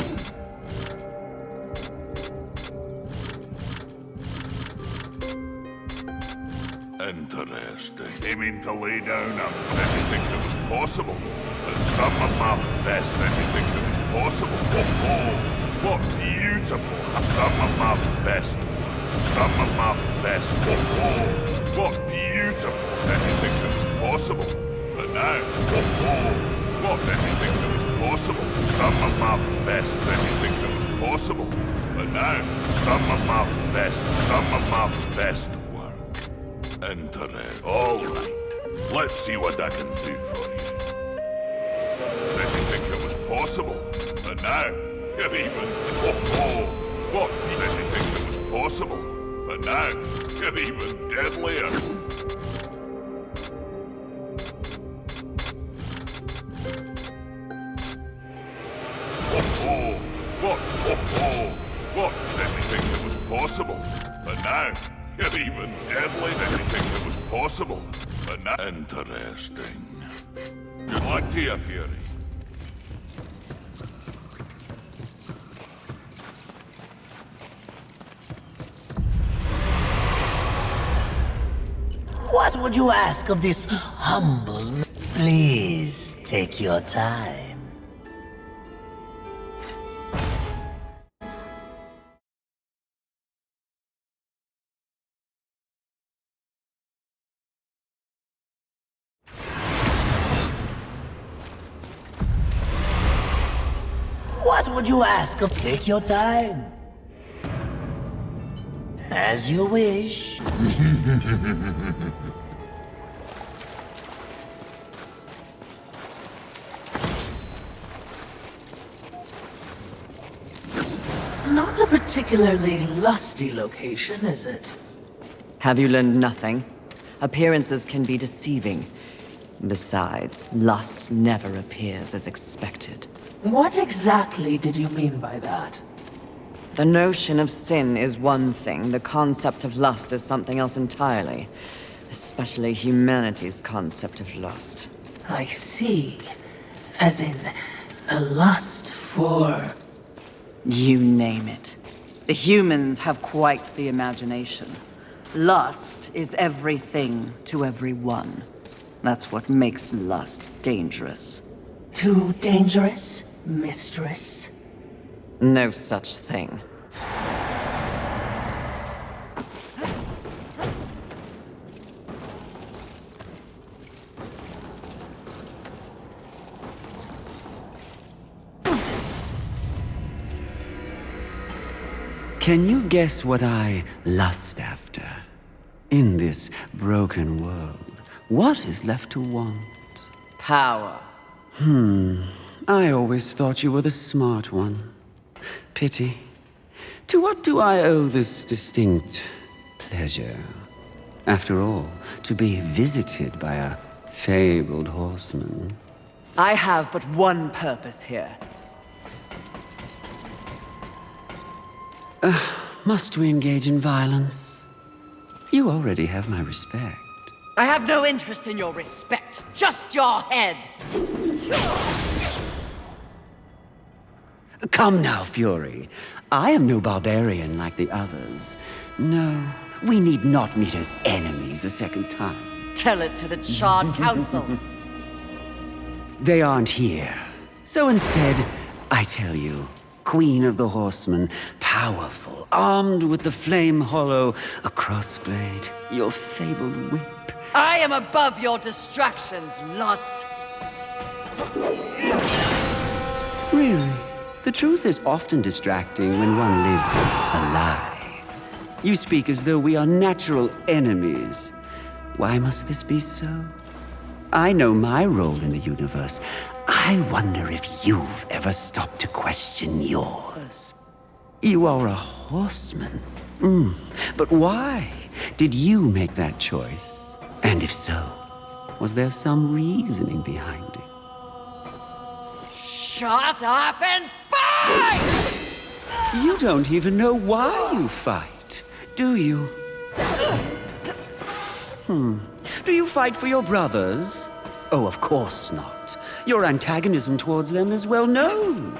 Interesting. They mean to lay down and did you think it was possible? And some of my best did you think it was possible? Oh, What beautiful! Some of my best. Some of my best. Oh, what beautiful! Anything that was possible. But now, what anything that was possible. Some of my best. Anything that was possible. But now, some of my best work. Interesting. All right. Let's see what I can do for you. Anything that was possible. But now, you're even. What anything that was possible. But now, you're even deadlier. What anything that was possible. But now, you're even deadly. Anything that was possible. But now, interesting. Good luck to you, Fury. What would you ask of this humble man? Please take your time. What would you ask of? Take your time. As you wish. Not a particularly lusty location, is it? Have you learned nothing? Appearances can be deceiving. Besides, lust never appears as expected. What exactly did you mean by that? The notion of sin is one thing, the concept of lust is something else entirely. Especially humanity's concept of lust. I see. As in, a lust for... You name it. The humans have quite the imagination. Lust is everything to everyone. That's what makes lust dangerous. Too dangerous, mistress? No such thing. Can you guess what I lust after? In this broken world, what is left to want? Power. I always thought you were the smart one. Pity. To what do I owe this distinct pleasure? After all, to be visited by a fabled horseman. I have but one purpose here. Must we engage in violence? You already have my respect. I have no interest in your respect, just your head! Come now, Fury. I am no barbarian like the others. No, we need not meet as enemies a second time. Tell it to the Charred Council. They aren't here. So instead, I tell you, Queen of the Horsemen, powerful, armed with the flame hollow, a crossblade, your fabled whip. I am above your distractions, lust. Really? The truth is often distracting when one lives a lie. You speak as though we are natural enemies. Why must this be so? I know my role in the universe. I wonder if you've ever stopped to question yours. You are a horseman. But why did you make that choice? And if so, was there some reasoning behind it? Shut up and fight! You don't even know why you fight, do you? Do you fight for your brothers? Oh, of course not. Your antagonism towards them is well known.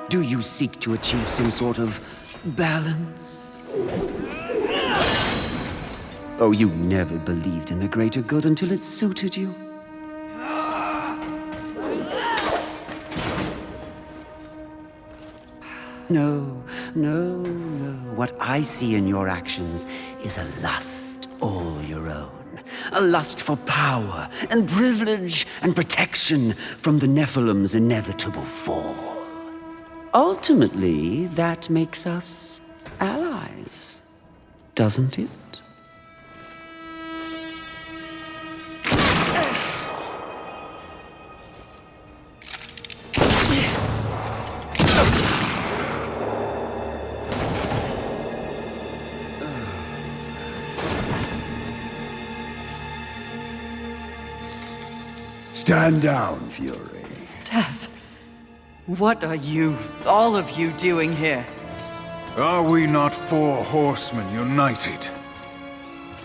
Do you seek to achieve some sort of balance? Oh, you never believed in the greater good until it suited you. No, no, no. What I see in your actions is a lust all your own. A lust for power and privilege and protection from the Nephilim's inevitable fall. Ultimately, that makes us allies, doesn't it? Stand down, Fury. Death. What are you, all of you, doing here? Are we not four horsemen united?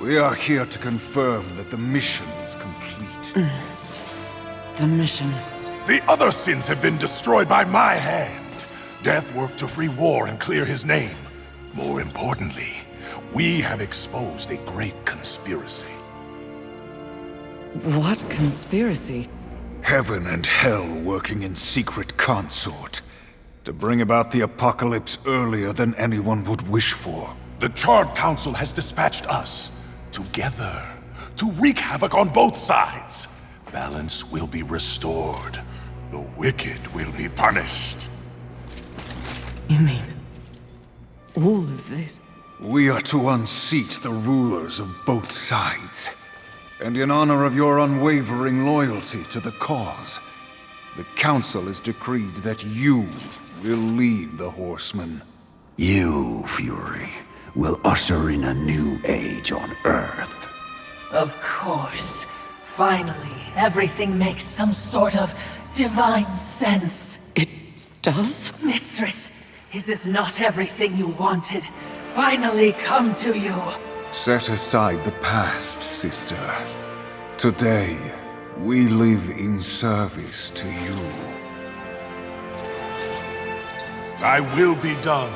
We are here to confirm that the mission is complete. The mission. The other sins have been destroyed by my hand. Death worked to free War and clear his name. More importantly, we have exposed a great conspiracy. What conspiracy? Heaven and hell working in secret consort to bring about the apocalypse earlier than anyone would wish for. The Charred Council has dispatched us together to wreak havoc on both sides. Balance will be restored. The wicked will be punished. You mean all of this? We are to unseat the rulers of both sides. And in honor of your unwavering loyalty to the cause, the Council has decreed that you will lead the Horsemen. You, Fury, will usher in a new age on Earth. Of course. Finally, everything makes some sort of divine sense. It does? Mistress, is this not everything you wanted? Finally come to you. Set aside the past, sister. Today, we live in service to you. I will be done.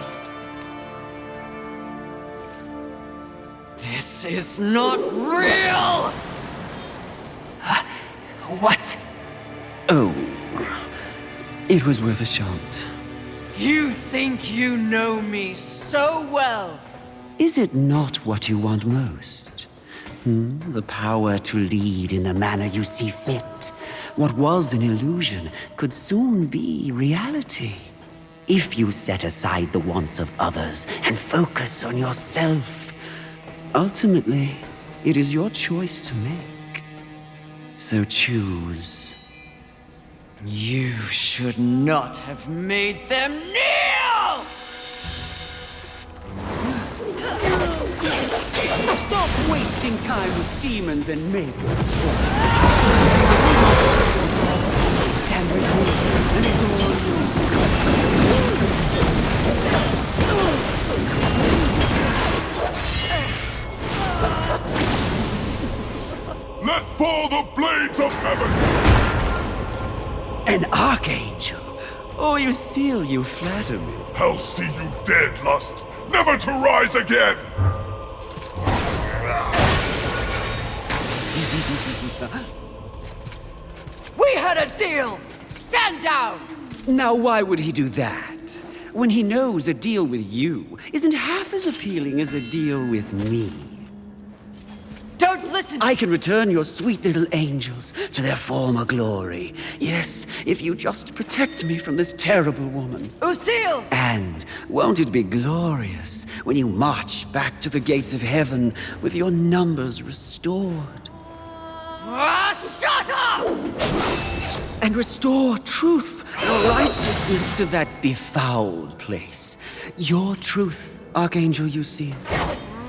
This is not real! What? Oh, it was worth a shot. You think you know me so well! Is it not what you want most? The power to lead in the manner you see fit. What was an illusion could soon be reality. If you set aside the wants of others and focus on yourself. Ultimately, it is your choice to make. So choose. You should not have made them kneel! Stop wasting time with demons and maidens. Stand with me and adore you. Let fall the blades of heaven! An archangel? Oh, you seal, you flatter me. I'll see you dead, Lust, never to rise again! We had a deal! Stand down! Now why would he do that? When he knows a deal with you isn't half as appealing as a deal with me. Don't listen! I can return your sweet little angels to their former glory. Yes, if you just protect me from this terrible woman. Lucille! And won't it be glorious when you march back to the gates of heaven with your numbers restored? Shut up! And restore truth and righteousness to that befouled place. Your truth, Archangel Lucille.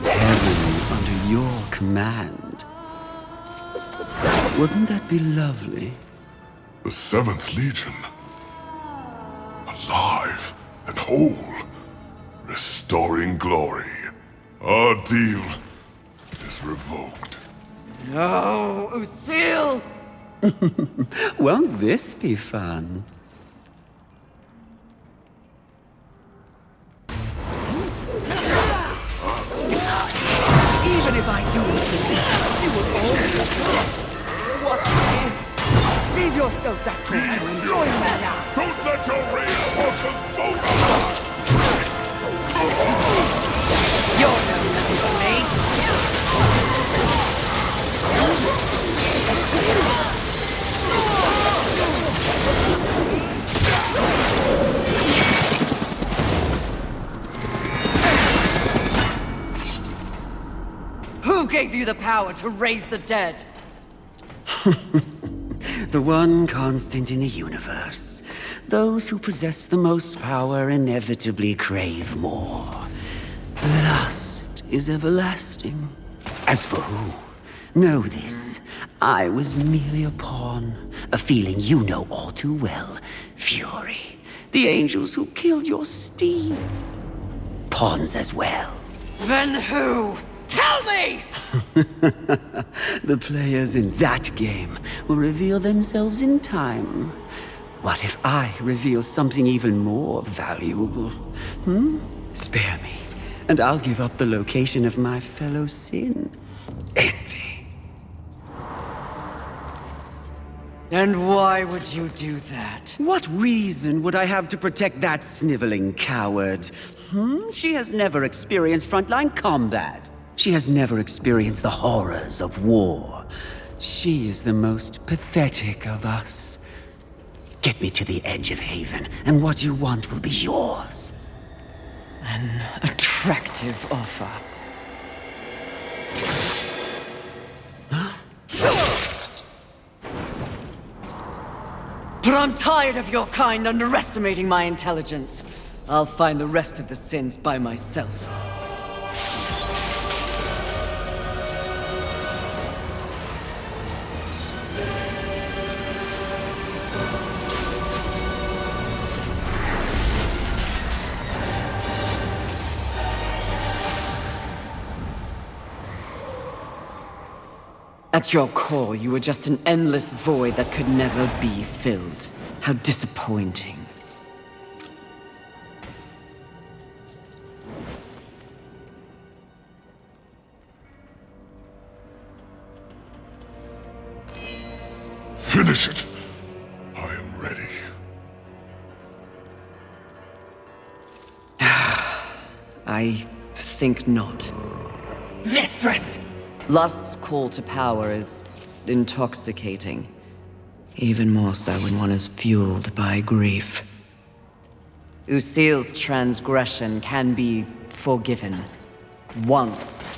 Heaven under your command. Wouldn't that be lovely? The 7th Legion. Alive and whole. Restoring glory. Our deal is revoked. No, Lucille! Won't this be fun? Even if I do it will all be what if? Save yourself that torture and join me now! Don't let your rage forces both of us! gave you the power to raise the dead? The one constant in the universe. Those who possess the most power inevitably crave more. Lust is everlasting. As for who, know this. I was merely a pawn. A feeling you know all too well. Fury. The angels who killed your steed. Pawns as well. Then who? Tell me! The players in that game will reveal themselves in time. What if I reveal something even more valuable? Spare me, and I'll give up the location of my fellow sin. Envy. And why would you do that? What reason would I have to protect that sniveling coward? She has never experienced frontline combat. She has never experienced the horrors of war. She is the most pathetic of us. Get me to the edge of Haven, and what you want will be yours. An attractive offer. But I'm tired of your kind underestimating my intelligence. I'll find the rest of the sins by myself. At your core, you were just an endless void that could never be filled. How disappointing. Finish it. I am ready. I think not. Mistress! Lust's call to power is intoxicating. Even more so when one is fueled by grief. Usil's transgression can be forgiven. Once.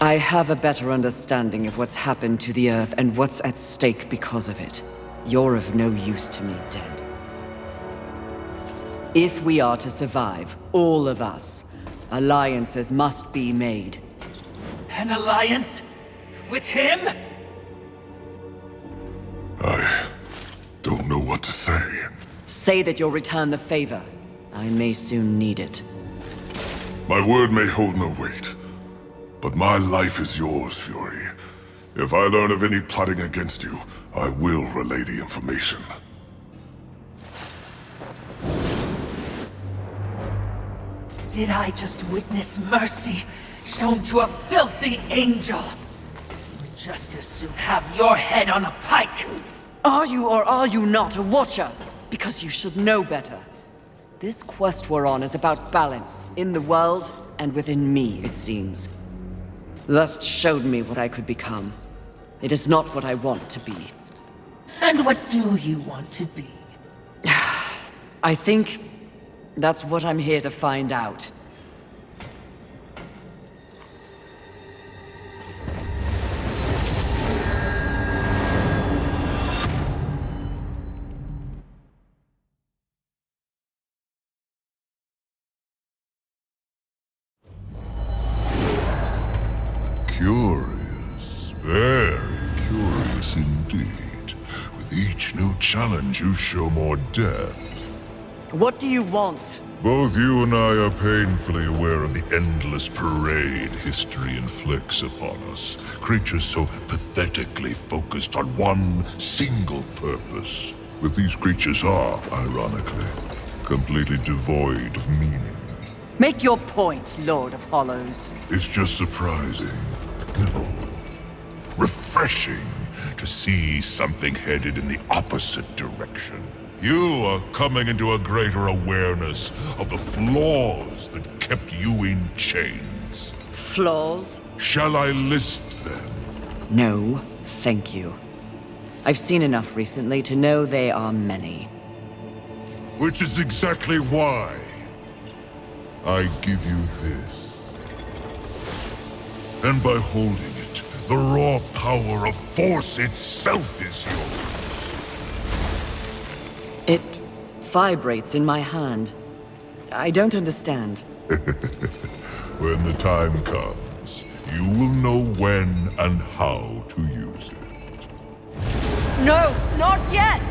I have a better understanding of what's happened to the Earth and what's at stake because of it. You're of no use to me, dead. If we are to survive, all of us, alliances must be made. An alliance? With him? I don't know what to say. Say that you'll return the favor. I may soon need it. My word may hold no weight, but my life is yours, Fury. If I learn of any plotting against you, I will relay the information. Did I just witness mercy shown to a filthy angel? Would just as soon have your head on a pike. Are you or are you not a Watcher? Because you should know better. This quest we're on is about balance, in the world and within me, it seems. Lust showed me what I could become. It is not what I want to be. And what do you want to be? I think that's what I'm here to find out. Curious, very curious indeed. With each new challenge, you show more depth. What do you want? Both you and I are painfully aware of the endless parade history inflicts upon us. Creatures so pathetically focused on one single purpose. But these creatures are, ironically, completely devoid of meaning. Make your point, Lord of Hollows. It's just surprising. No. Refreshing to see something headed in the opposite direction. You are coming into a greater awareness of the flaws that kept you in chains. Flaws? Shall I list them? No, thank you. I've seen enough recently to know they are many. Which is exactly why I give you this. And by holding it, the raw power of Force itself is yours. It vibrates in my hand. I don't understand. When the time comes, you will know when and how to use it. No, not yet!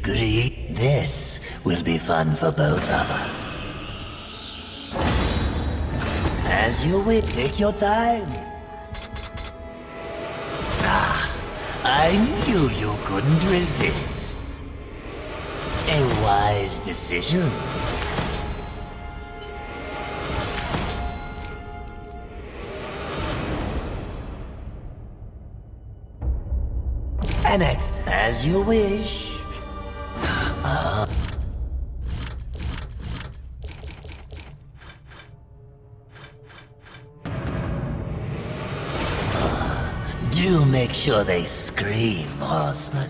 Goody, this will be fun for both of us. As you wish, take your time. I knew you couldn't resist. A wise decision. Annex, as you wish. Do make sure they scream, Horseman.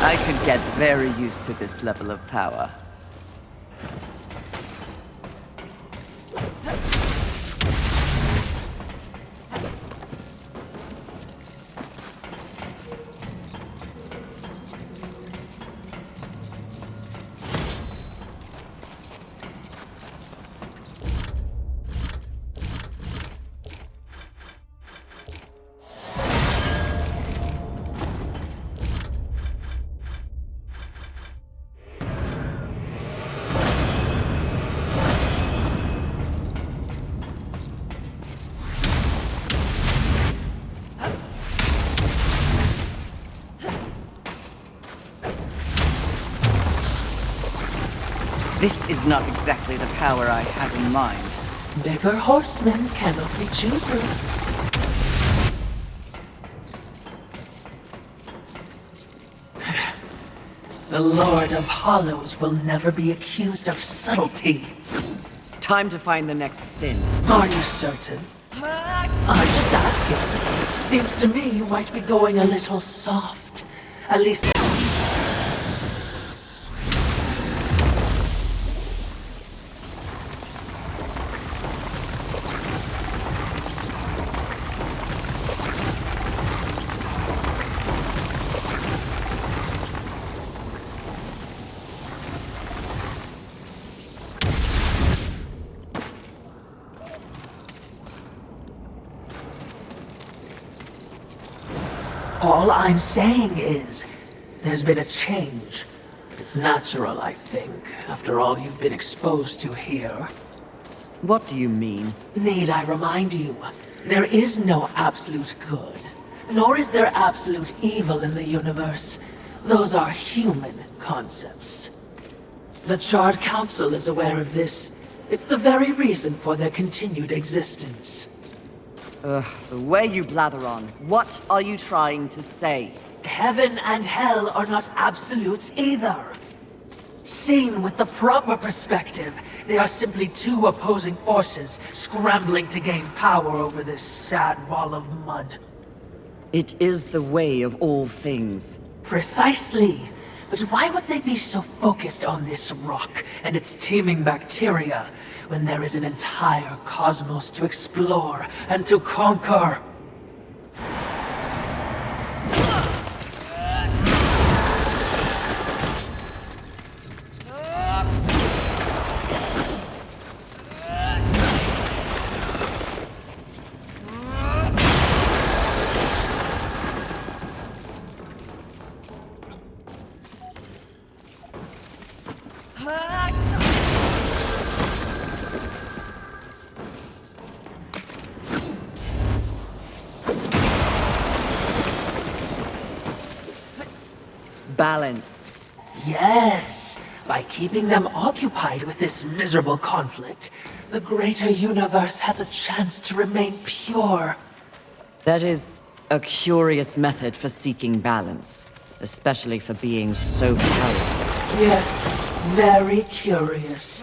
I could get very used to this level of power. This is not exactly the power I had in mind. Bigger horsemen cannot be choosers. The Lord of Hollows will never be accused of subtlety. Time to find the next sin. Are you certain? I'm just asking. Seems to me you might be going a little soft. At least... All I'm saying is, there's been a change. It's natural, I think, after all you've been exposed to here. What do you mean? Need I remind you, there is no absolute good, nor is there absolute evil in the universe. Those are human concepts. The Charred Council is aware of this. It's the very reason for their continued existence. Ugh, the way you blather on. What are you trying to say? Heaven and hell are not absolutes either. Seen with the proper perspective, they are simply two opposing forces scrambling to gain power over this sad wall of mud. It is the way of all things. Precisely. But why would they be so focused on this rock and its teeming bacteria when there is an entire cosmos to explore and to conquer? Balance. Yes, by keeping them occupied with this miserable conflict, the greater universe has a chance to remain pure. That is a curious method for seeking balance, especially for beings so powerful. Yes, very curious.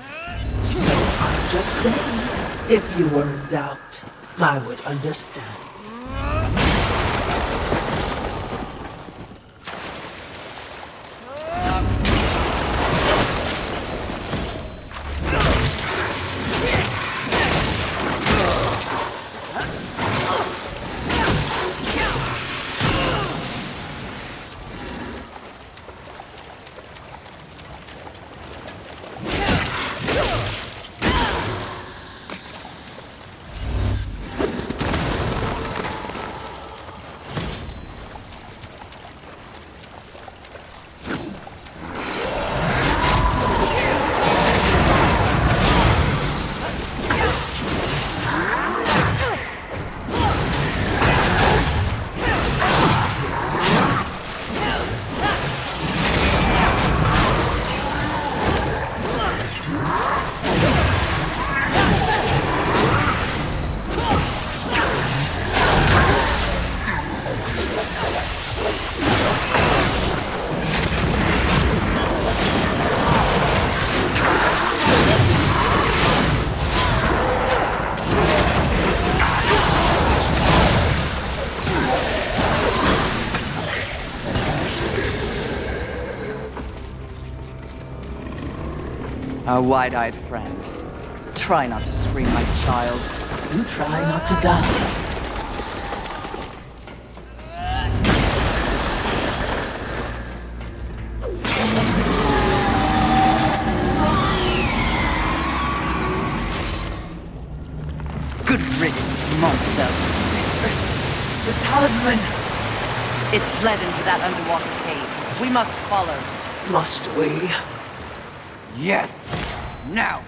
So I'm just saying, if you were in doubt, I would understand. Our wide-eyed friend. Try not to scream like a child. You try not to die. Good riddance, monster. Mistress, the talisman. It fled into that underwater cave. We must follow. Must we? Yes. Now.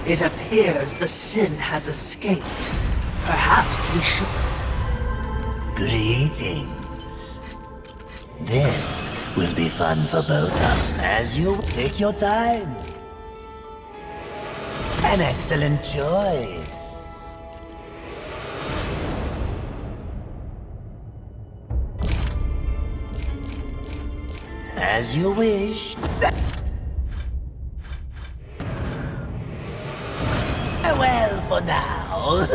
It appears the sin has escaped. Perhaps we should... Greetings. This will be fun for both of them. As you take your time. An excellent choice. As you wish. Well, for now.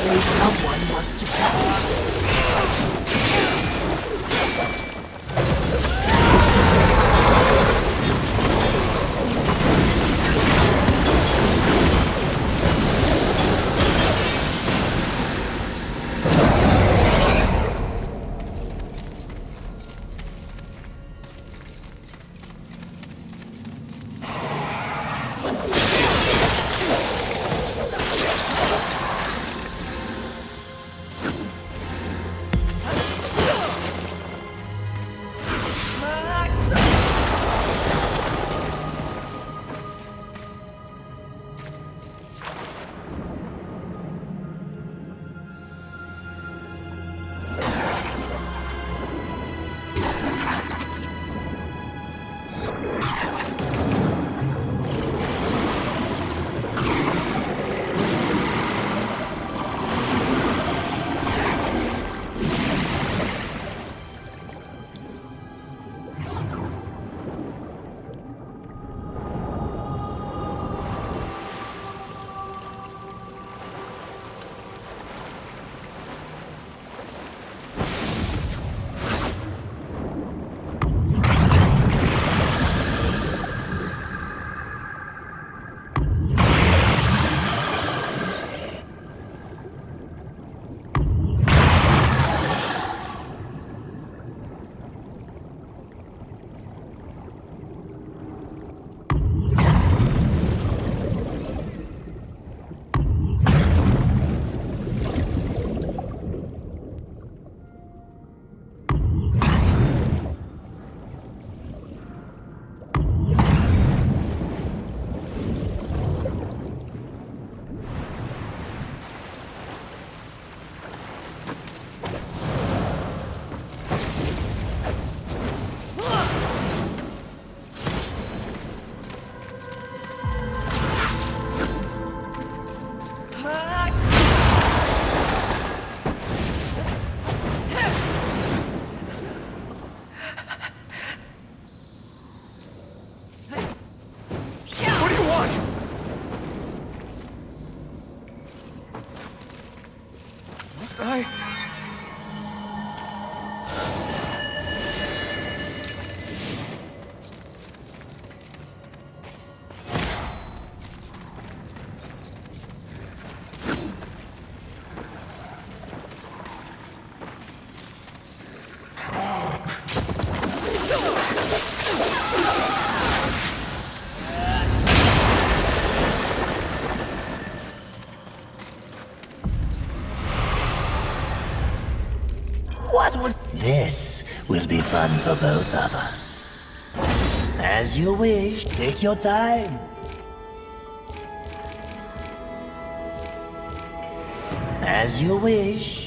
Obviously, someone wants to challenge me. This will be fun for both of us. As you wish, take your time. As you wish.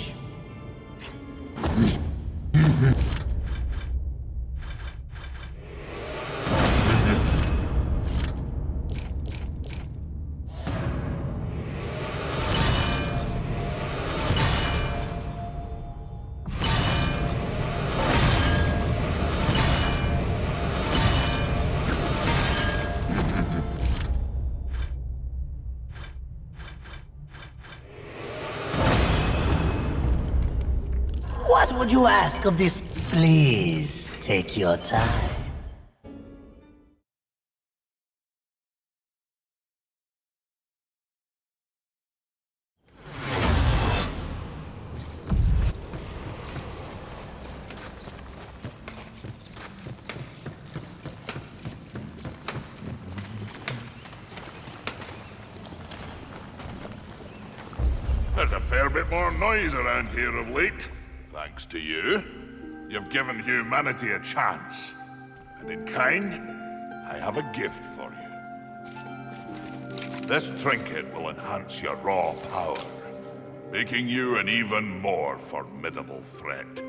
What would you ask of this? Please take your time. There's a fair bit more noise around here of late. Thanks to you. You've given humanity a chance. And in kind, I have a gift for you. This trinket will enhance your raw power, making you an even more formidable threat.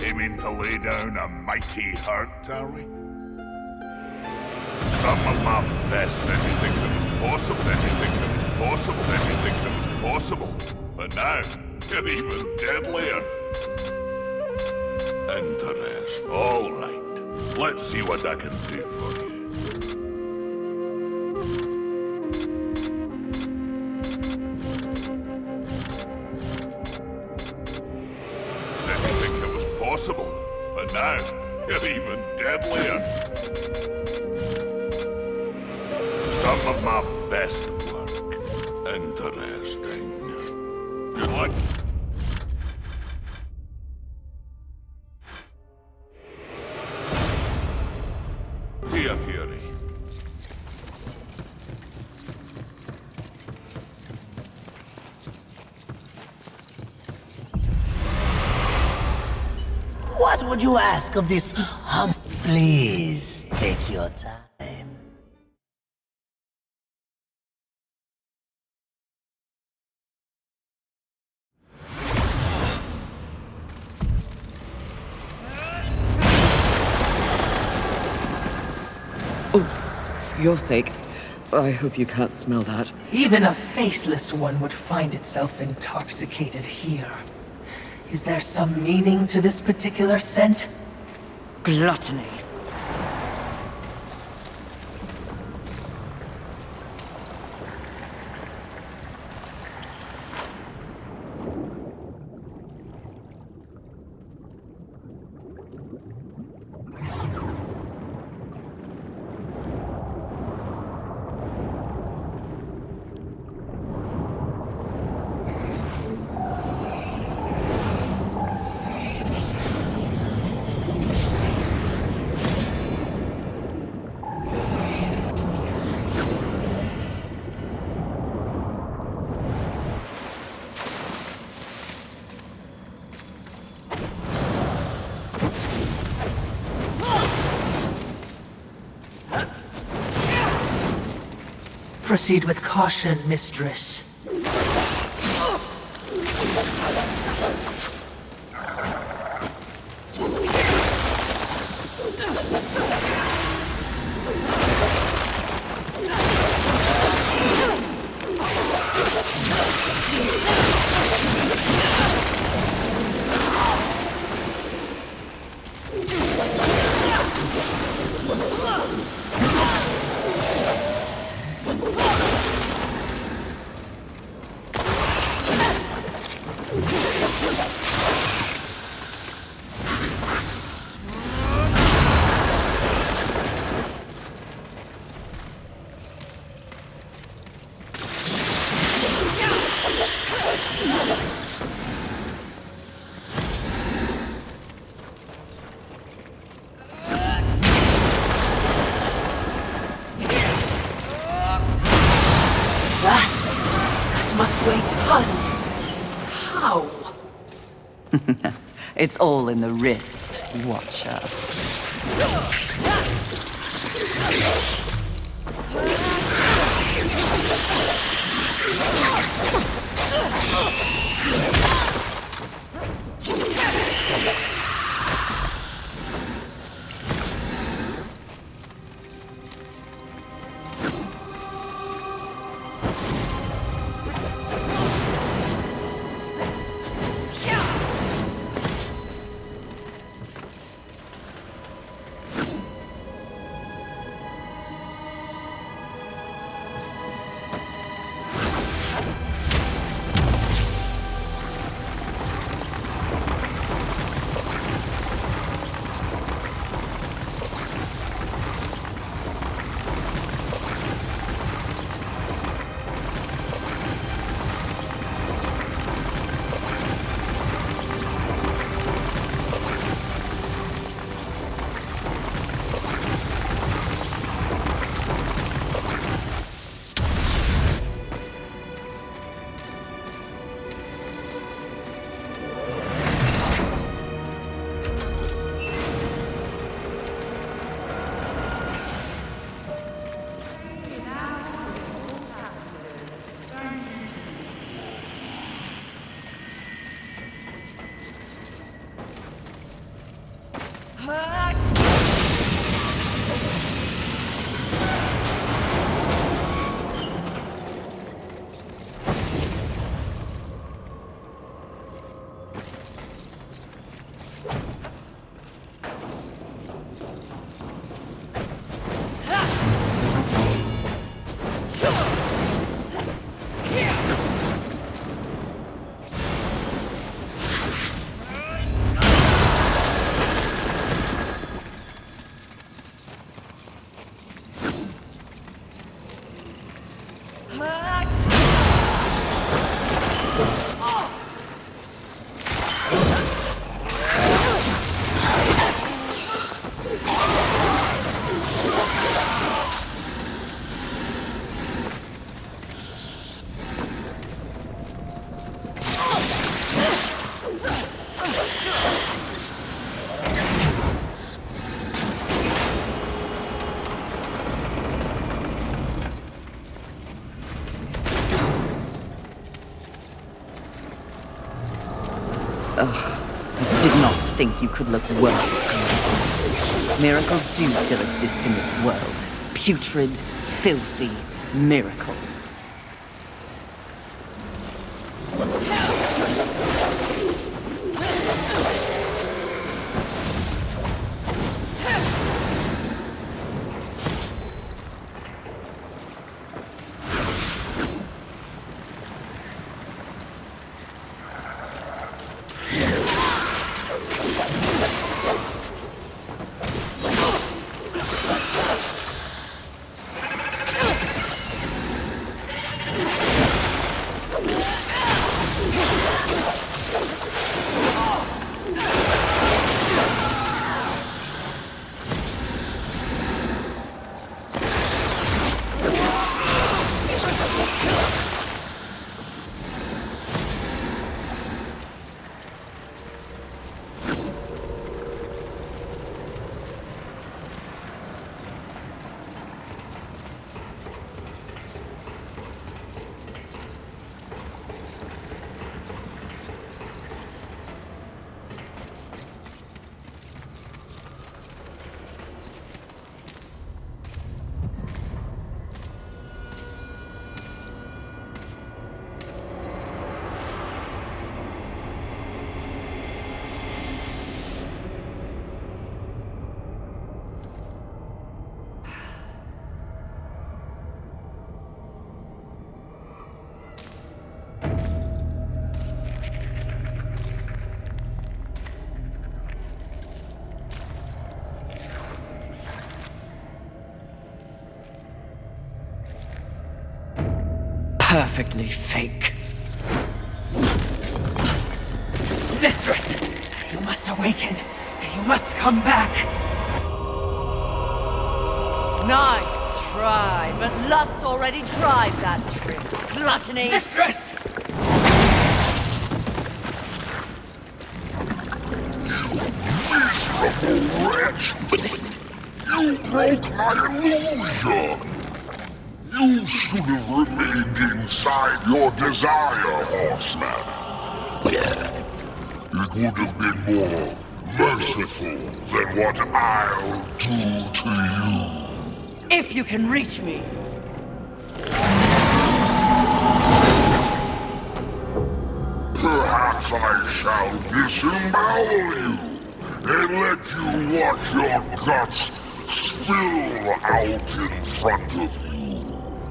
Aiming to lay down a mighty hurt, are we? Some of my best, anything that was possible, anything that was possible, anything that was possible. But now, you're even deadlier. Interest. All right. Let's see what I can do for you. Didn't think it was possible, but now you're even deadlier. Some of my best work. Interesting. Good luck. Here, Fury. What would you ask of this Please take your time. For your sake, I hope you can't smell that. Even a faceless one would find itself intoxicated here. Is there some meaning to this particular scent? Gluttony. Proceed with caution, mistress. That must weigh tons. How? It's all in the wrist, Watcher. You did not think you could look worse, Creator. Miracles do still exist in this world. Putrid, filthy miracles. Perfectly fake. Mistress! You must awaken. You must come back. Nice try, but Lust already tried that trick. Gluttony! Mistress! Miserable wretch! You broke my illusion! You should have remained inside your desire, Horseman. It would have been more merciful than what I'll do to you. If you can reach me. Perhaps I shall disembowel you and let you watch your guts spill out in front of you.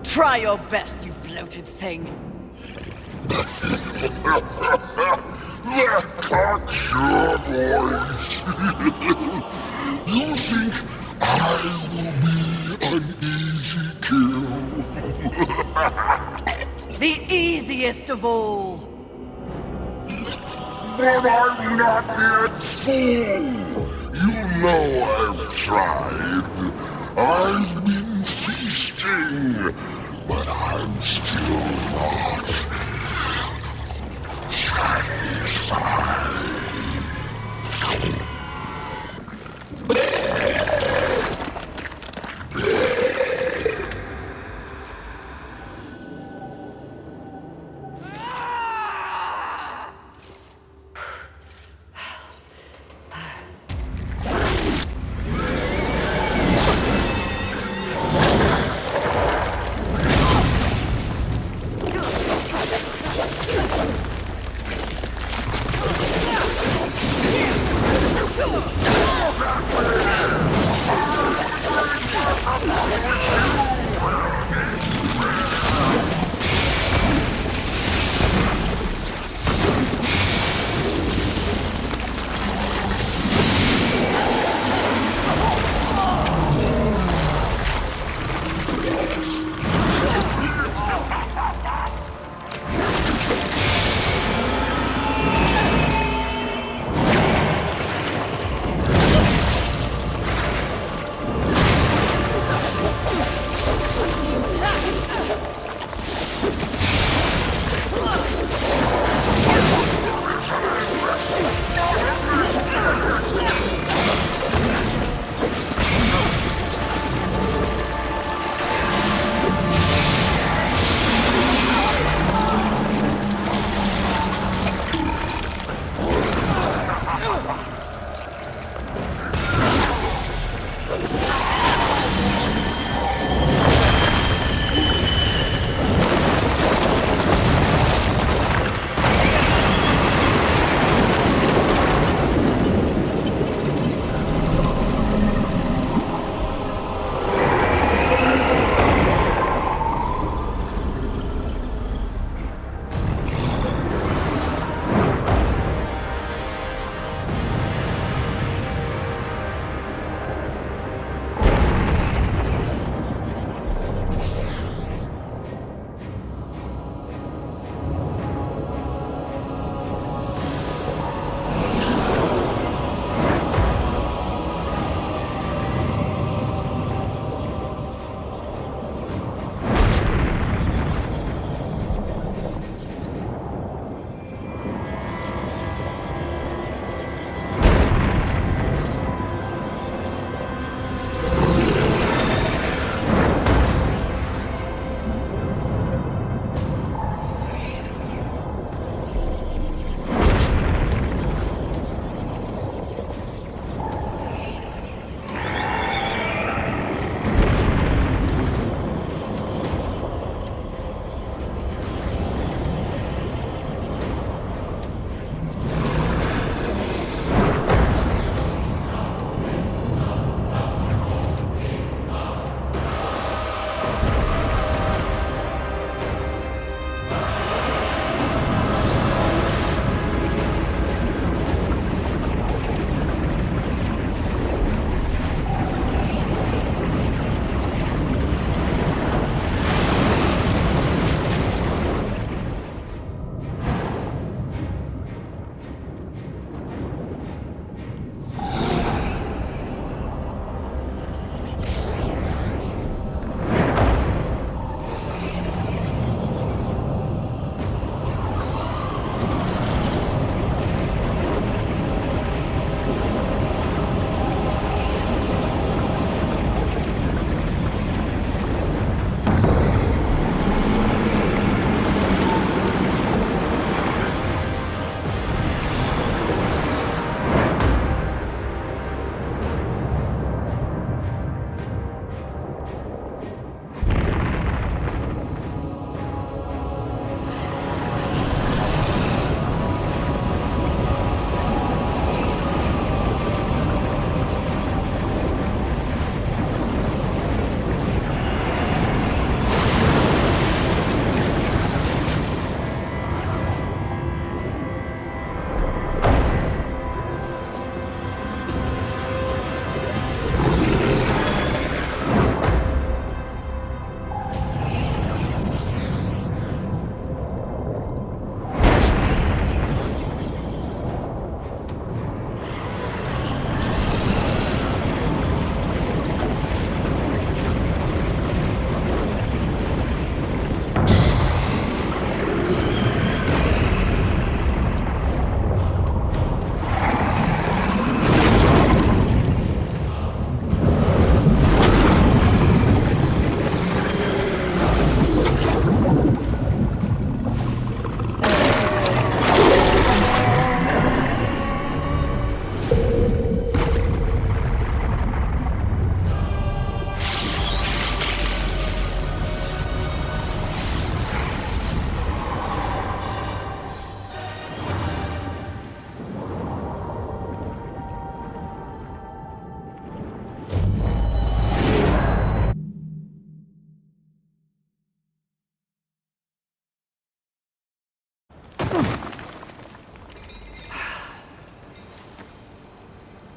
Try your best, you bloated thing. That cocksure voice. You think I will be an easy kill? The easiest of all. But I'm not yet full. You know I've tried. I've been feasting, but I'm still not satisfied.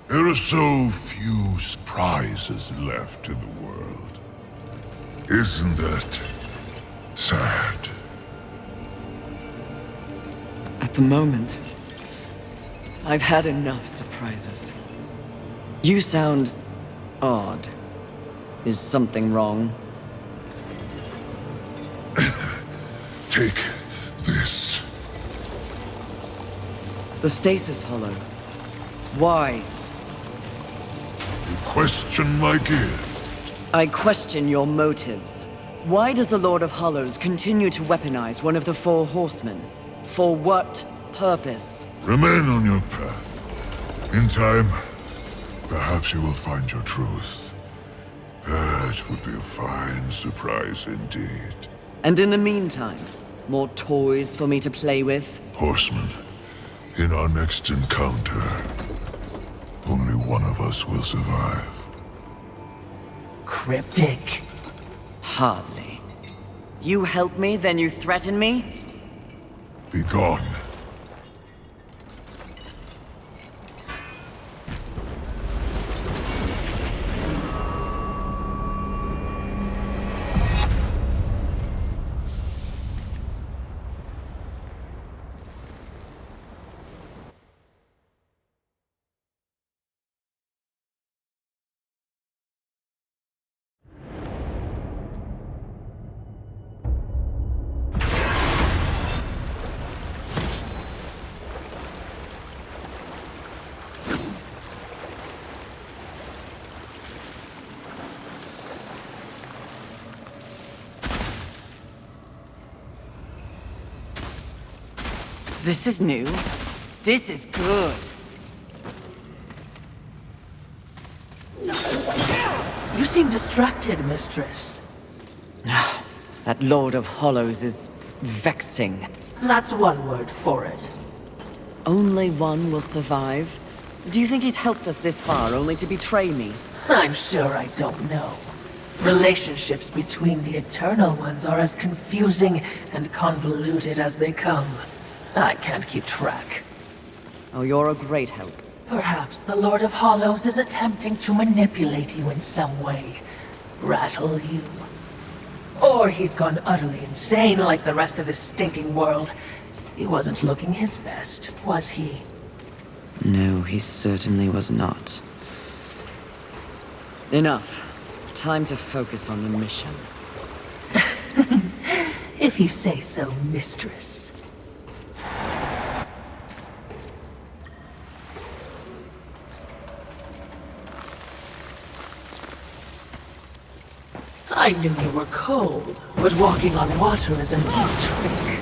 There are so few prizes left in the world. Isn't that sad? At the moment, I've had enough surprises. You sound odd. Is something wrong? Take this. The stasis hollow. Why? You question my gift. I question your motives. Why does the Lord of Hollows continue to weaponize one of the Four Horsemen? For what purpose? Remain on your path. In time, perhaps you will find your truth. That would be a fine surprise indeed. And in the meantime, more toys for me to play with? Horseman, in our next encounter, only one of us will survive. Cryptic. Hardly. You help me, then you threaten me? Be gone. This is new. This is good. You seem distracted, mistress. That Lord of Hollows is vexing. That's one word for it. Only one will survive? Do you think he's helped us this far only to betray me? I'm sure I don't know. Relationships between the Eternal Ones are as confusing and convoluted as they come. I can't keep track. Oh, you're a great help. Perhaps the Lord of Hollows is attempting to manipulate you in some way. Rattle you. Or he's gone utterly insane like the rest of this stinking world. He wasn't looking his best, was he? No, he certainly was not. Enough. Time to focus on the mission. If you say so, mistress. I knew you were cold, but walking on water is a new trick.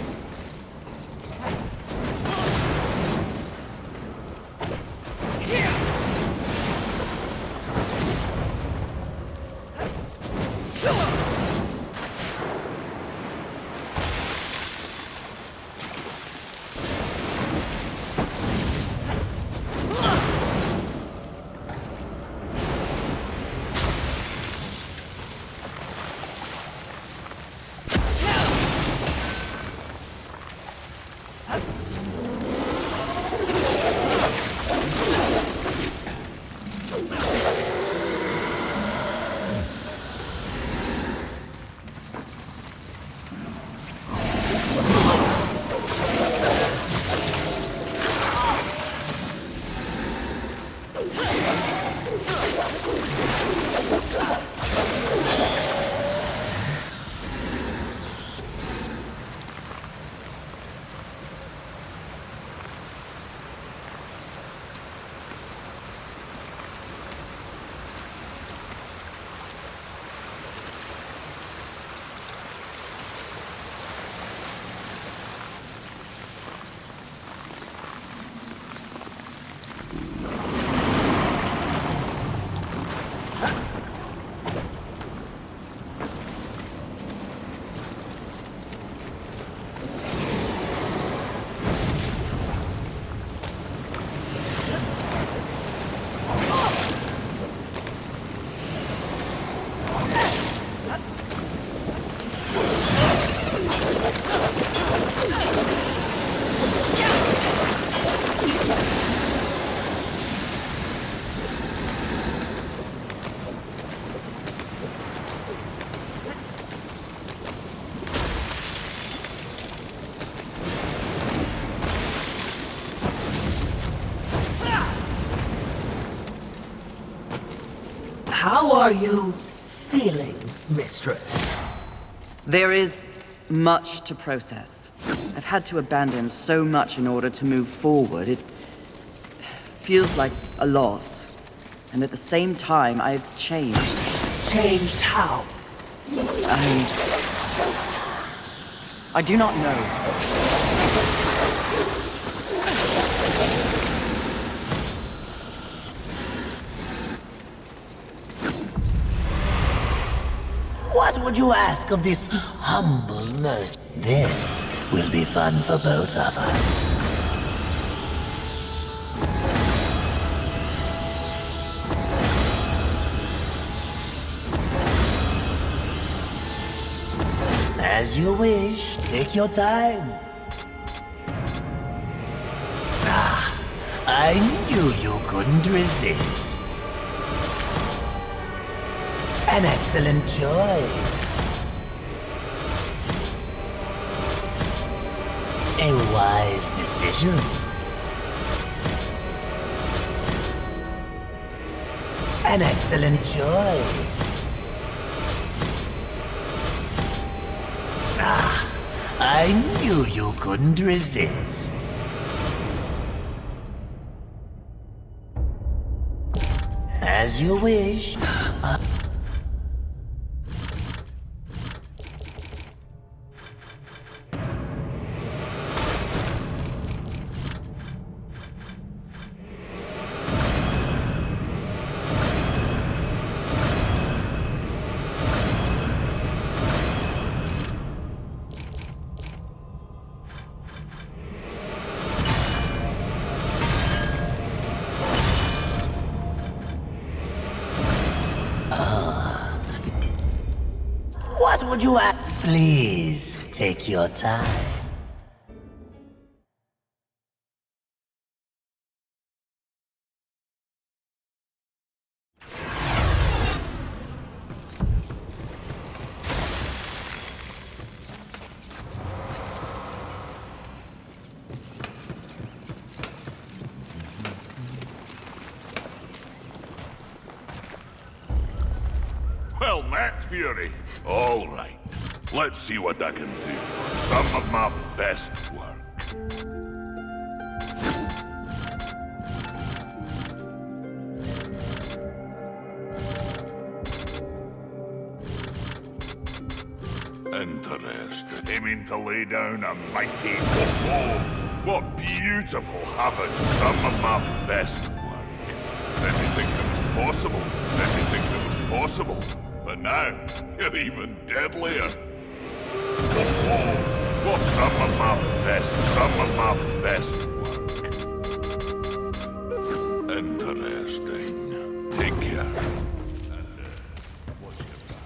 How are you feeling, mistress? There is much to process. I've had to abandon so much in order to move forward. It feels like a loss. And at the same time, I've changed. Changed how? I do not know. What would you ask of this humble merchant? This will be fun for both of us. As you wish, take your time. Ah, I knew you couldn't resist. An excellent choice. A wise decision. An excellent choice. Ah, I knew you couldn't resist. As you wish. What would you ask? Please take your time. Well met, Fury. All right. Let's see what I can do for some of my best work. Interesting. Aiming to lay down a mighty whoa. What beautiful havoc. Some of my best work. Didn't think that was possible. Didn't think that was possible. But now, you're even deadlier. Whoa. What some of my best work. Interesting. Take care. Watch your back.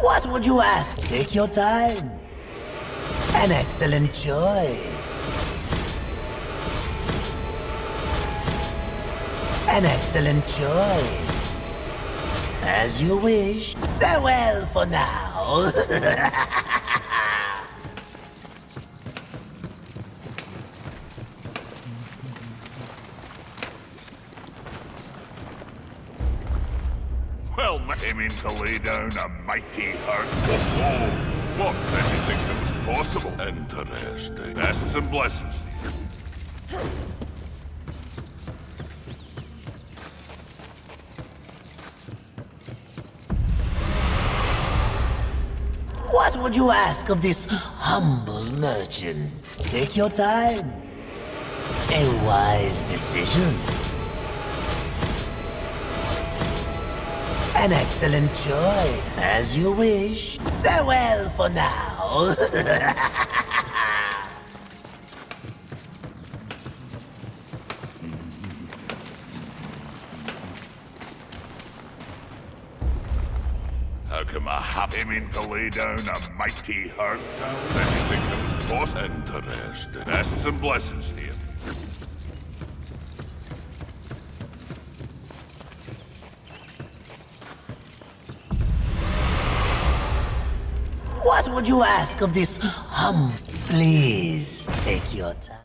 What would you ask? Take your time. An excellent choice. An excellent choice. As you wish. Farewell for now. Well, aiming to lay down a mighty hurt. Whoa. What? Didn't think that was possible. Interesting. Bests and blessings to you. What would you ask of this humble merchant? Take your time. A wise decision. An excellent choice. As you wish. Farewell for now. How come I have aiming to lay down a mighty hurt? Didn't think that was possible. Interesting. Bests and blessings to you. What would would you ask of this Please take your time.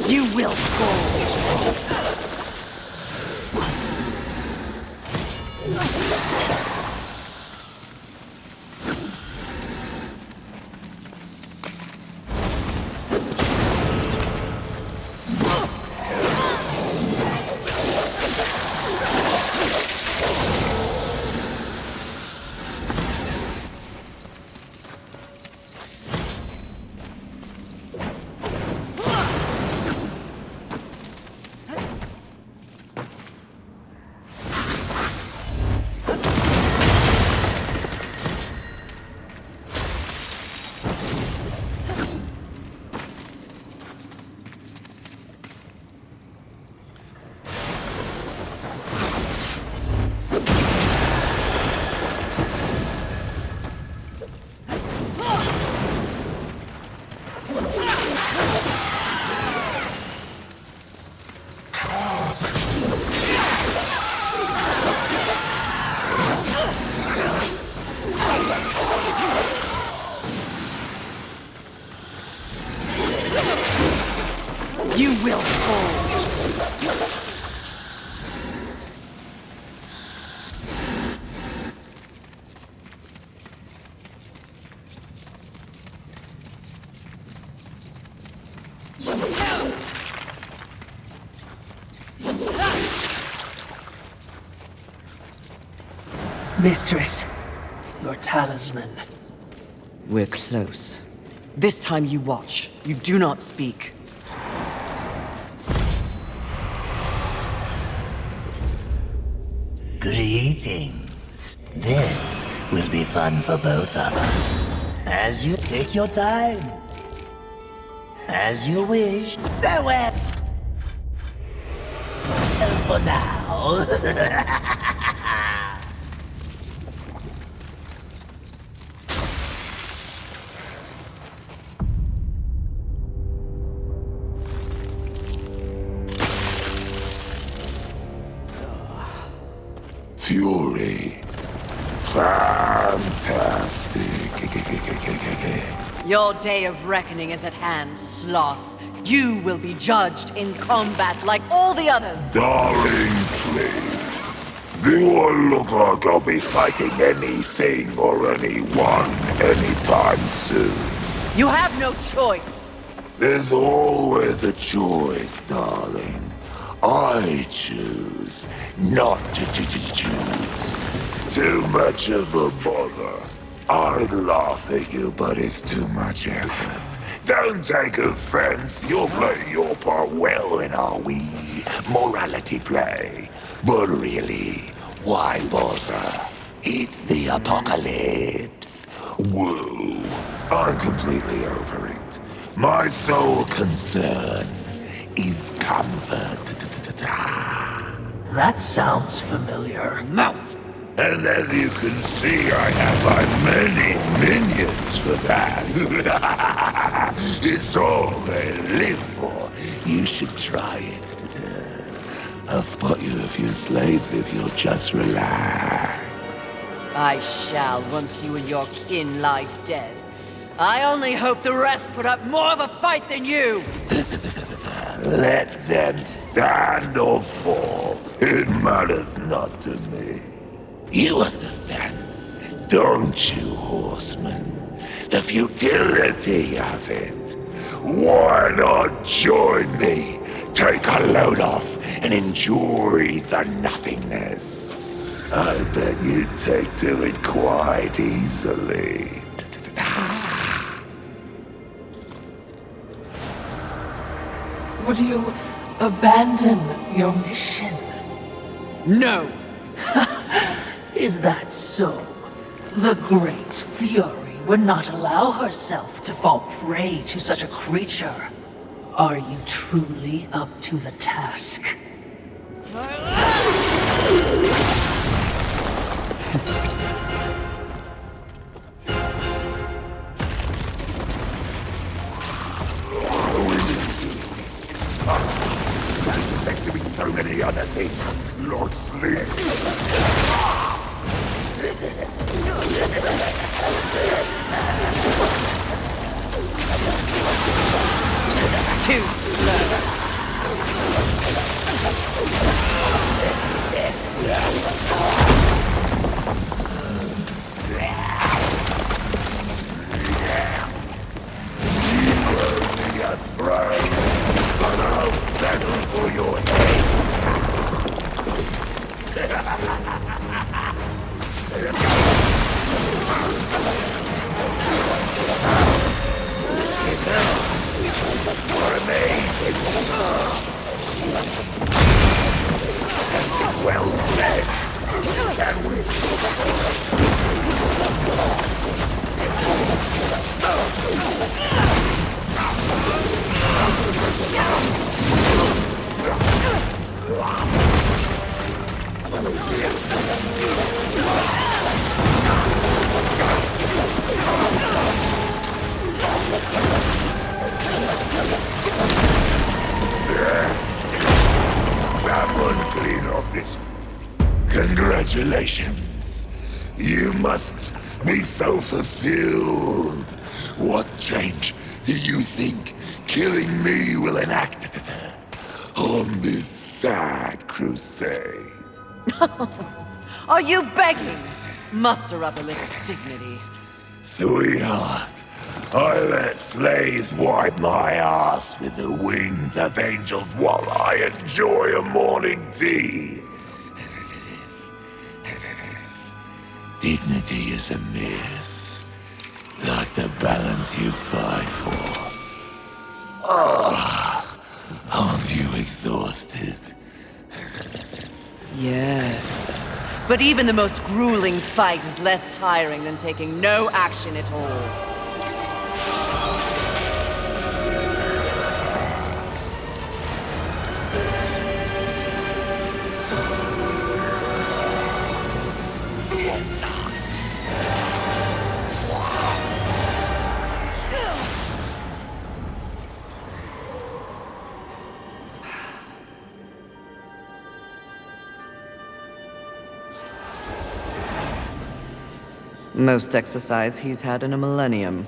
You will fall. You will fall. Mistress, your talisman. We're close. This time you watch. You do not speak. Greetings. This will be fun for both of us. As you take your time. As you wish. Farewell. For now. Fantastic. Your day of reckoning is at hand, Sloth. You will be judged in combat like all the others. Darling, please. Do I look like I'll be fighting anything or anyone anytime soon? You have no choice. There's always a choice, darling. I choose not to choose. Too much of a bother. I'd laugh at you, but it's too much effort. Don't take offense. You're playing your part well in our wee morality play. But really, why bother? It's the apocalypse. Woo. I'm completely over it. My sole concern is comfort. That sounds familiar. Mouth. And as you can see, I have my many minions for that. It's all they live for. You should try it. I'll spot you a few slaves if you'll just relax. I shall, once you and your kin lie dead. I only hope the rest put up more of a fight than you! Let them stand or fall. It matters not to me. You understand, don't you, horseman? The futility of it. Why not join me? Take a load off and enjoy the nothingness. I bet you'd take to it quite easily. Would you abandon your mission? No! Is that so? The Great Fury would not allow herself to fall prey to such a creature. Are you truly up to the task? There's doing so many other things. Lord Sleep. Too slow. Only a throne, but I'll settle for your head. Well said. Can we? Someone clean up this. Congratulations. You must be so fulfilled. What change do you think killing me will enact on this sad crusade? Are you begging? Muster up a little dignity. Sweetheart, I let slaves wipe my ass with the wings of angels while I enjoy a morning tea. Dignity is a myth, like the balance you fight for. Aren't you exhausted? Yes. But even the most grueling fight is less tiring than taking no action at all. Most exercise he's had in a millennium.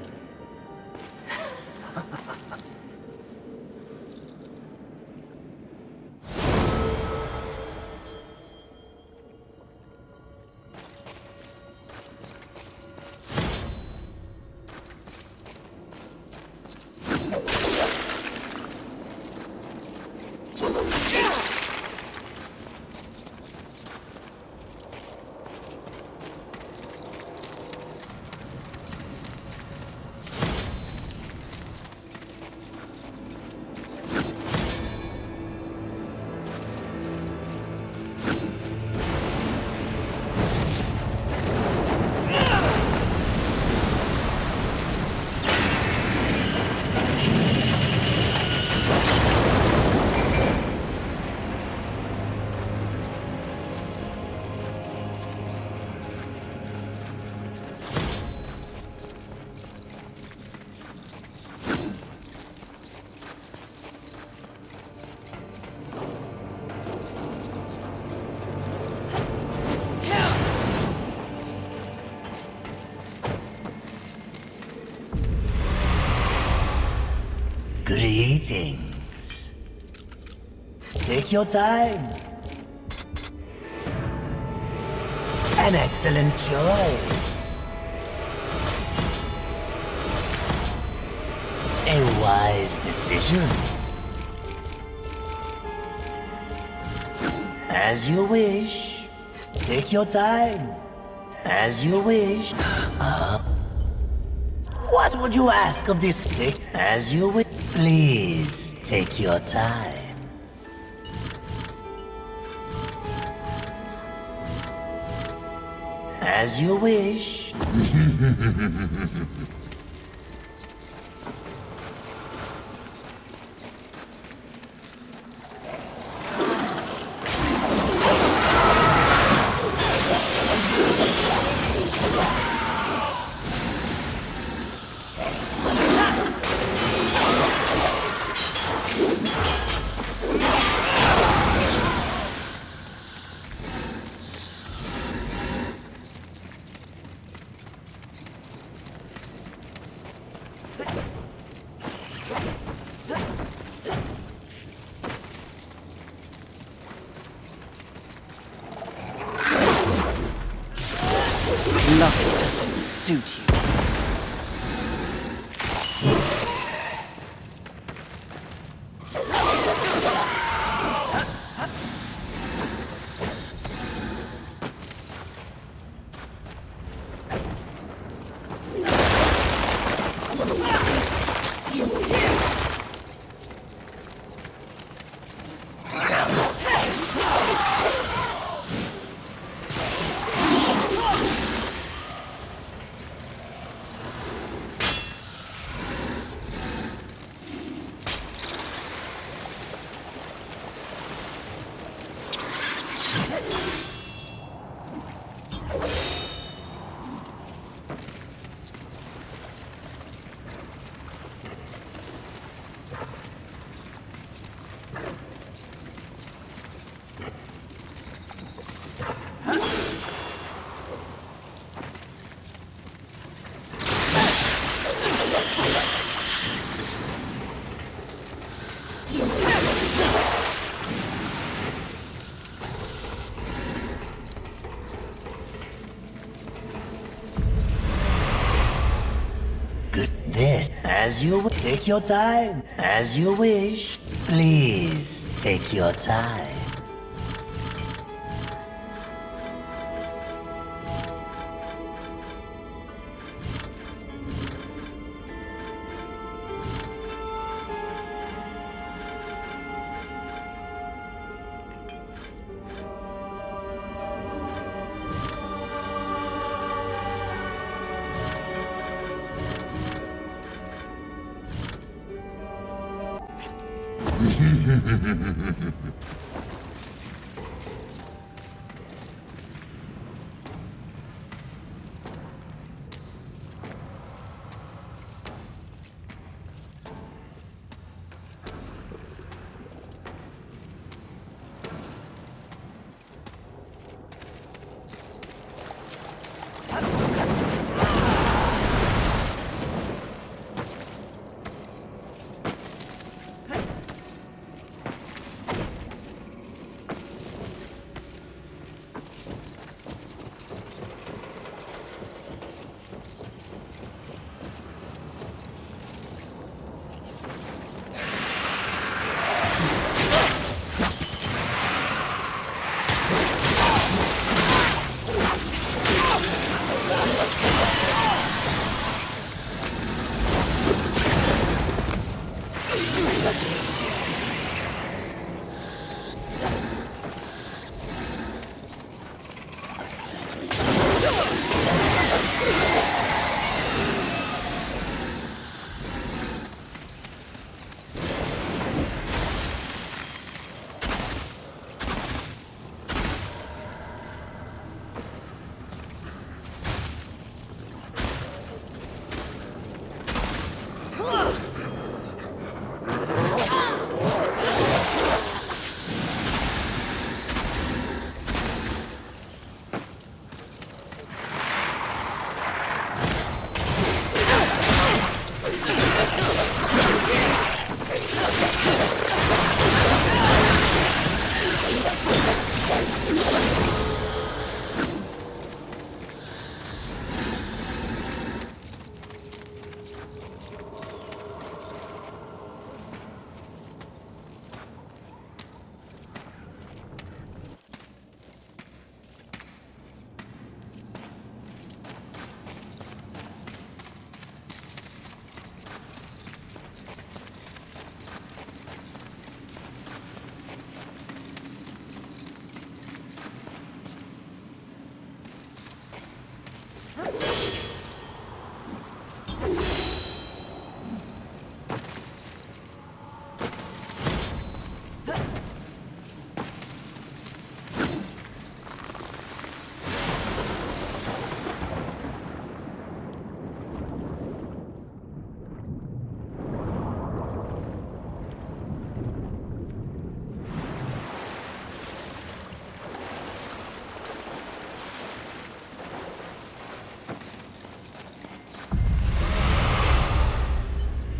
Greetings. Take your time. An excellent choice. A wise decision. As you wish. Take your time. As you wish. What would you ask of this stick? As you wish. Please take your time. As you wish. Nothing doesn't suit you. This, as you take your time, as you wish. Please take your time.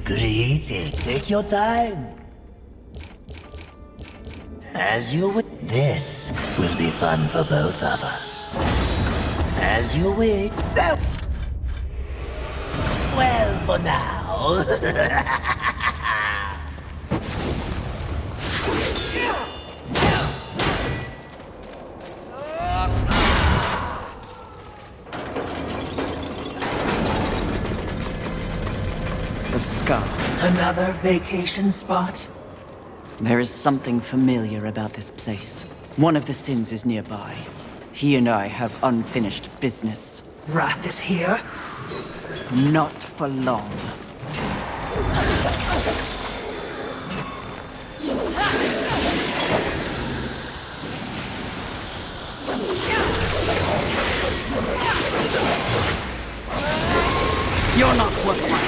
Good eating. Take your time. As you wish. This will be fun for both of us. As you wish. Well, for now. The skull. Another vacation spot? There is something familiar about this place. One of the sins is nearby. He and I have unfinished business. Wrath is here? Not for long. You're not worth much.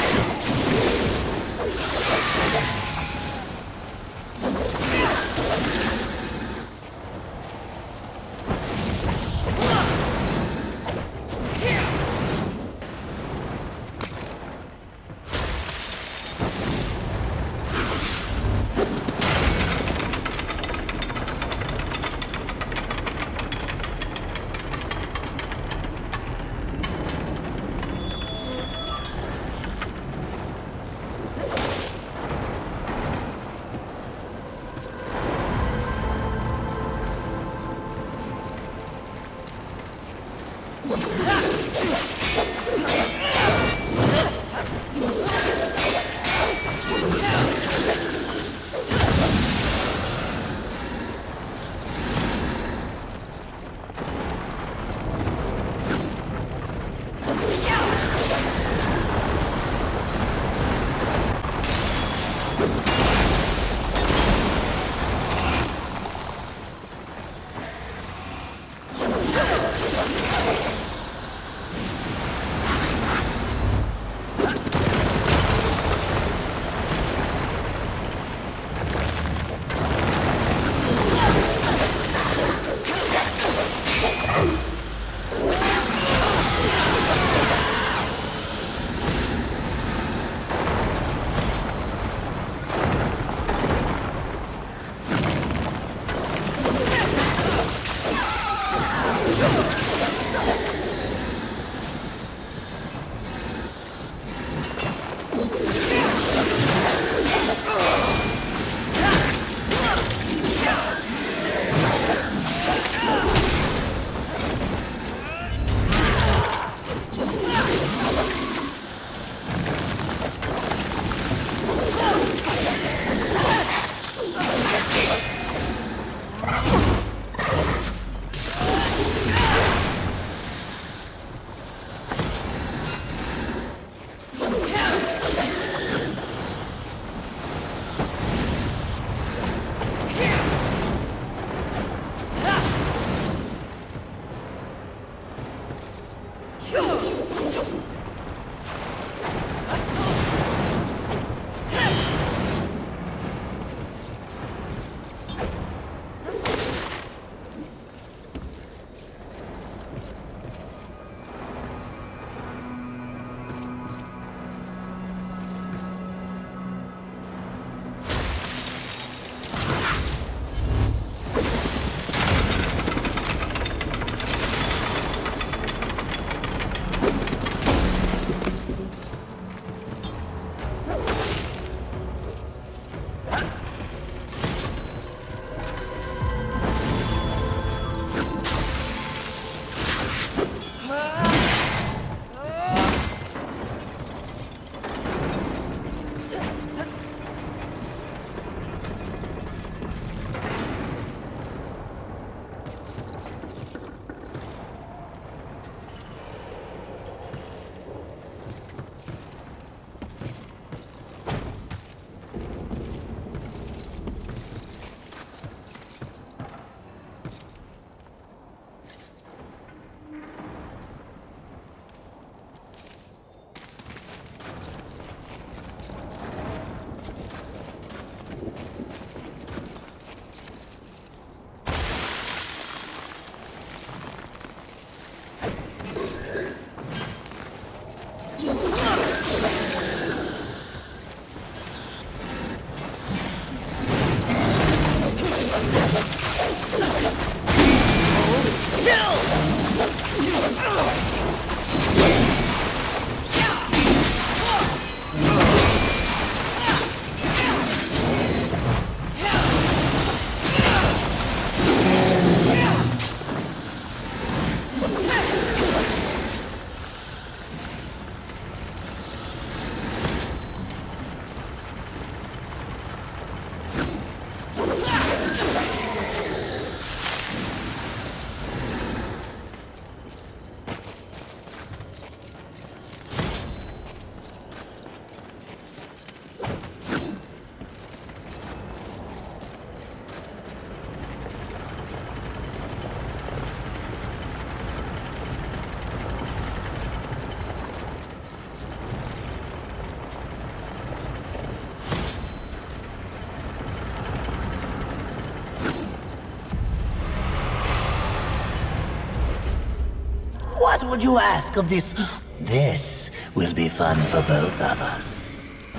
would you ask of this? This will be fun for both of us.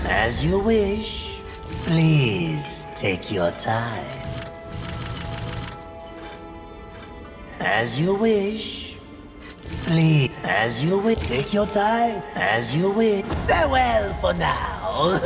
As you wish. Please take your time. As you wish. Please, as you wish. Take your time. As you wish. Farewell for now.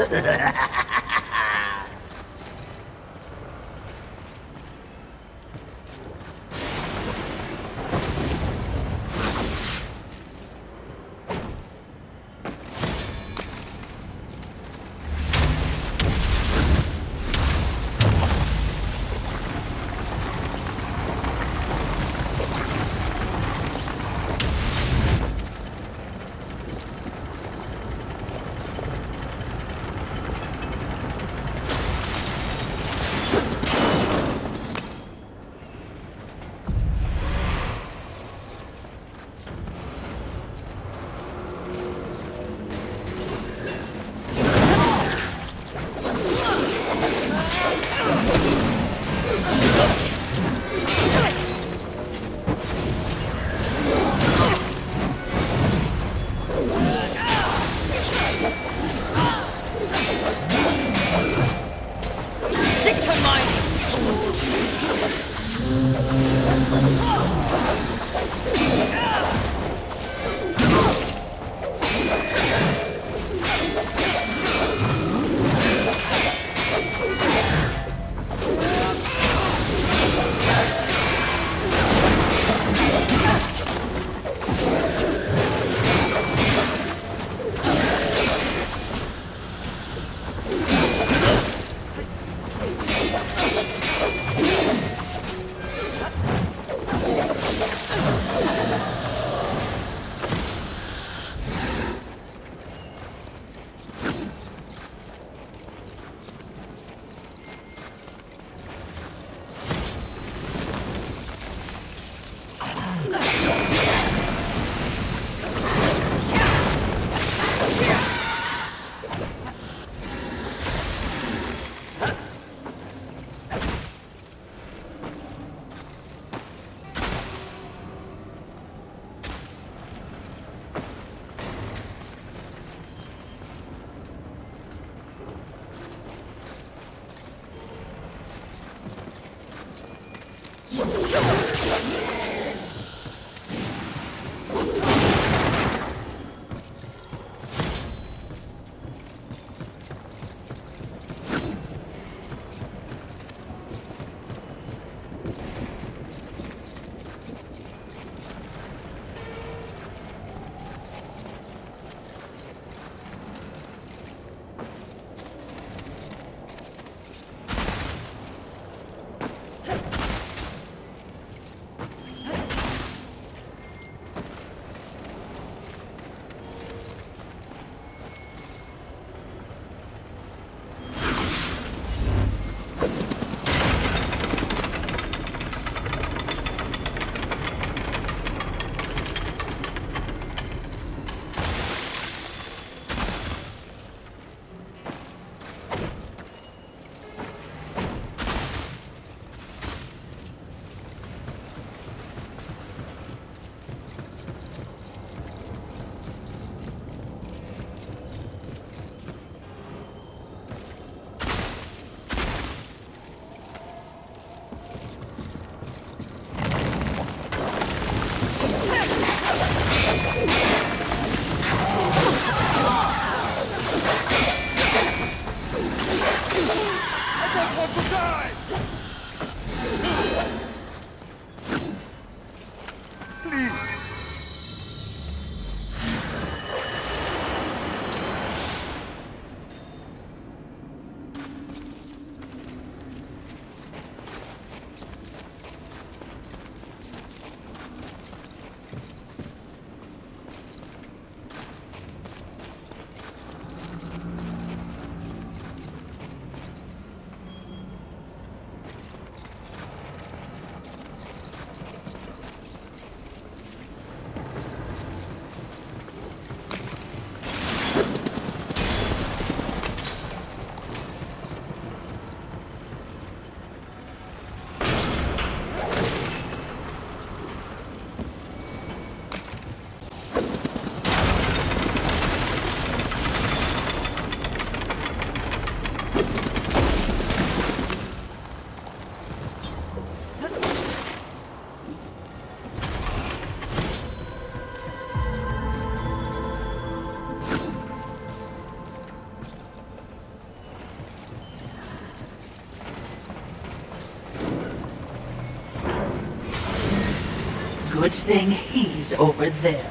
Good thing he's over there.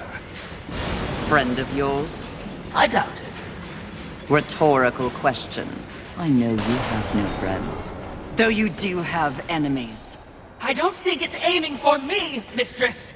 Friend of yours? I doubt it. Rhetorical question. I know you have no friends. Though you do have enemies. I don't think it's aiming for me, mistress!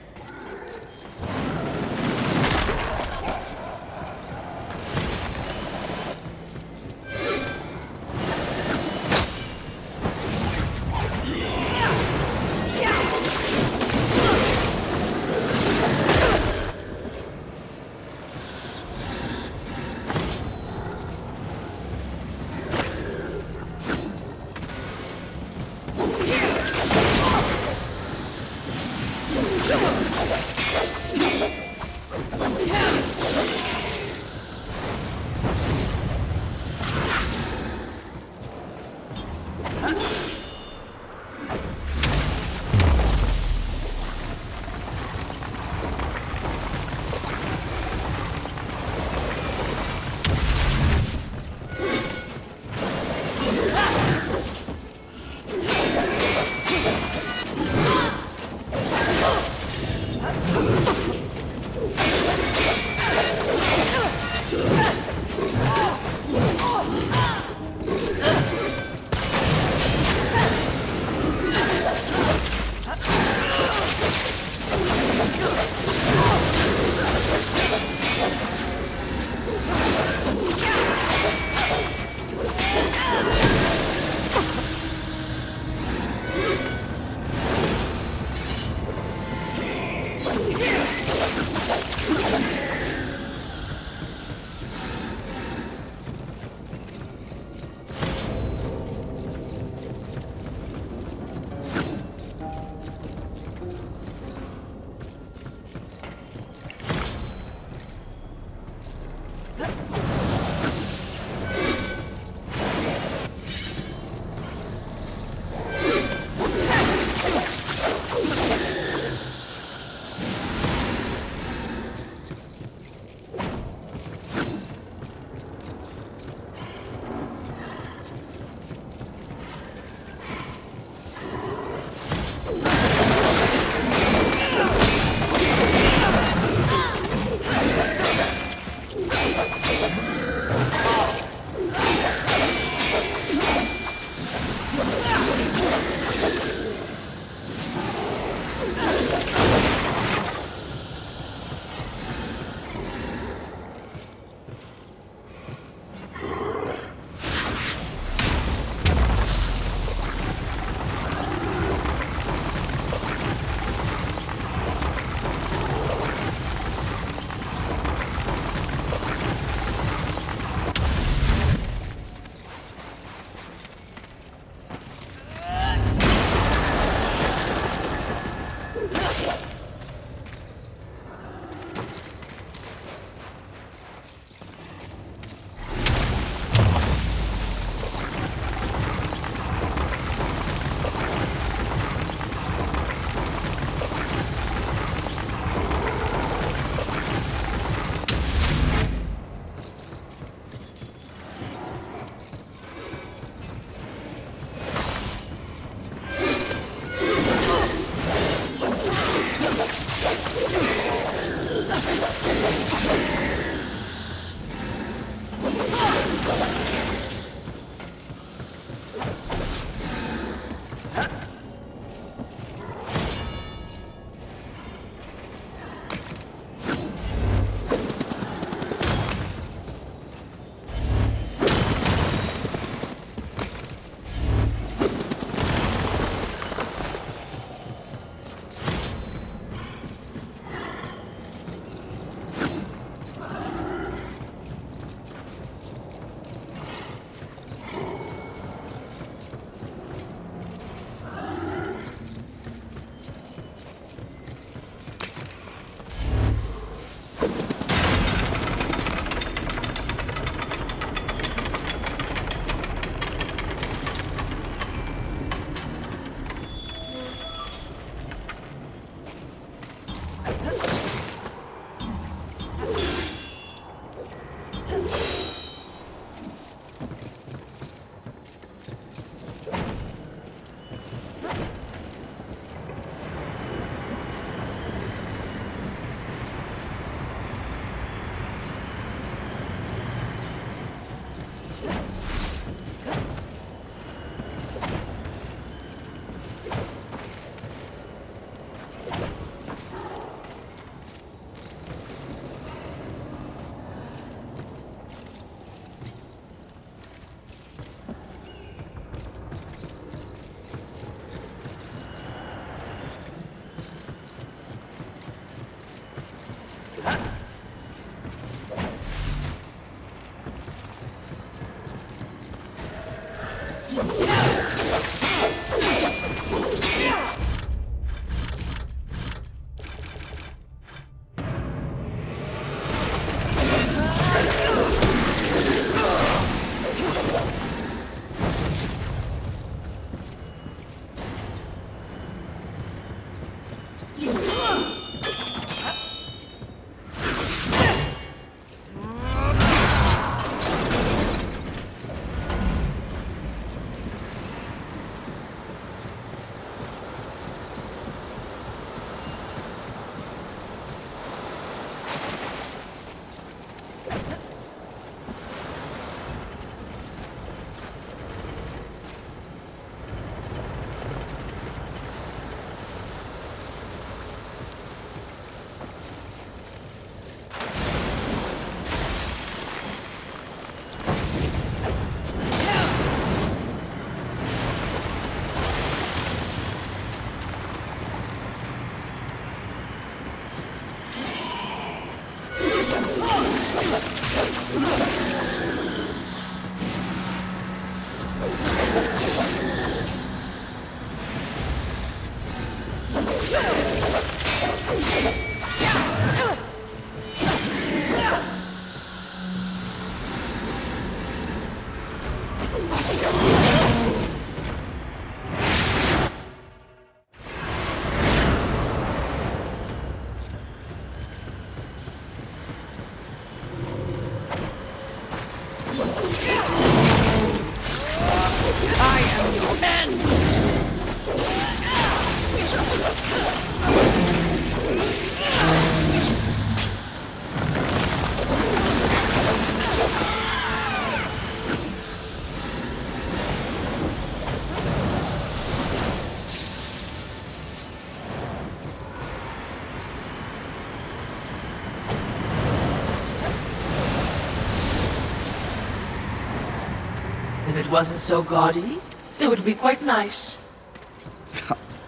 If it wasn't so gaudy, it would be quite nice.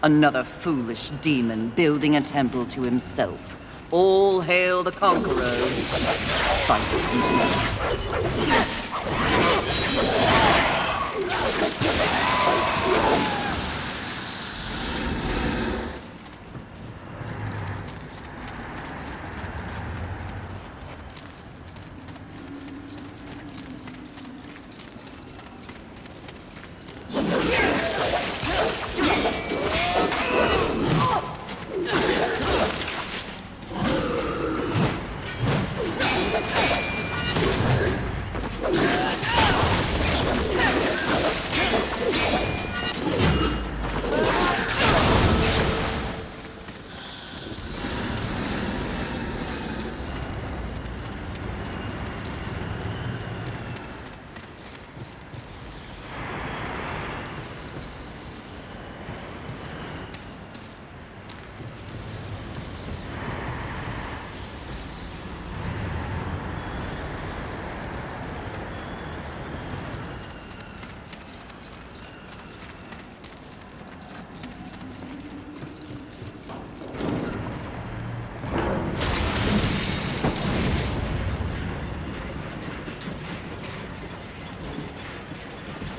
Another foolish demon building a temple to himself. All hail the conquerors. Fight continues.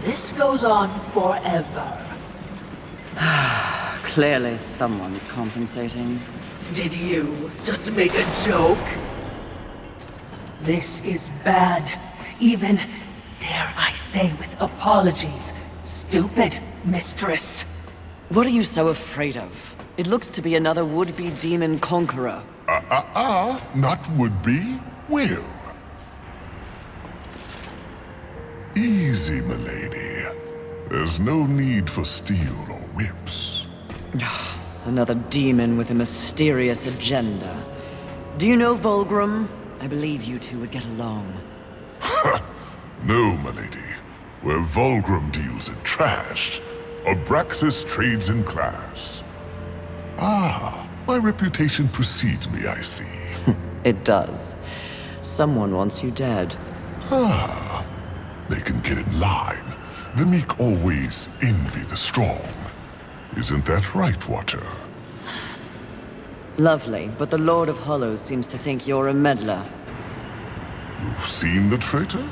This goes on forever. Clearly someone's compensating. Did you just make a joke? This is bad. Even, dare I say with apologies, stupid mistress. What are you so afraid of? It looks to be another would-be demon conqueror. Not would-be, will. Easy, milady. There's no need for steel or whips. Another demon with a mysterious agenda. Do you know Volgrim? I believe you two would get along. No, milady. Where Volgrim deals in trash, Abraxas trades in class. My reputation precedes me, I see. It does. Someone wants you dead. They can get in line. The meek always envy the strong. Isn't that right, Watcher? Lovely, but the Lord of Hollows seems to think you're a meddler. You've seen the traitor?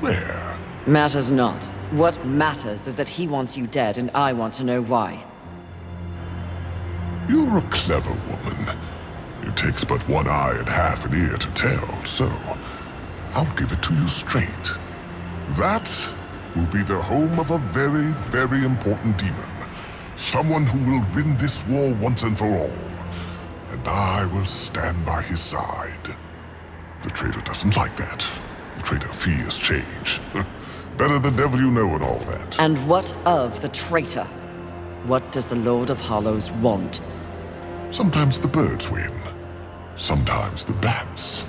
Where? Matters not. What matters is that he wants you dead, and I want to know why. You're a clever woman. It takes but one eye and half an ear to tell, so I'll give it to you straight. That will be the home of a very, very important demon. Someone who will win this war once and for all. And I will stand by his side. The traitor doesn't like that. The traitor fears change. Better the devil you know and all that. And what of the traitor? What does the Lord of Hollows want? Sometimes the birds win. Sometimes the bats.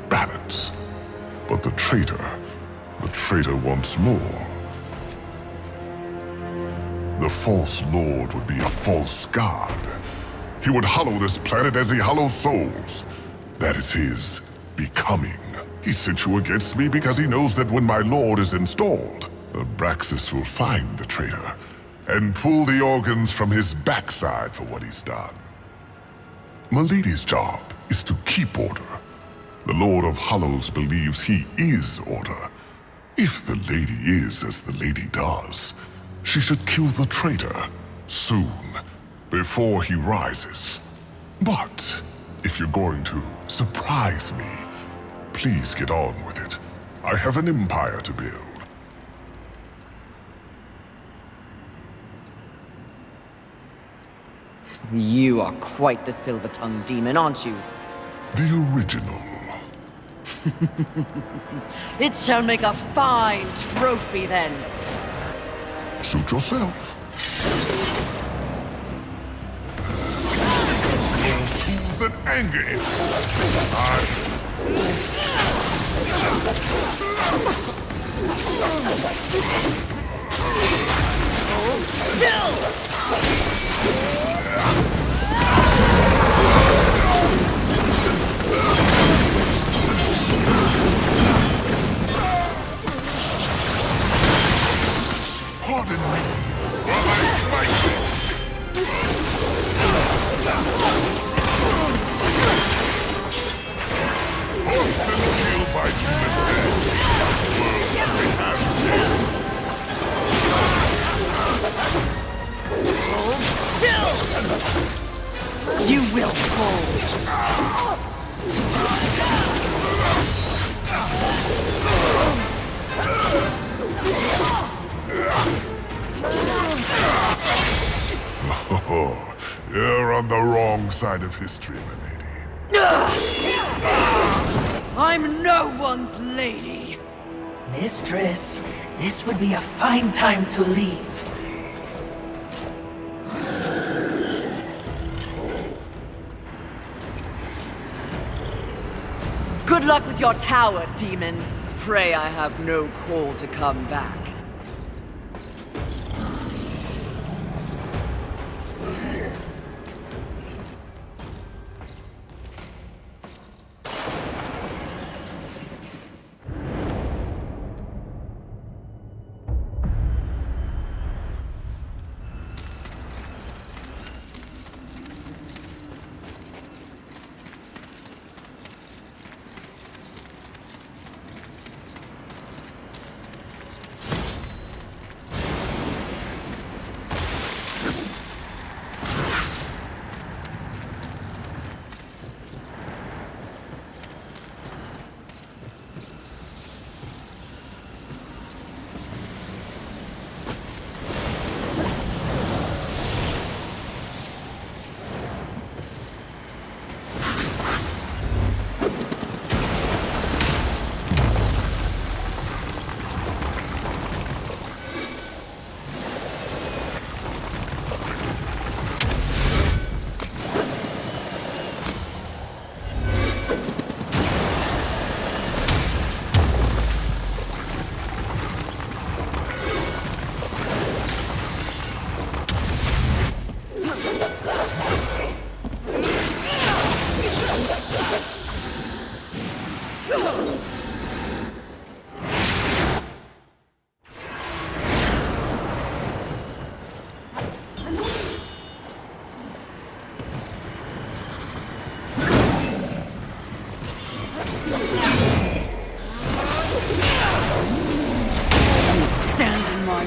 Balance. But the traitor wants more. The false lord would be a false god. He would hollow this planet as he hollows souls. That is his becoming. He sent you against me because he knows that when my lord is installed, Abraxas will find the traitor and pull the organs from his backside for what he's done. Milady's job is to keep order. The Lord of Hollows believes he is order. If the lady is as the lady does, she should kill the traitor soon, before he rises. But if you're going to surprise me, please get on with it. I have an empire to build. You are quite the silver-tongued demon, aren't you? The original. It shall make a fine trophy, then. Suit yourself. Tools and anger in Pardon me while I fight you. Horsemen killed by human hands. World has You will fall. Oh, you're on the wrong side of history, my lady. I'm no one's lady. Mistress, this would be a fine time to leave. Good luck with your tower, demons. Pray I have no call to come back.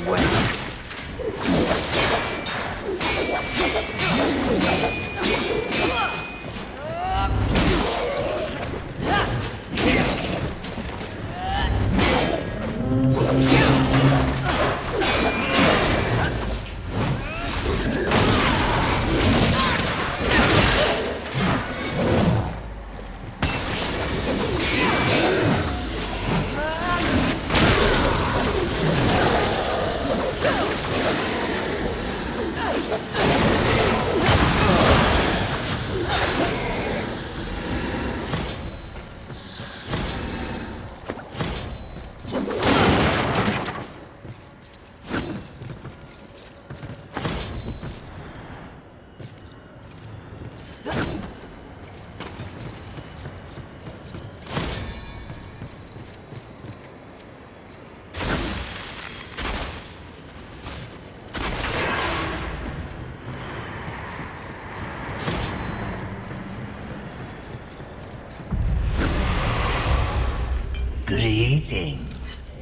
way. Greeting.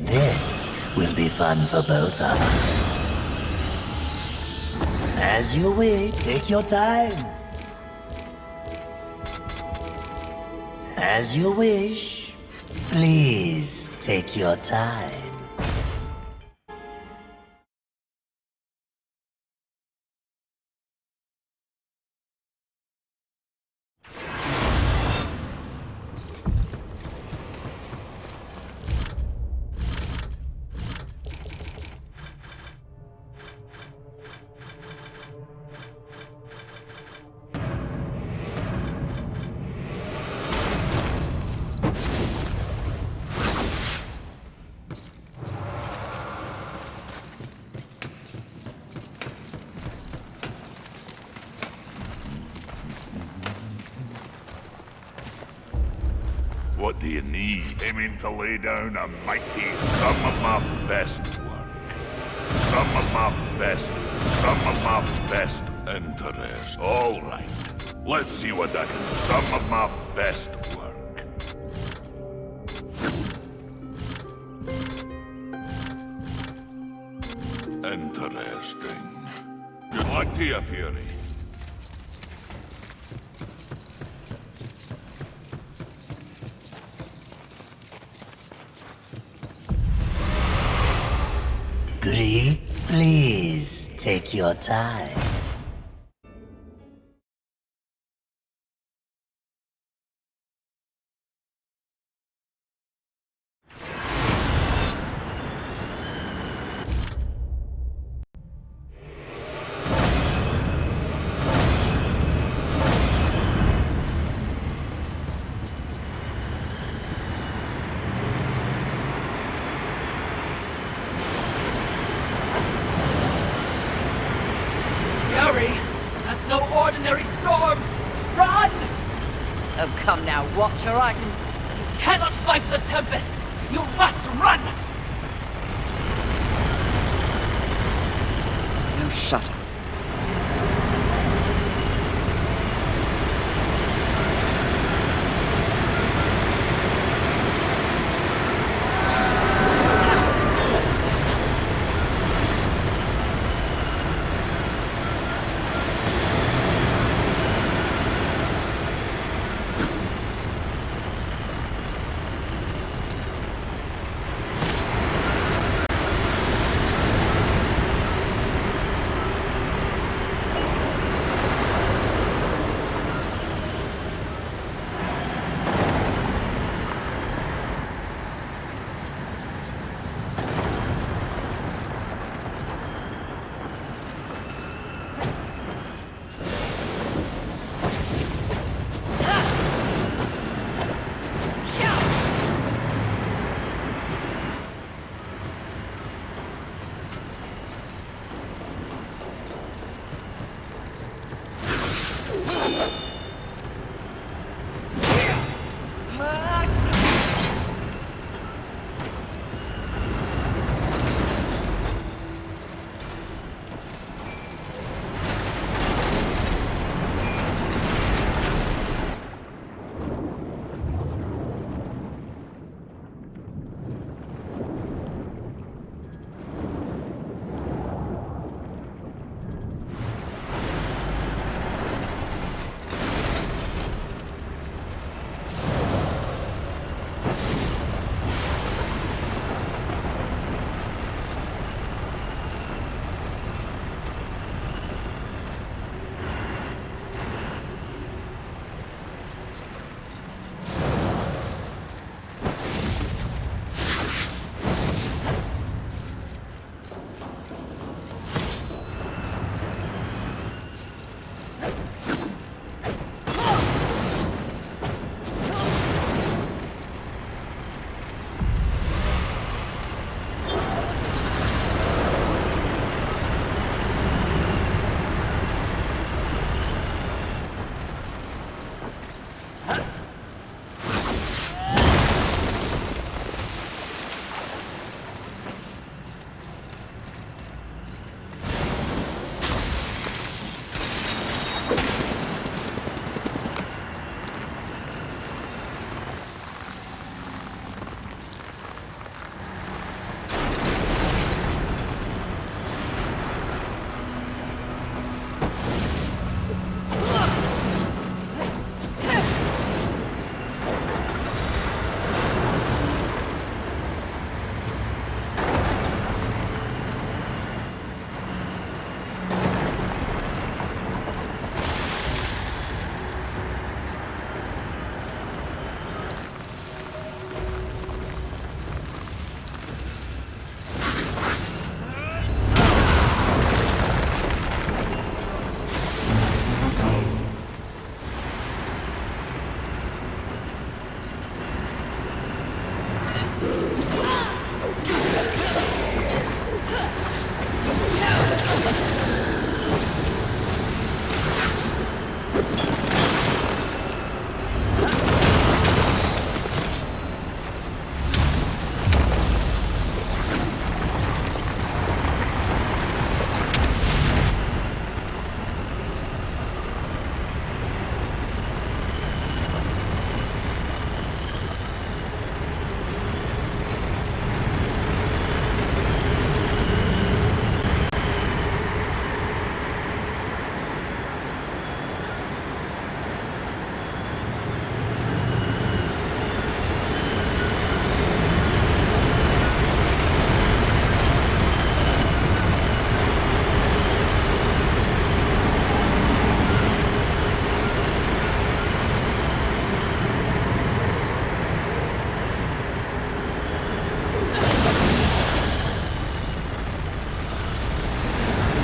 This will be fun for both of us. As you wait, take your time. As you wish. Please take your time. What do you need? Aiming to lay down a mighty, some of my best work. Some of my best interest. All right. Let's see what I can do. Some of my best work. Interesting. Good luck to you, Fury. Greet, please take your time. That's no ordinary storm! Run! Oh, come now, Watcher, I can... You cannot fight the Tempest! You must run! No, shut up.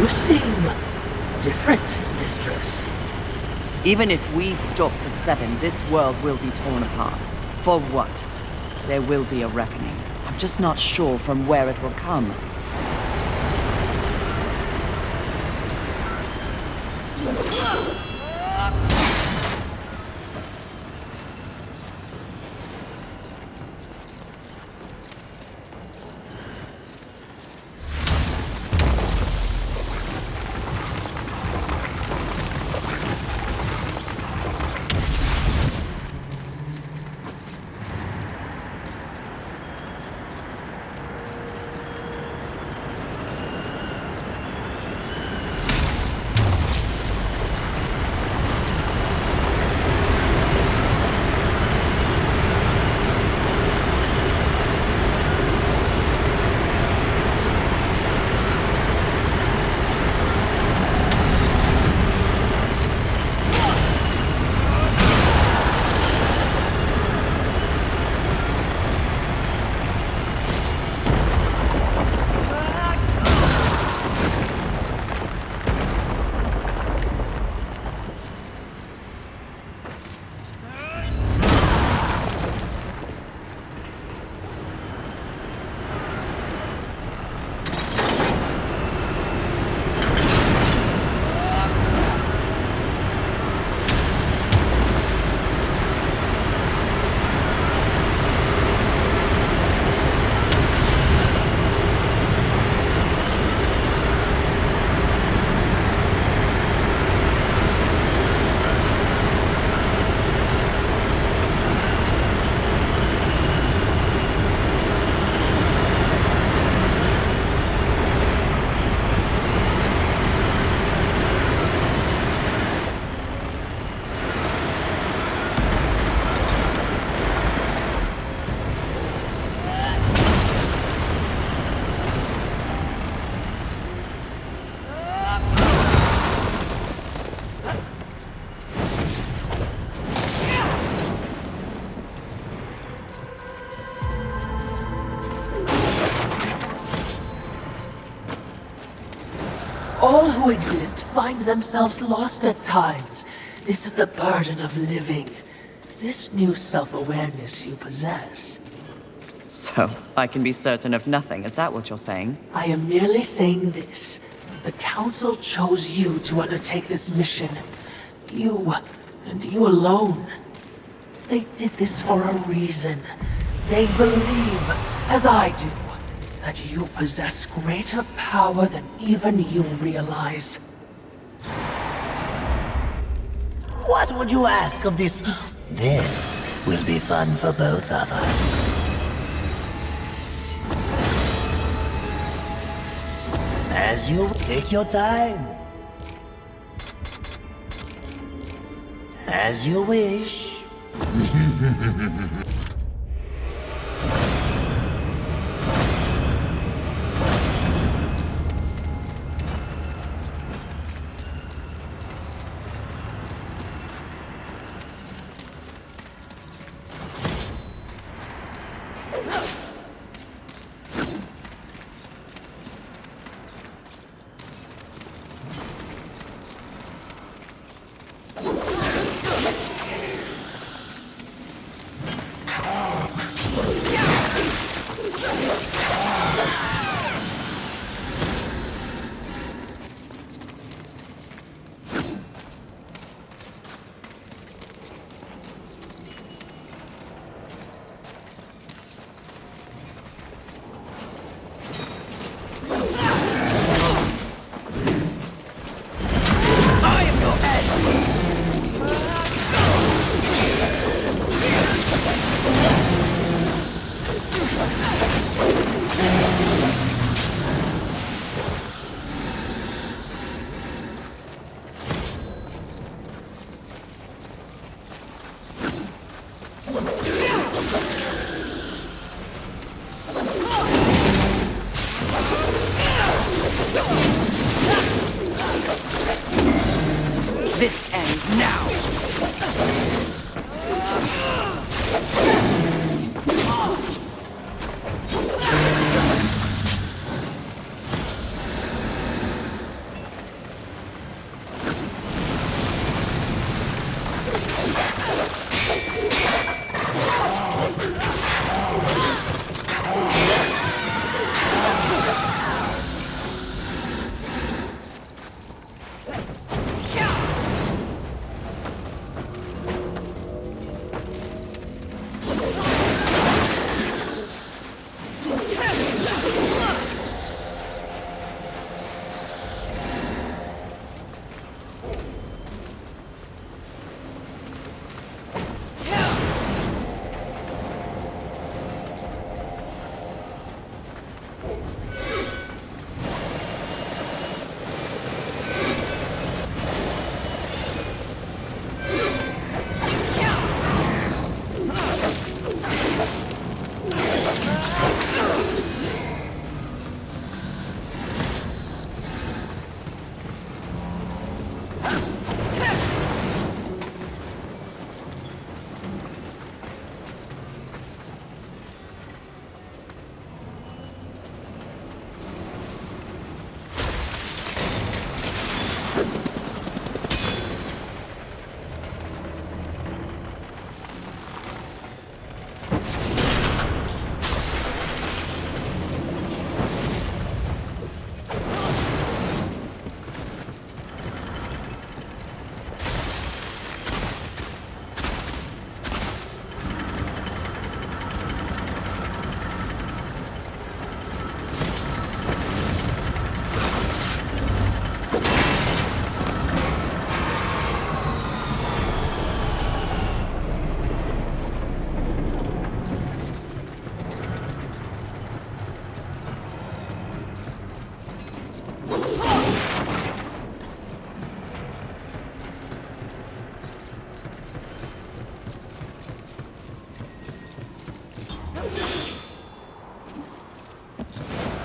You seem different, mistress. Even if we stop the Seven, this world will be torn apart. For what? There will be a reckoning. I'm just not sure from where it will come. All who exist find themselves lost at times. This is the burden of living. This new self-awareness you possess. So, I can be certain of nothing, is that what you're saying? I am merely saying this. The Council chose you to undertake this mission. You, and you alone. They did this for a reason. They believe, as I do, that you possess greater power than even you realize. What would you ask of this? This will be fun for both of us. As you take your time. As you wish. This ends now!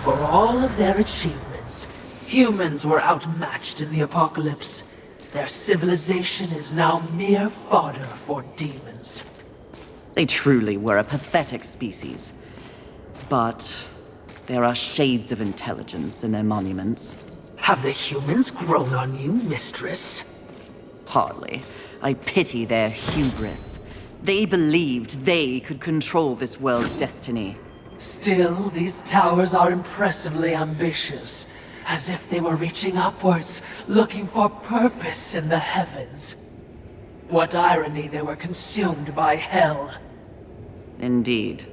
For all of their achievements, humans were outmatched in the apocalypse. Their civilization is now mere fodder for demons. They truly were a pathetic species. But there are shades of intelligence in their monuments. Have the humans grown on you, mistress? Hardly. I pity their hubris. They believed they could control this world's destiny. Still, these towers are impressively ambitious, as if they were reaching upwards, looking for purpose in the heavens. What irony they were consumed by hell. Indeed.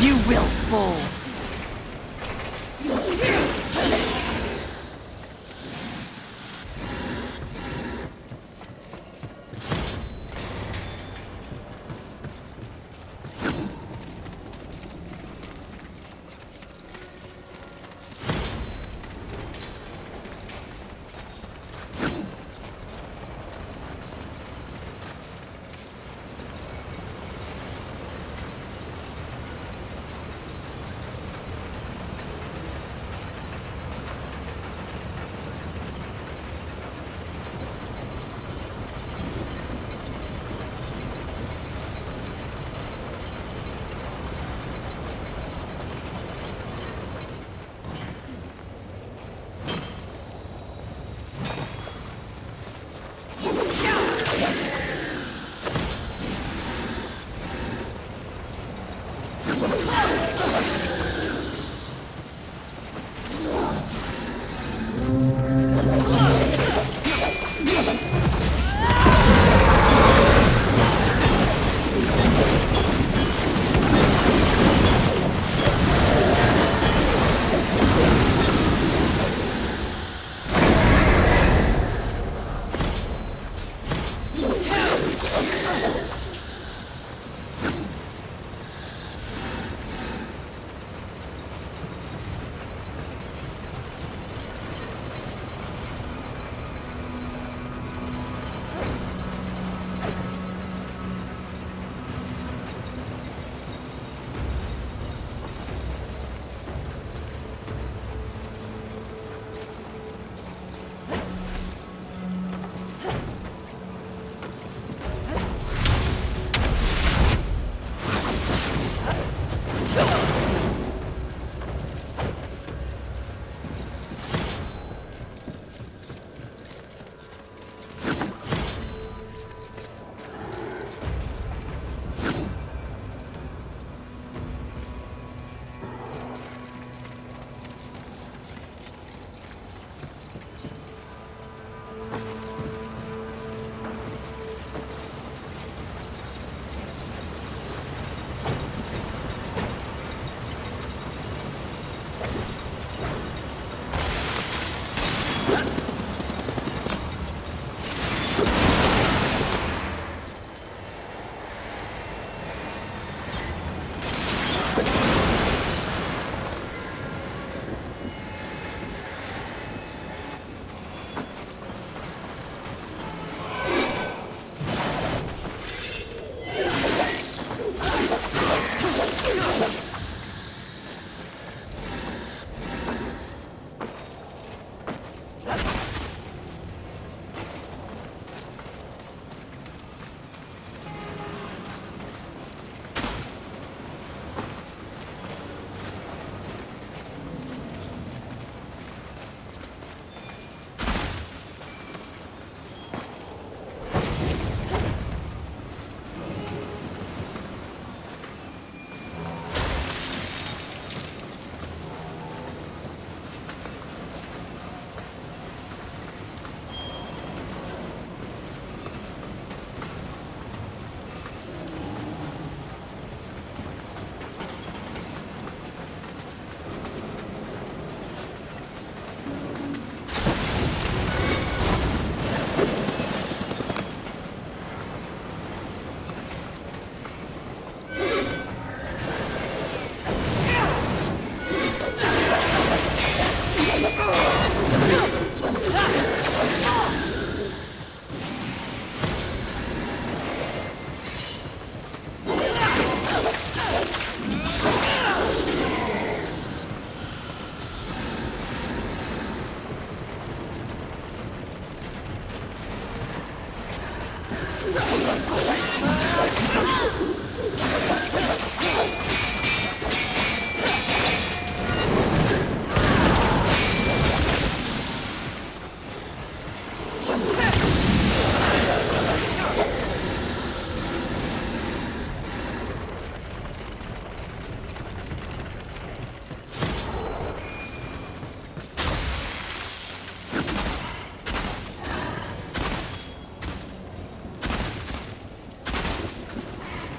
You will fall.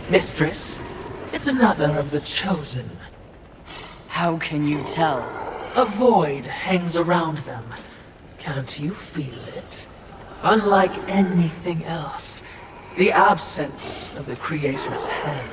Mistress, it's another of the Chosen. How can you tell? A void hangs around them. Can't you feel it? Unlike anything else, the absence of the Creator's hand.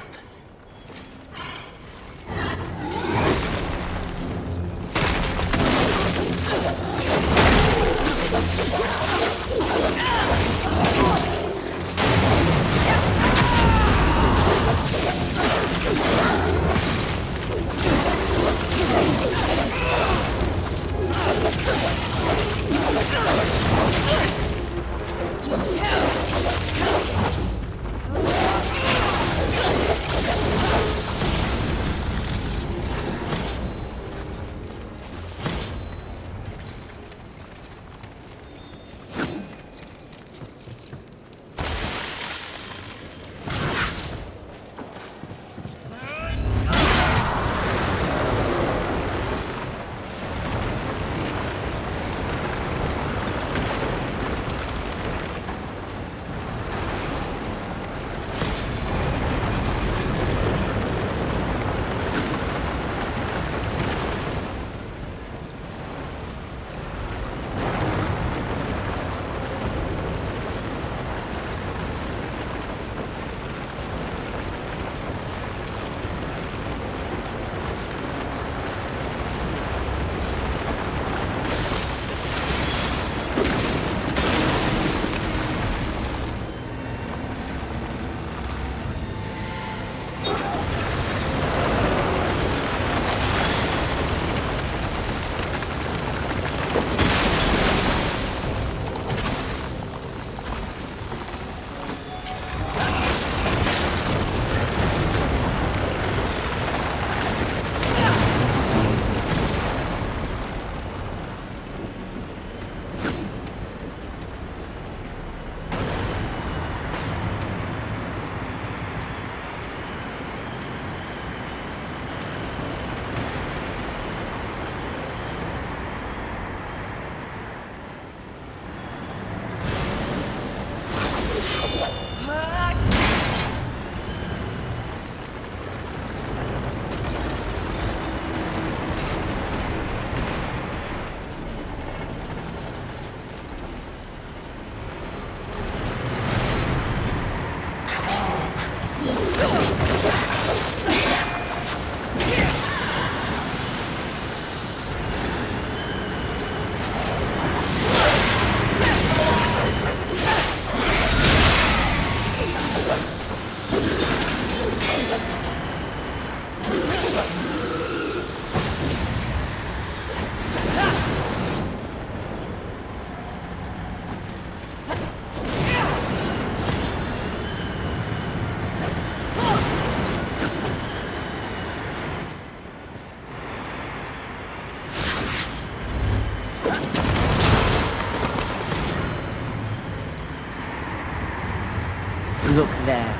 Look there.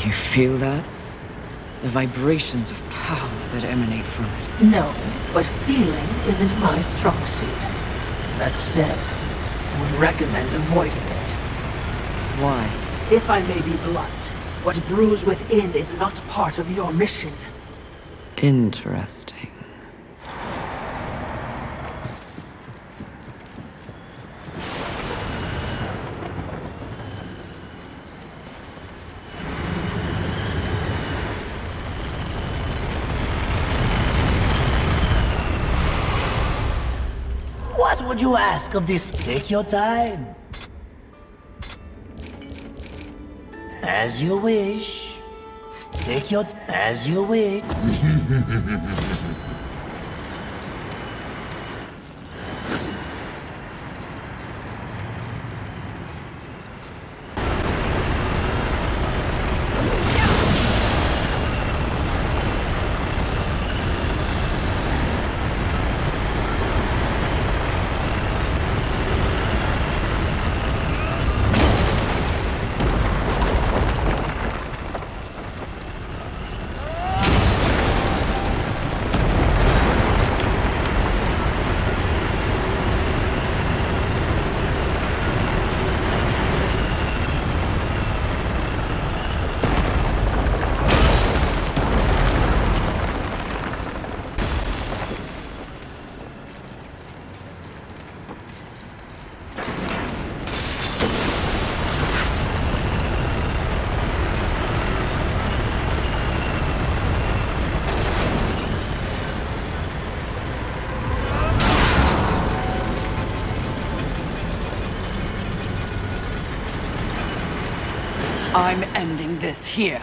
You feel that? The vibrations of power that emanate from it. No, but feeling isn't my strong suit. That said, I would recommend avoiding it. Why? If I may be blunt, what brews within is not part of your mission. Interesting. What would you ask of this? Take your time. As you wish. Take your as you wish. I'm ending this here.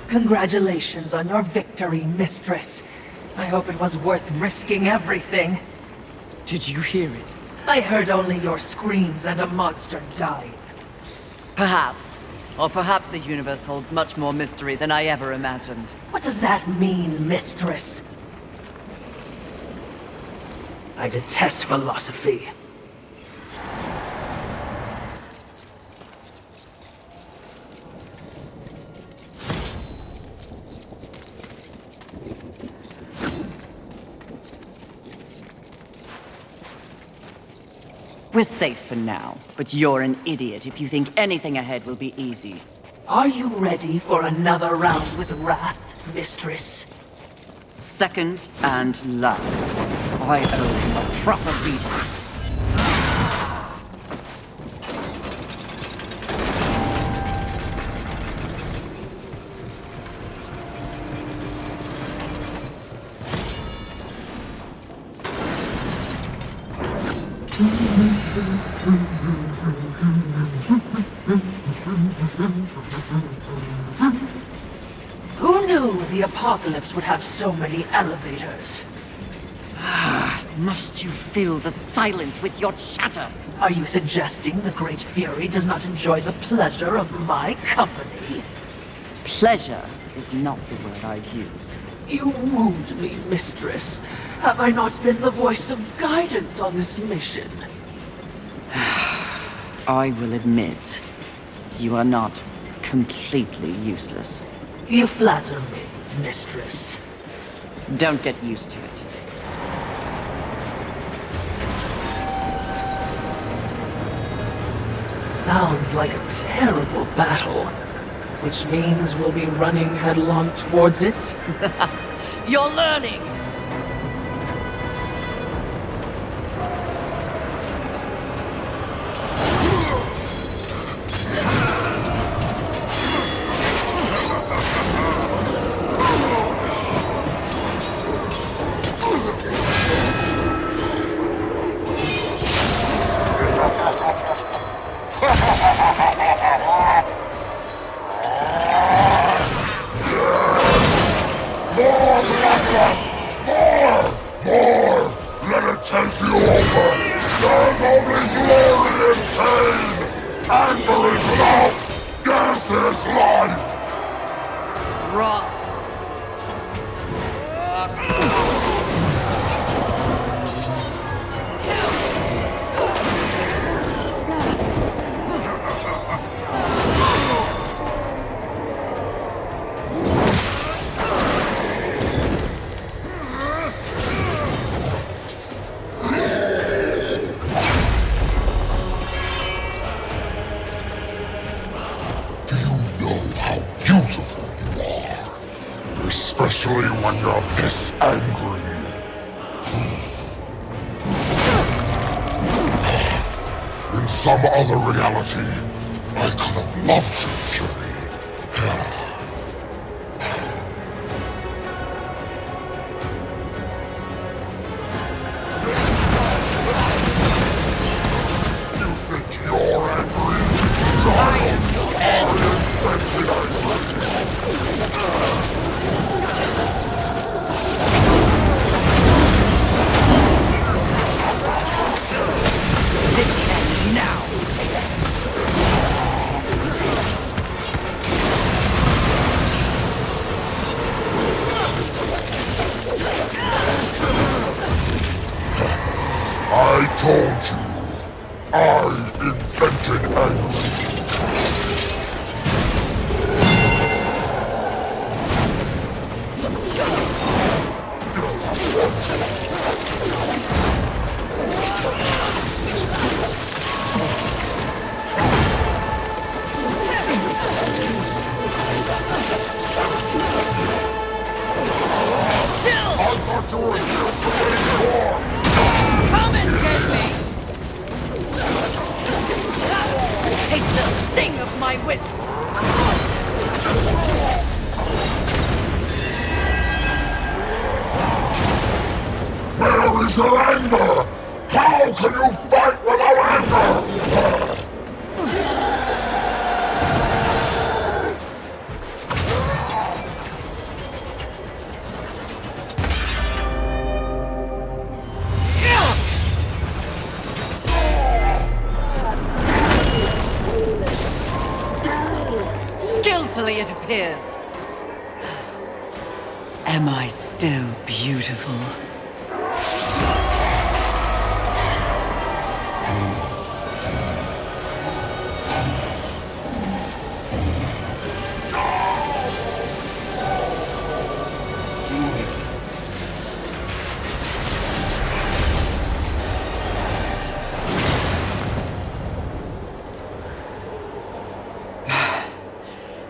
Congratulations on your victory, Mistress. I hope it was worth risking everything. Did you hear it? I heard only your screams and a monster died. Perhaps. Or perhaps the universe holds much more mystery than I ever imagined. What does that mean, Mistress? I detest philosophy. We're safe for now, but you're an idiot if you think anything ahead will be easy. Are you ready for another round with Wrath, Mistress? Second and last. I owe him a proper beating. Who knew the apocalypse would have so many elevators? Must you fill the silence with your chatter? Are you suggesting the Great Fury does not enjoy the pleasure of my company? Pleasure is not the word I'd use. You wound me, Mistress. Have I not been the voice of guidance on this mission? I will admit, you are not completely useless. You flatter me, Mistress. Don't get used to it. Sounds like a terrible battle. Which means we'll be running headlong towards it? You're learning! Especially when you're this angry. In some other reality, I could have loved you, Fury. You think you're angry? I am angry. this ends now! I told you, I invented anger. Come and get me! Taste the sting of my whip! Where is your anger? How can you fight without anger? Skillfully, it appears. Am I still beautiful?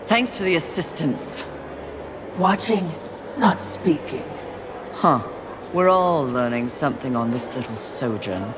Thanks for the assistance. Watching, not speaking. Huh. We're all learning something on this little sojourn.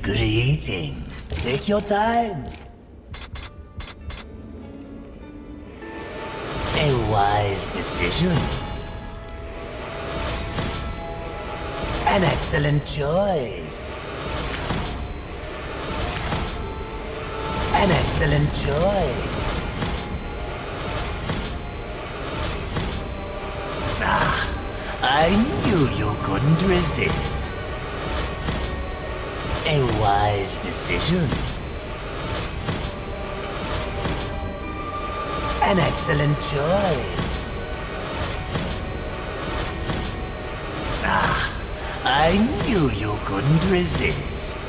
Good eating. Take your time. A wise decision. An excellent choice. An excellent choice. I knew you couldn't resist. A wise decision. An excellent choice. I knew you couldn't resist.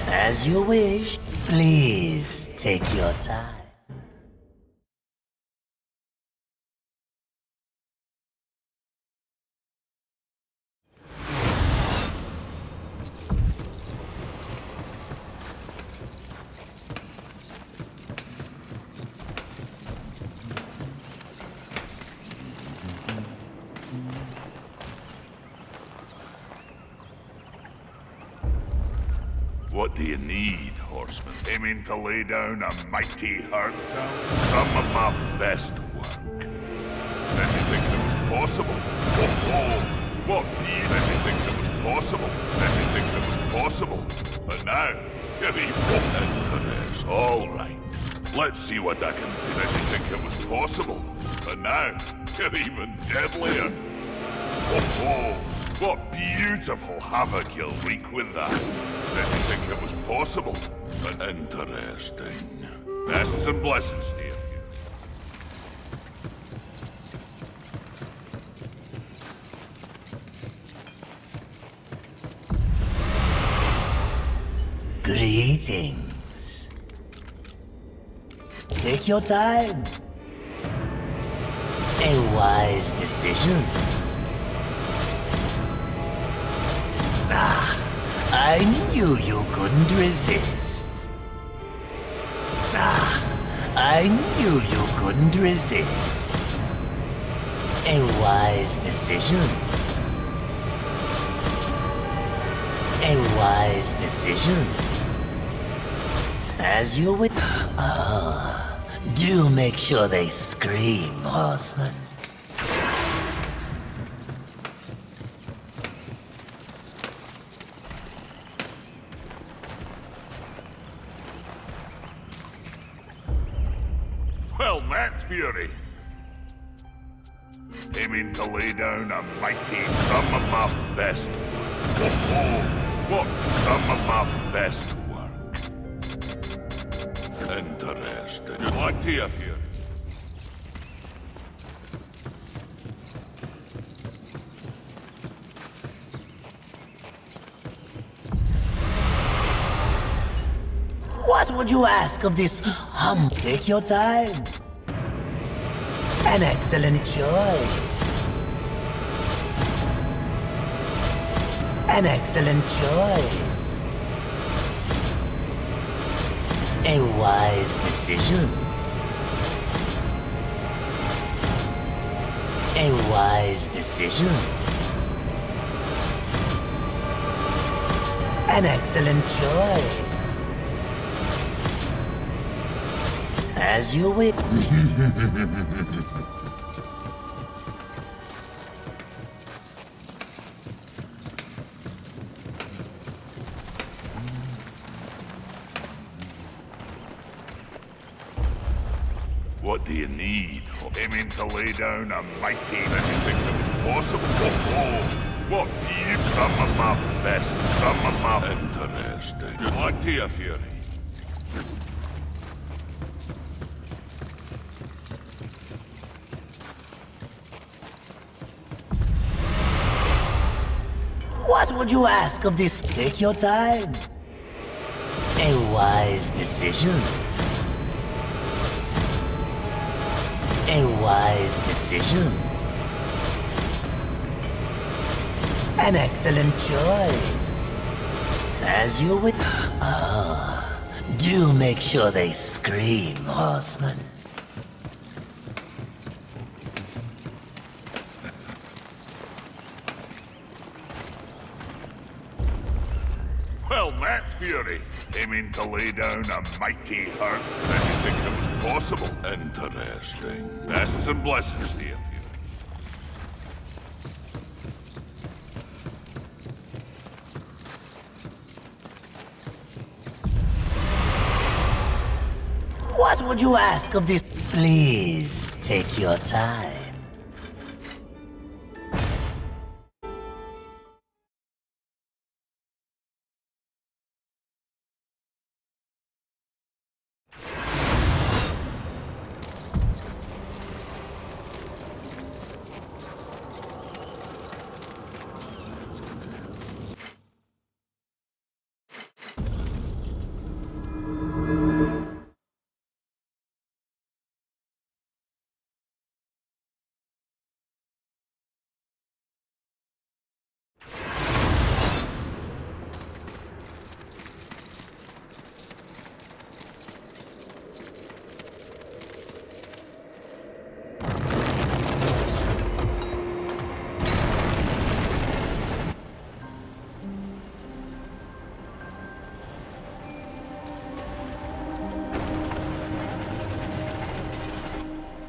As you wish, please take your time. What do you need, Horseman? Aiming to lay down a mighty hurt? Some of my best work. Anything that was possible? What? Anything that was possible? Anything that was possible? But now, you're even interest. All right. Let's see what I can do. Anything that was possible? But now, you're even deadlier. What beautiful havoc you'll wreak with that. Didn't think it was possible. But interesting. Bests and blessings to you. Greetings. Take your time. A wise decision. Ah, I knew you couldn't resist. Ah, I knew you couldn't resist. A wise decision. A wise decision. As you would... do make sure they scream, Horseman. Well met, Fury. Aiming to lay down a mighty some of my best work. Oh, what some of my best work. Interesting. Good luck to you, Fury. What would you ask of this Take your time. An excellent choice. An excellent choice. A wise decision. A wise decision. An excellent choice. As you wish. What do you need? Aiming to lay down a mighty anything that was possible. Oh, what you some of my best, some of my interesting. Good luck to you, Fury. What would you ask of this? Take your time. A wise decision. A wise decision. An excellent choice. As you would... do make sure they scream, Horseman. Well met, Fury. Aiming to lay down a mighty hurt anything that was possible. Interesting. Bests and blessings to you, Fury. What would you ask of this? Please take your time.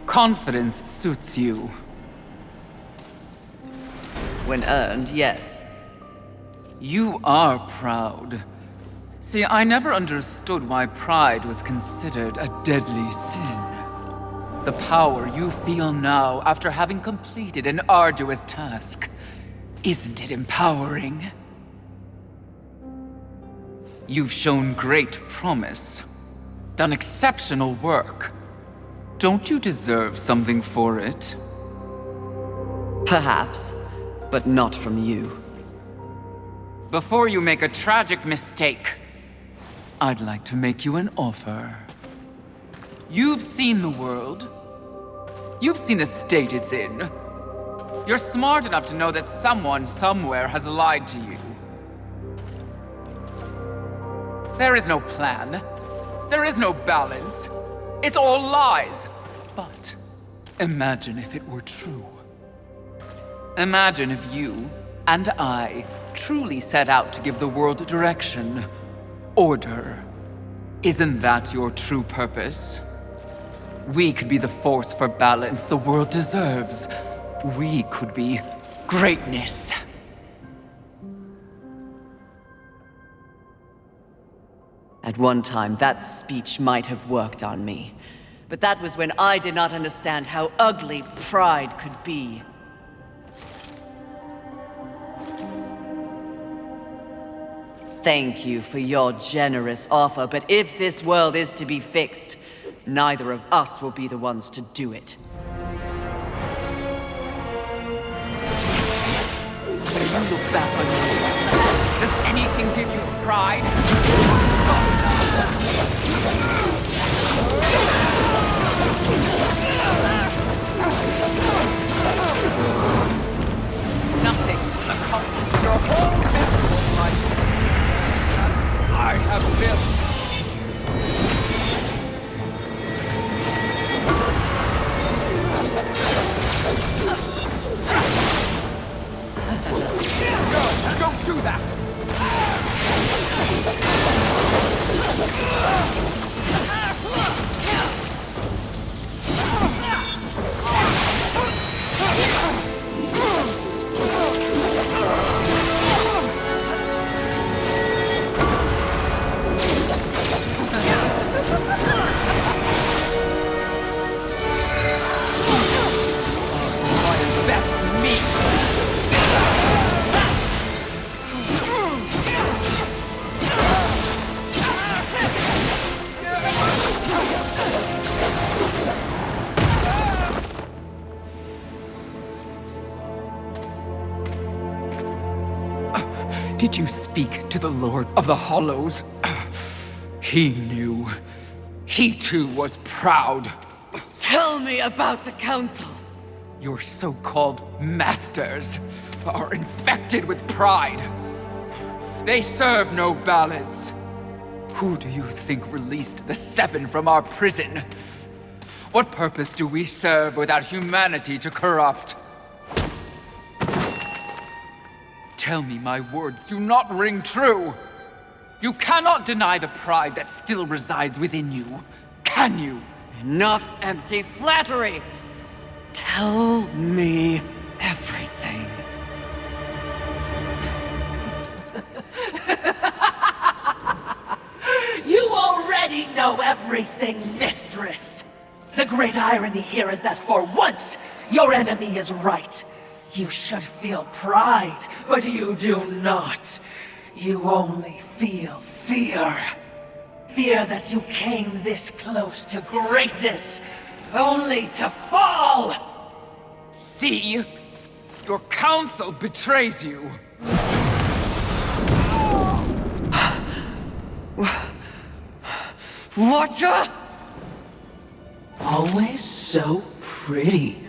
Confidence suits you. When earned, yes. You are proud. See, I never understood why pride was considered a deadly sin. The power you feel now after having completed an arduous task. Isn't it empowering? You've shown great promise, done exceptional work. Don't you deserve something for it? Perhaps, but not from you. Before you make a tragic mistake, I'd like to make you an offer. You've seen the world. You've seen the state it's in. You're smart enough to know that someone somewhere has lied to you. There is no plan. There is no balance. It's all lies. But imagine if it were true. Imagine if you and I truly set out to give the world direction, order. Isn't that your true purpose? We could be the force for balance the world deserves. We could be greatness. At one time, that speech might have worked on me. But that was when I did not understand how ugly pride could be. Thank you for your generous offer, but if this world is to be fixed, neither of us will be the ones to do it. When you look back on your life, does anything give you pride? Nothing will accomplish your whole business life. I have built. No, don't do that! Did you speak to the Lord of the Hollows? He knew. He too was proud. Tell me about the Council! Your so-called masters are infected with pride. They serve no balance. Who do you think released the Seven from our prison? What purpose do we serve without humanity to corrupt? Tell me my words do not ring true. You cannot deny the pride that still resides within you, can you? Enough empty flattery! Tell me everything. You already know everything, mistress! The great irony here is that for once, your enemy is right. You should feel pride, but you do not. You only feel fear. Fear that you came this close to greatness, only to fall! See? Your council betrays you. Watcher? Always so pretty.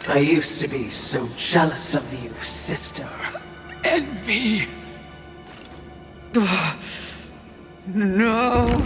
I used to be so jealous of you, sister. Envy. No.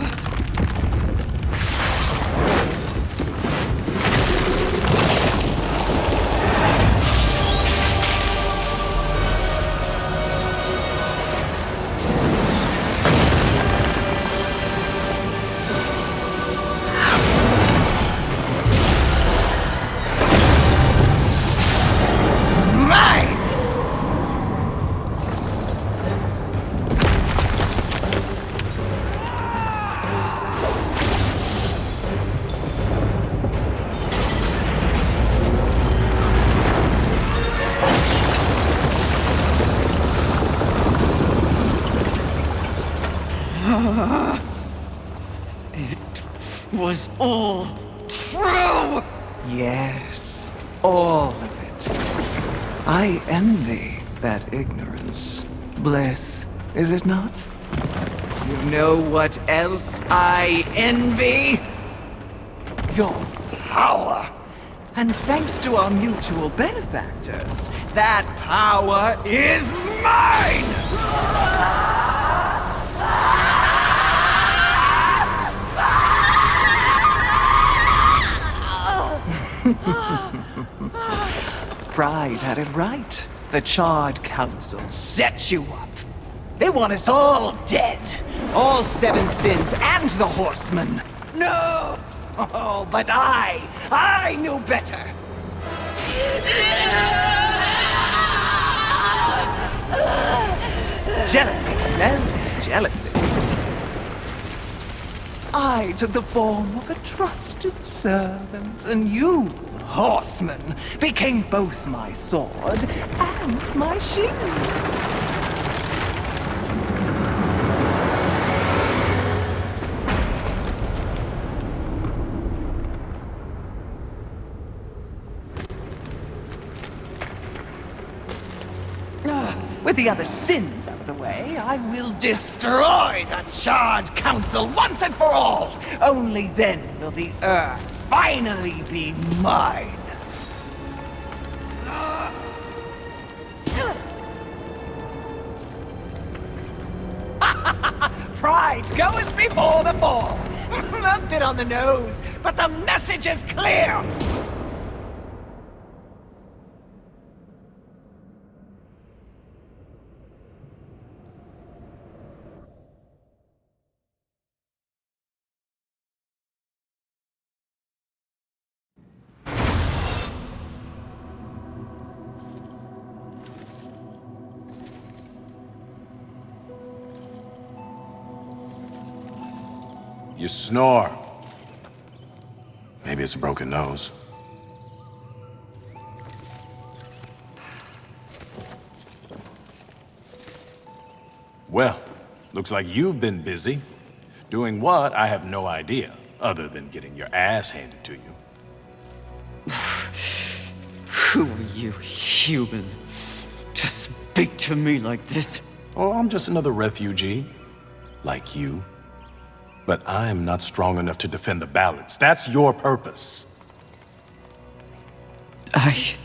It was all true! Yes, all of it. I envy that ignorance. Bliss, is it not? You know what else I envy? Your power. And thanks to our mutual benefactors, that power is mine! Pride had it right. The Charred Council set you up. They want us all dead. All seven sins and the Horsemen. No! Oh, but I knew better. Jealousy smells jealousy. I took the form of a trusted servant, and you, Horseman, became both my sword and my shield. With the other sins out of the way, I will destroy the Charred Council once and for all! Only then will the Earth finally be mine! Pride goeth before the fall! A bit on the nose, but the message is clear! You snore. Maybe it's a broken nose. Well, looks like you've been busy. Doing what, I have no idea, other than getting your ass handed to you. Who are you, human, to speak to me like this? Oh, I'm just another refugee, like you. But I'm not strong enough to defend the balance. That's your purpose. I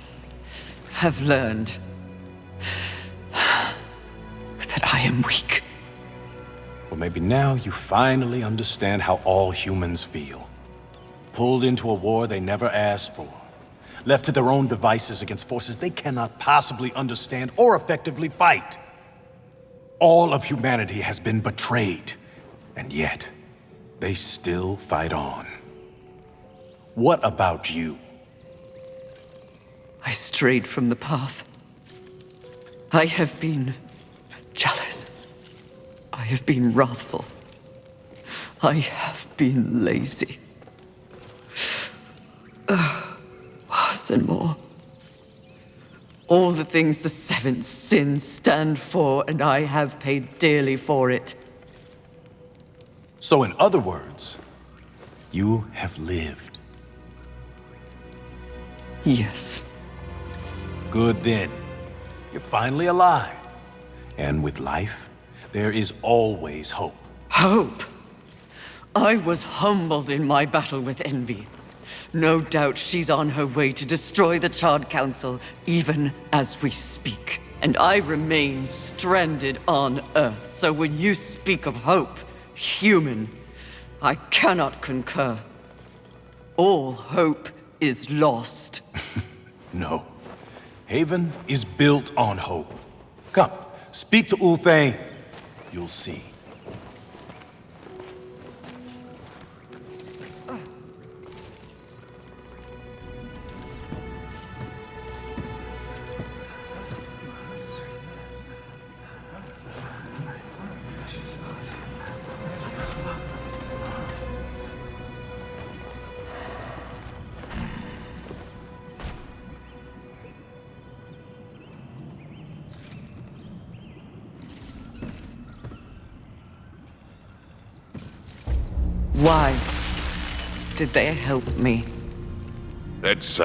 have learned that I am weak. Well, maybe now you finally understand how all humans feel. Pulled into a war they never asked for. Left to their own devices against forces they cannot possibly understand or effectively fight. All of humanity has been betrayed, and yet they still fight on. What about you? I strayed from the path. I have been jealous. I have been wrathful. I have been lazy. Worse and more. All the things the seven sins stand for, and I have paid dearly for it. So in other words, you have lived. Yes. Good then. You're finally alive. And with life, there is always hope. Hope? I was humbled in my battle with envy. No doubt she's on her way to destroy the Charred Council, even as we speak. And I remain stranded on Earth, so when you speak of hope, human, I cannot concur. All hope is lost. No. Haven is built on hope. Come, speak to Ulthane. You'll see. Why did they help me? It's,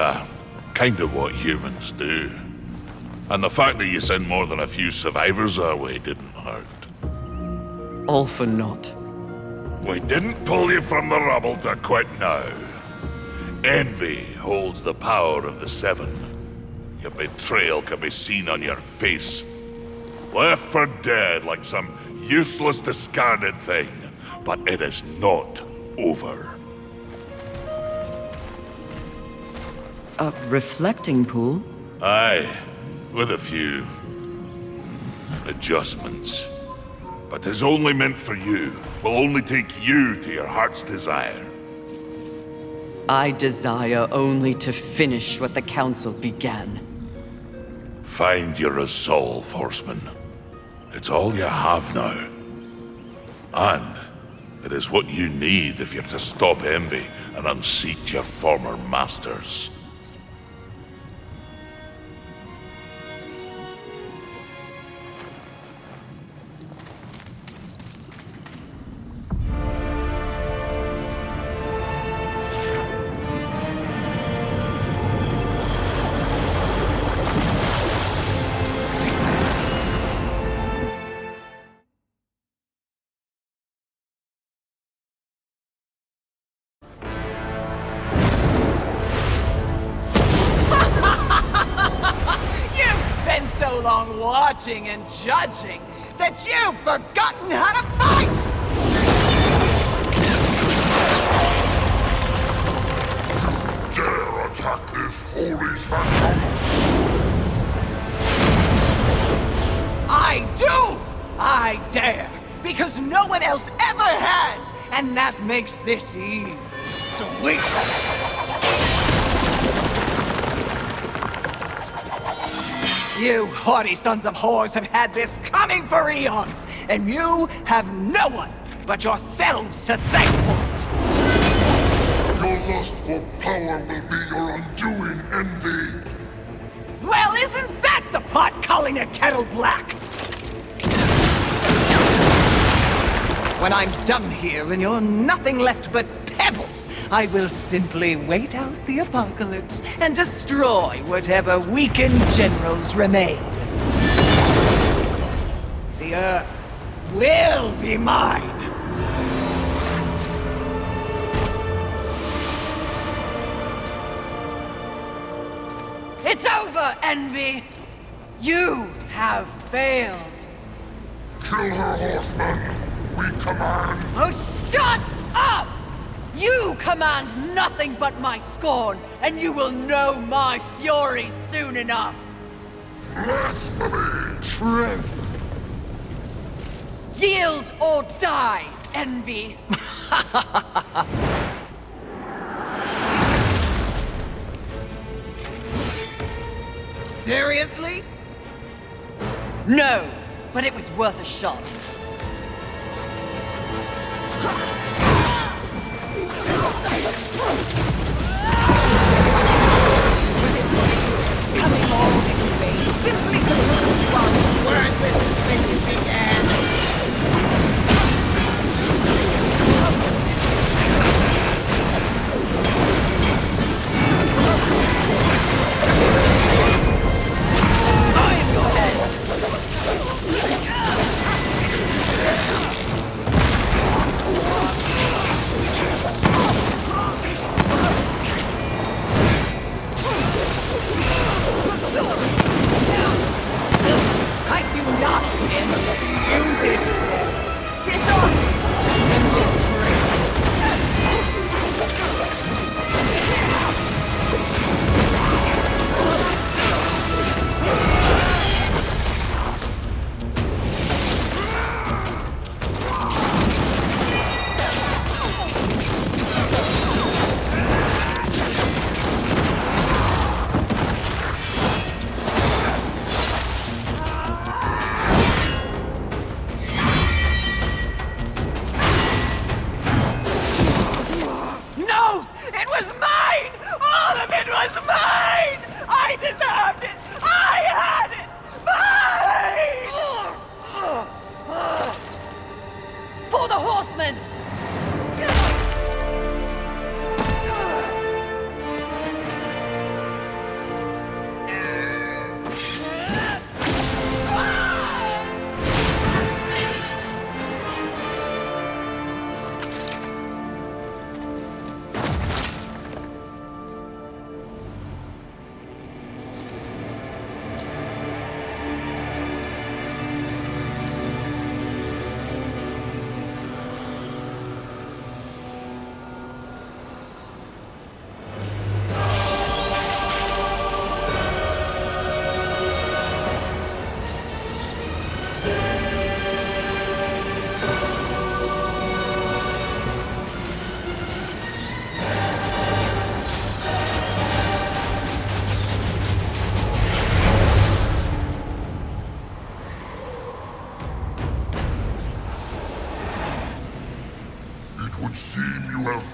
kind of what humans do. And the fact that you sent more than a few survivors our way didn't hurt. All for naught. We didn't pull you from the rubble to quit now. Envy holds the power of the Seven. Your betrayal can be seen on your face. Left for dead like some useless, discarded thing. But it is not over. A reflecting pool? Aye, with a few adjustments. But it's only meant for you. Will only take you to your heart's desire. I desire only to finish what the Council began. Find your resolve, Horseman. It's all you have now. And it is what you need if you're to stop envy and unseat your former masters. Watching and judging that you've forgotten how to fight! You dare attack this holy sanctum? I do! I dare! Because no one else ever has! And that makes this even sweeter! You haughty sons of whores have had this coming for eons, and you have no one but yourselves to thank for it! Your lust for power will be your undoing, Envy! Well, isn't that the pot calling a kettle black? When I'm done here and you're nothing left but pebbles, I will simply wait out the apocalypse and destroy whatever weakened generals remain. The Earth will be mine! It's over, Envy! You have failed! Kill her, Horseman! We command! Oh, shut up! You command nothing but my scorn, and you will know my fury soon enough! Blasphemy! Truth! Yield or die, Envy! Seriously? No, but it was worth a shot. Coming all this way simply to prove you are worthless since you began. I am your head.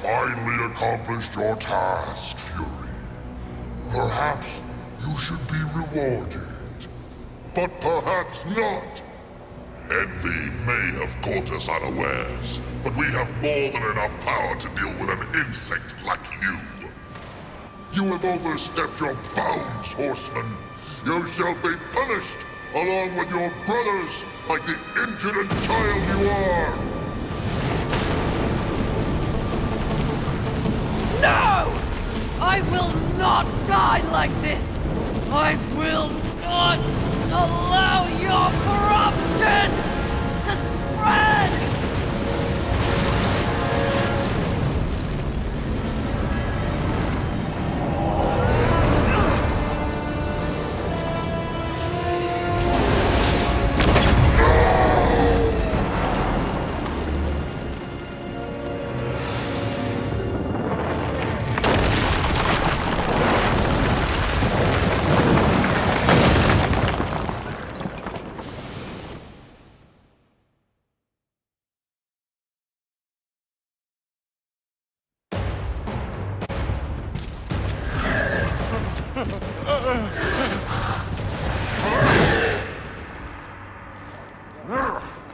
finally accomplished your task, Fury. Perhaps you should be rewarded. But perhaps not. Envy may have caught us unawares, but we have more than enough power to deal with an insect like you. You have overstepped your bounds, Horseman. You shall be punished, along with your brothers, like the impudent child you are. No! I will not die like this! I will not allow your corruption to spread!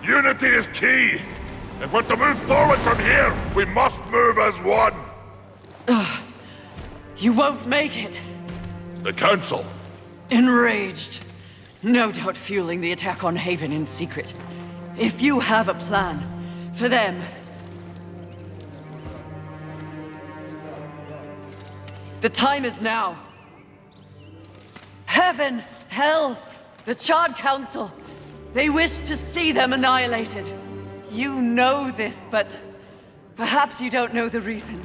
Unity is key! If we're to move forward from here, we must move as one! You won't make it. The Council! Enraged. No doubt fueling the attack on Haven in secret. If you have a plan for them... The time is now. Heaven, hell, the Charred Council. They wish to see them annihilated. You know this, but perhaps you don't know the reason.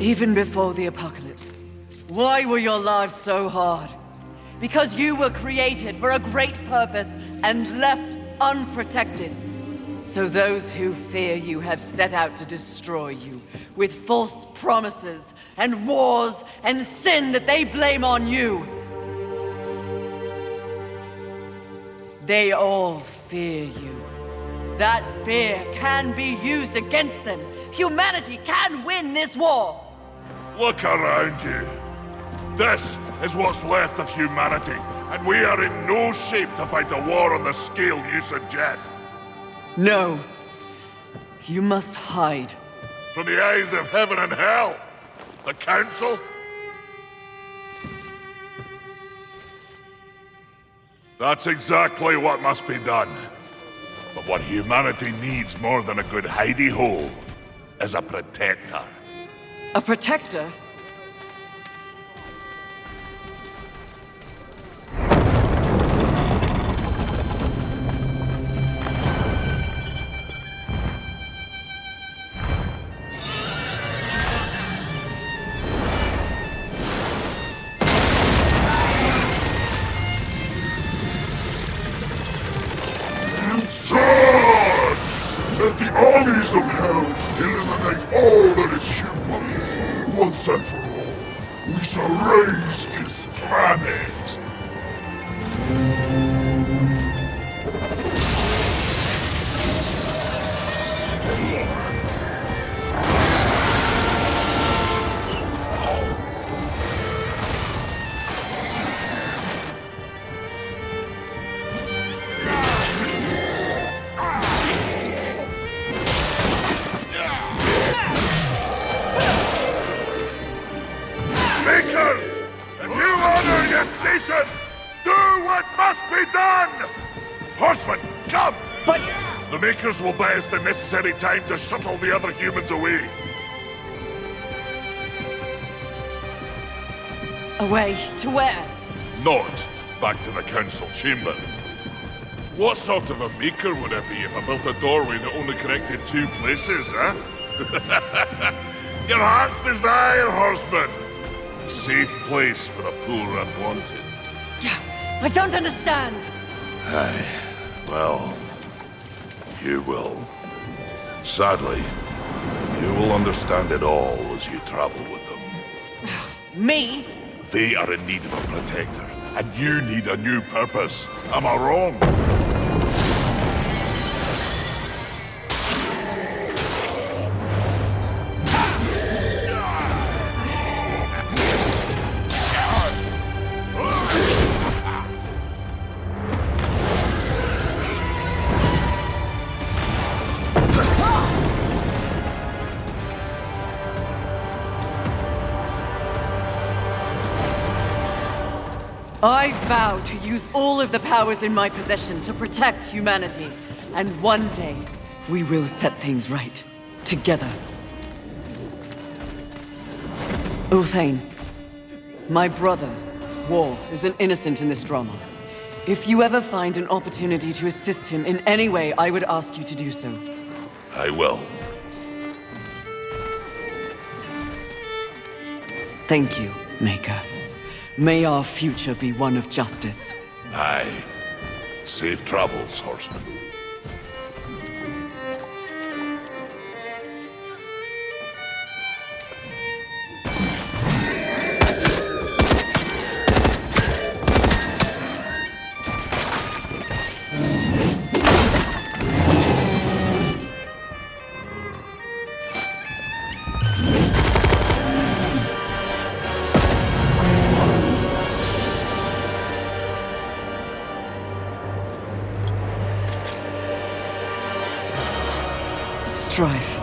Even before the apocalypse, why were your lives so hard? Because you were created for a great purpose and left unprotected. So those who fear you have set out to destroy you with false promises and wars and sin that they blame on you. They all fear you. That fear can be used against them. Humanity can win this war. Look around you. This is what's left of humanity, and we are in no shape to fight a war on the scale you suggest. No. You must hide. From the eyes of heaven and hell? The Council? That's exactly what must be done. But what humanity needs more than a good hidey-hole is a protector. A protector? Charge! Let the armies of hell eliminate all that is human. Once and for all, we shall raise this planet. Do what must be done! Horsemen, come! But... The Makers will buy us the necessary time to shuttle the other humans away. Away to where? Not back to the Council chamber. What sort of a Maker would it be if I built a doorway that only connected two places, huh? Your heart's desire, Horseman! A safe place for the poor and wanted. I don't understand! Aye, well, you will. Sadly, you will understand it all as you travel with them. Me? They are in need of a protector, and you need a new purpose. Am I wrong? I vow to use all of the powers in my possession to protect humanity. And one day, we will set things right. Together. Uthane, my brother, War, is an innocent in this drama. If you ever find an opportunity to assist him in any way, I would ask you to do so. I will. Thank you, Maker. May our future be one of justice. Aye. Safe travels, Horseman. Strife.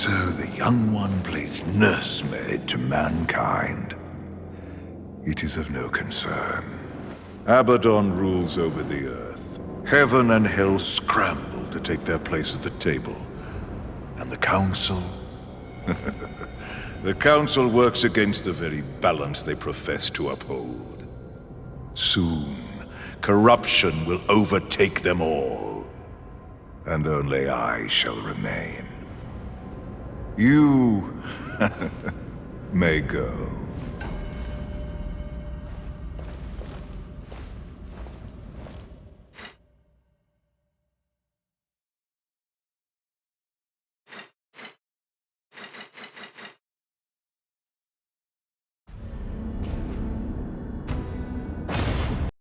So the young one plays nursemaid to mankind. It is of no concern. Abaddon rules over the earth. Heaven and hell scramble to take their place at the table. And the Council? The Council works against the very balance they profess to uphold. Soon, corruption will overtake them all. And only I shall remain. You may go.